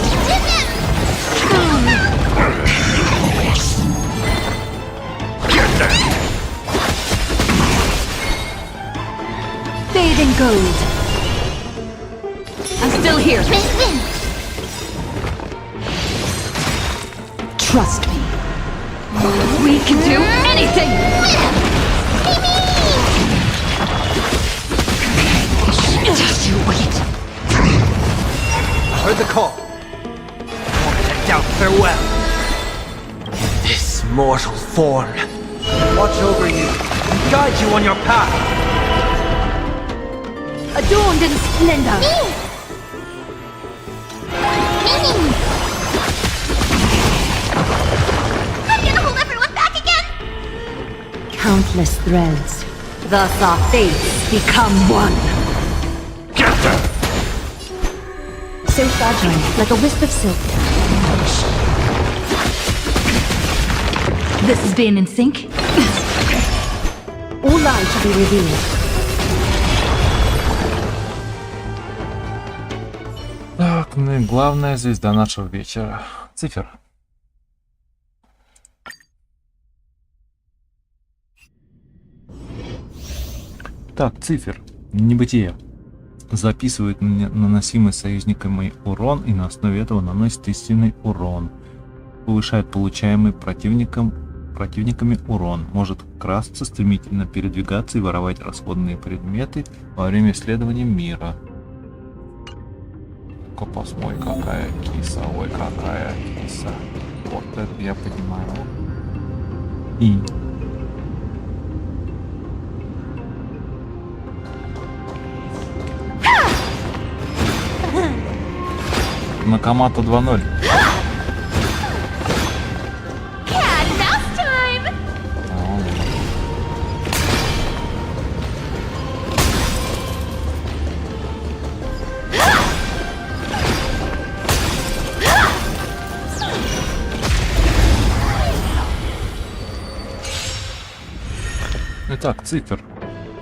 Bathe in gold. I'm still here. Trust me. We can do anything! Just you wait. I heard the call. Won't let doubt farewell. This mortal form. Watch over you and guide you on your path. Adorned in splendor. I'm gonna hold everyone back again! Countless threads. Thus our fates become one. Get them! So fragile, like a wisp of silk. This is being in sync. All lies shall be revealed. Так, ну и главная звезда нашего вечера. Цифер. Так, цифер. Небытие. Записывает наносимый союзниками урон и на основе этого наносит истинный урон. Повышает получаемый противником противниками урон. Может красться, стремительно передвигаться и воровать расходные предметы во время исследования мира. Посмотри, какая киса, ой, какая киса. Вот это я понимаю. И... Накамато 2.0. Итак, цифр.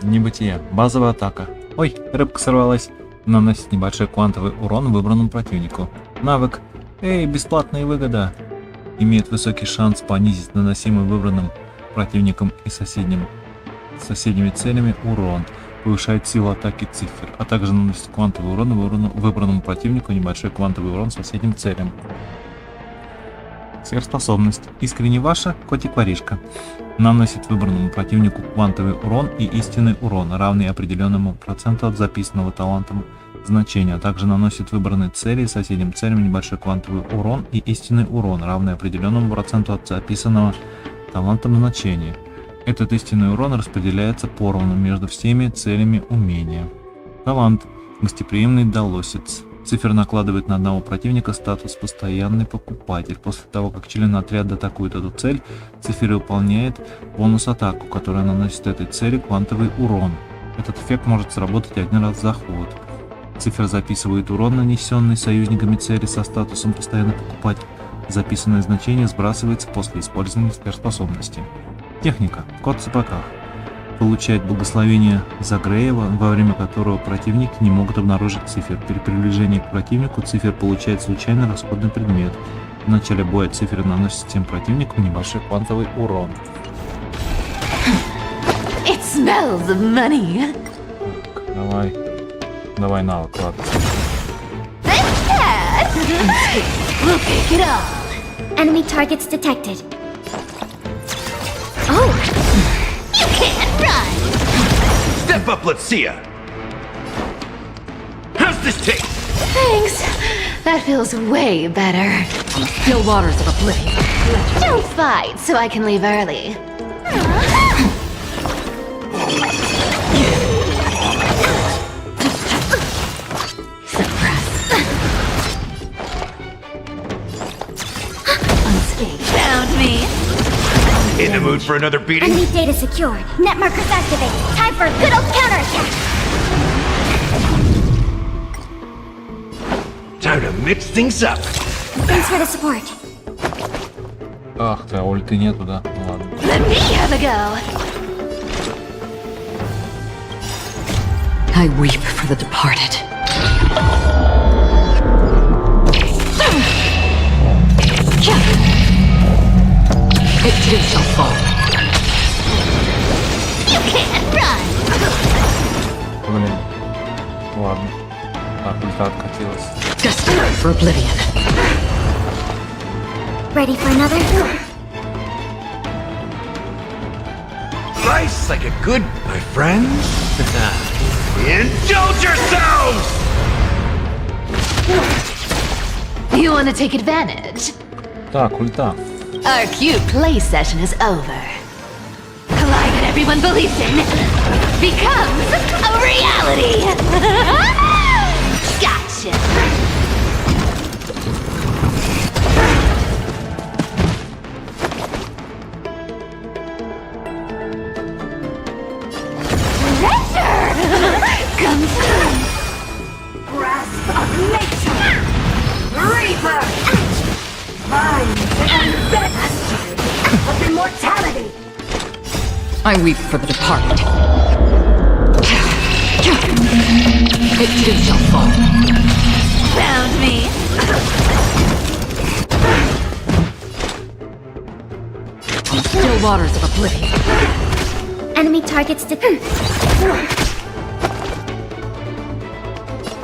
Небытие. Базовая атака. Ой, рыбка сорвалась. Наносит небольшой квантовый урон выбранному противнику. Навык. Эй, бесплатная выгода. Имеет высокий шанс понизить наносимый выбранным противником и соседними целями урон. Повышает силу атаки цифр, а также наносит квантовый урон выбранному противнику и небольшой квантовый урон соседним целям. Сверхспособность. Искренне ваша, котик-воришка. Наносит выбранному противнику квантовый урон и истинный урон, равный определенному проценту от записанного талантом значения, а также наносит выбранной цели и соседним целям небольшой квантовый урон и истинный урон, равный определенному проценту от записанного талантом значения. Этот истинный урон распределяется поровну между всеми целями умения. Талант. Гостеприимный долосец. Цифер накладывает на одного противника статус «Постоянный покупатель». После того, как член отряда атакует эту цель, Цифер выполняет бонус-атаку, которая наносит этой цели квантовый урон. Этот эффект может сработать один раз за ход. Цифер записывает урон, нанесенный союзниками цели со статусом «Постоянный покупатель». Записанное значение сбрасывается после использования сверхспособности. Техника. Кот в сапогах. Получает благословение Загреева, во время которого противники не могут обнаружить цифер. При приближении к противнику цифер получает случайно расходный предмет. В начале боя цифер наносит всем противникам небольшой квантовый урон. It smells of money. Давай навык, ладно. We'll take it all. Enemy targets detected. Oh! You can't run! Step up, let's see ya! How's this taste? Thanks. That feels way better. On the still waters of oblivion. Don't fight so I can leave early. Found me. In the mood for another beating? Enemy data secured. Net markers activated. Time for a good old counterattack. Time to mix things up. Thanks for the support. Ах ты, а ульты нету, да? Ну ладно. Let me have a go. I weep for the departed. It too shall fall. You can't run. Блин. Ладно. Так, ульта откатилась. Destined for oblivion. Ready for another? Life's like a good, my friends. Indulge yourselves! You want to take advantage? Так, ульта. Our cute play session is over. A lie that everyone believes in becomes a reality! Gotcha! Treasure! Comes through! Grasp of nature! Reaper! Mind and mastery of immortality! I weep for the departed. It too shall fall. Found me! On the still waters of oblivion. Enemy targets detected.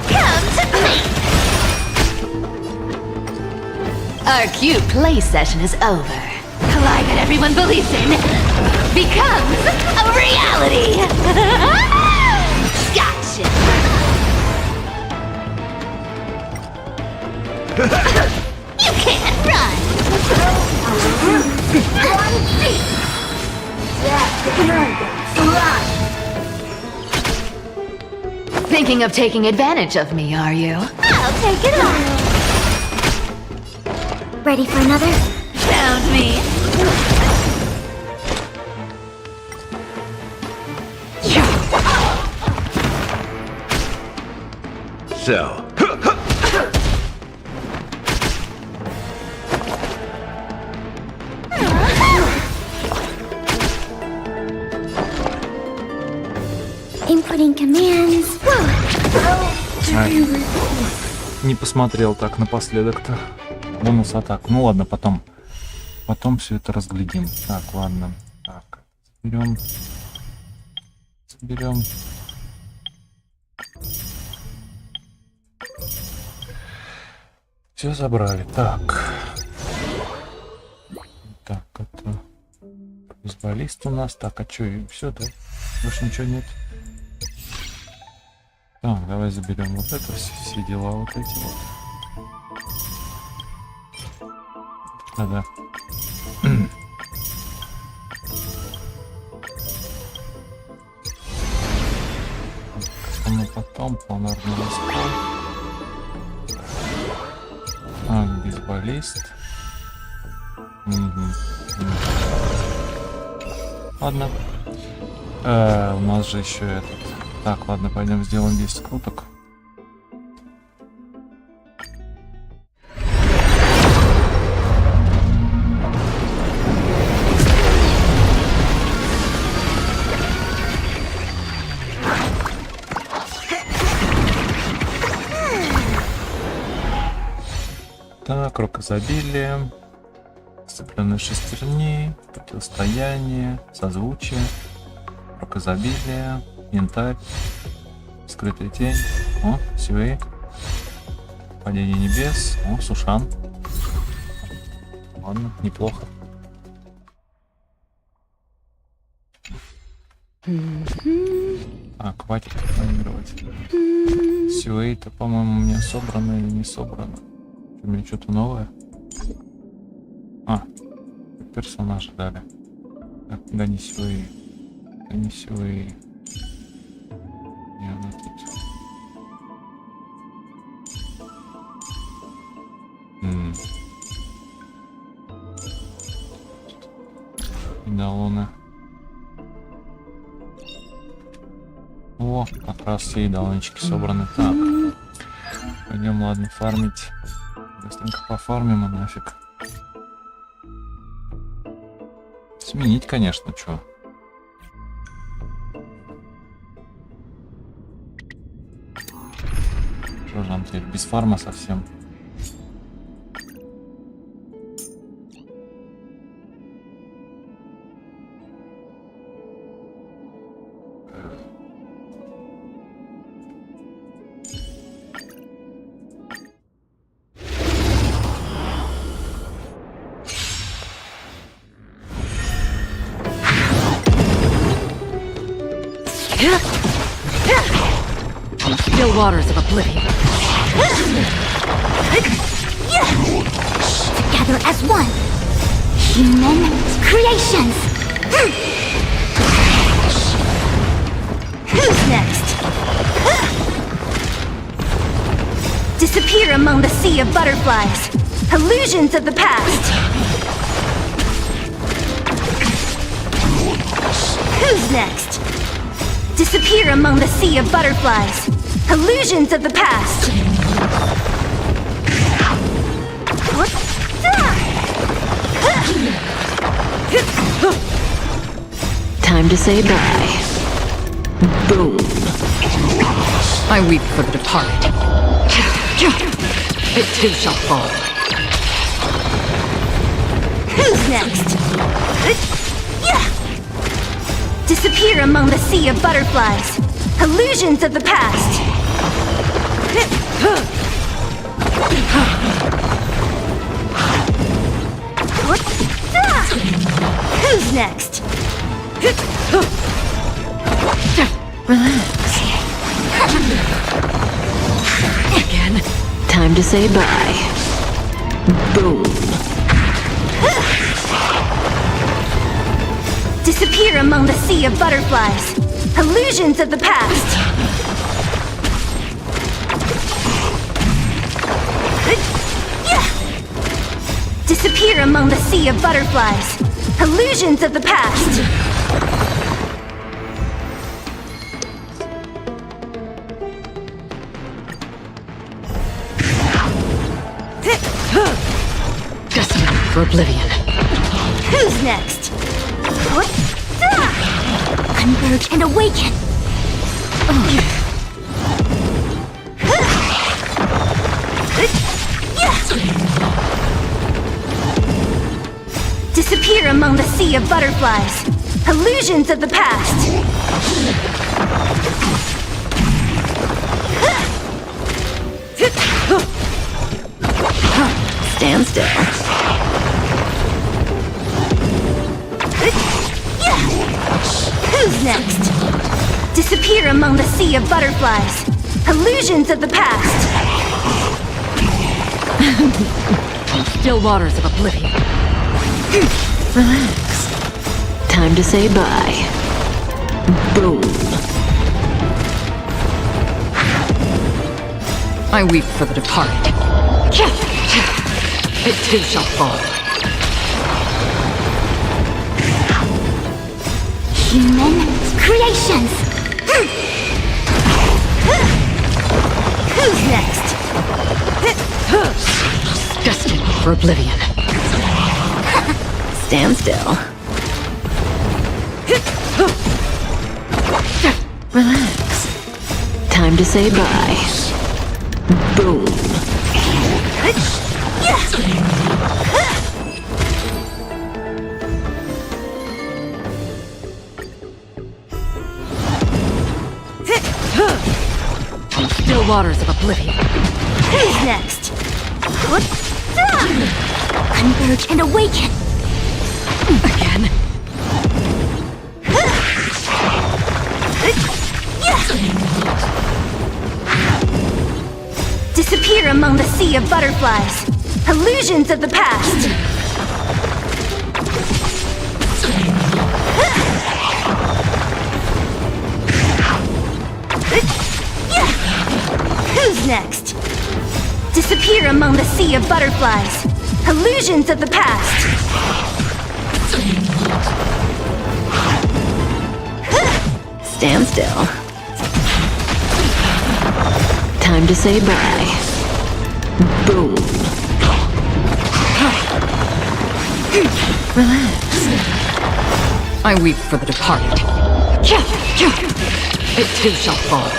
Come to me! Our cute play session is over. A lie that everyone believes in becomes a reality! Gotcha! You can't run! Thinking of taking advantage of me, are you? I'll take it on. Ready for another? Found me. So. Inputting commands. Не посмотрел так напоследок-то. Бонус атак. Ну ладно, потом. Потом все это разглядим. Так, ладно. Так, берем. Берем. Все забрали. Так. Так, это футболист у нас. Так, а что, и все, да? Больше ничего нет. Так, давай заберем вот это, все дела вот эти вот. Да-да. Потом планарный раскол. Так, бейсболист. Ладно. У нас же еще этот. Так, ладно, пойдем сделаем 10 круток. Так, рукозабилие, сцепленные шестерни, противостояние, созвучие, рукозабилие, янтарь, скрытая тень, о, Сюэй, падение небес, о, Сушан. Ладно, неплохо. Так, хватит проигрывать. Сюэй-то, по-моему, у меня собрано или не собрано. У меня что-то новое. А, персонажа дали. Так, да не Сюэй. Да не Сюэй. Не, она тут. Идолоны. О, как раз все идолончики собраны. Так. Пойдем, ладно, фармить. Быстренько пофармим, а нафиг. Сменить, конечно, чё. Что же нам теперь без фарма совсем? Still waters of oblivion. Together as one. Human creations. Who's next? Disappear among the sea of butterflies. Illusions of the past. Who's next? Disappear among the sea of butterflies. Illusions of the past. What? Time to say bye. Boom. I weep for the departed. It too shall fall. Who's next? Disappear among the sea of butterflies. Illusions of the past. What? Who's next? Relax. Again. Time to say bye. Boom. Disappear among the sea of butterflies. Illusions of the past. Disappear among the sea of butterflies. Illusions of the past. Destined for oblivion. Who's next? What? Converge and awaken. Disappear among the sea of butterflies. Illusions of the past. Stand still. Who's next? Disappear among the sea of butterflies. Illusions of the past. Still waters of oblivion. Relax. Time to say bye. Boom. I weep for the departed. It too shall fall. Human creations. Who's next? Destined for oblivion. Stand still. Relax. Time to say bye. Boom. Still waters of oblivion. Who's next? What? Converge and awaken. Again. Disappear among the sea of butterflies. Illusions of the past. Who's next? Disappear among the sea of butterflies. Illusions of the past. Stand still. Time to say bye. Boom. Relax. I weep for the departed. It too shall fall.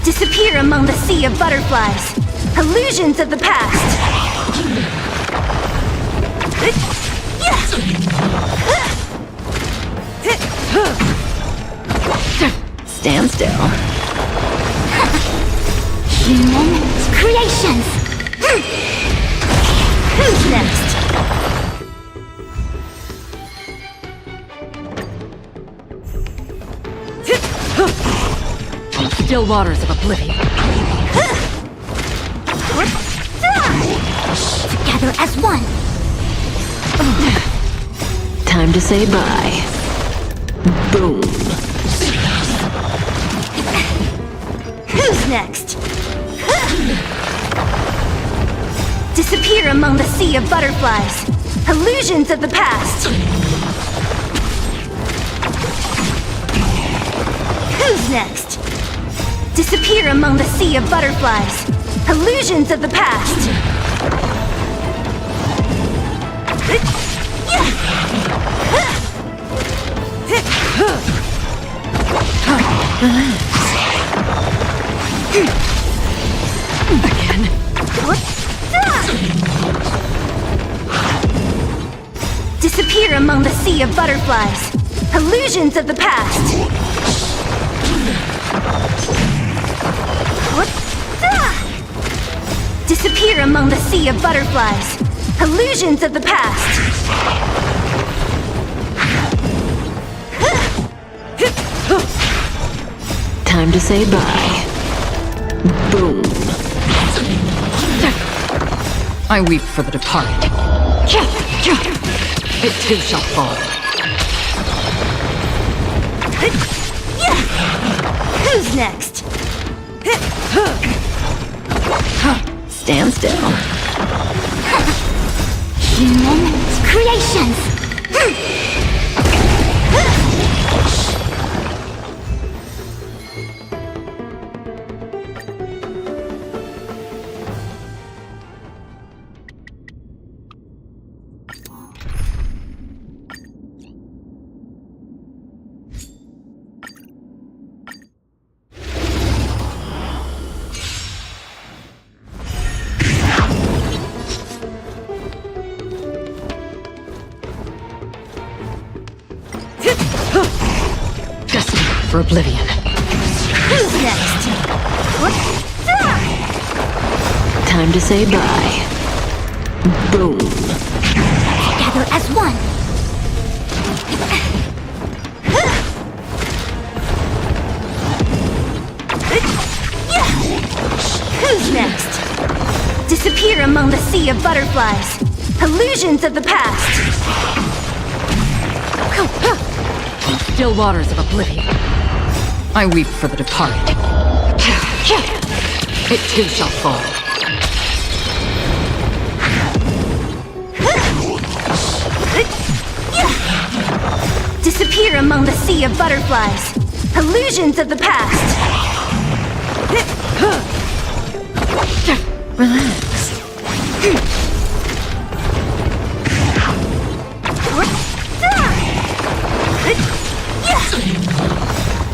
Disappear among the sea of butterflies. Illusions of the past. Stand still. Human creations. Who's next? Still waters of oblivion. Together as one. Time to say bye. Boom. Who's next? Disappear among the sea of butterflies. Illusions of the past. Who's next? Disappear among the sea of butterflies. Illusions of the past. Again. Disappear among the sea of butterflies. Illusions of the past. Disappear among the sea of butterflies. Illusions of the past. Time to say bye. Boom. I weep for the departed. It too shall fall. Who's next? Stand still. Human creations. For oblivion. Who's next? Time to say bye. Boom. Together as one. Who's next? Disappear among the sea of butterflies. Illusions of the past. Still waters of oblivion. I weep for the departed. It too shall fall. Disappear among the sea of butterflies. Illusions of the past. Relax.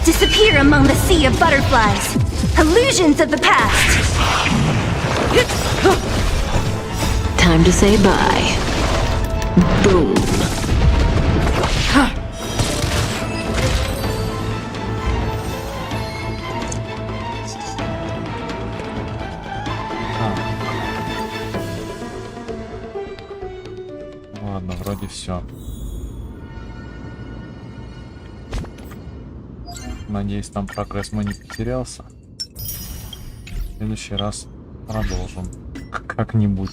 Disappear among the sea of butterflies. Illusions of the past. Time to say bye. Boom. Ладно, вроде все. Надеюсь, там прогресс мой не потерялся. В следующий раз продолжим как-нибудь.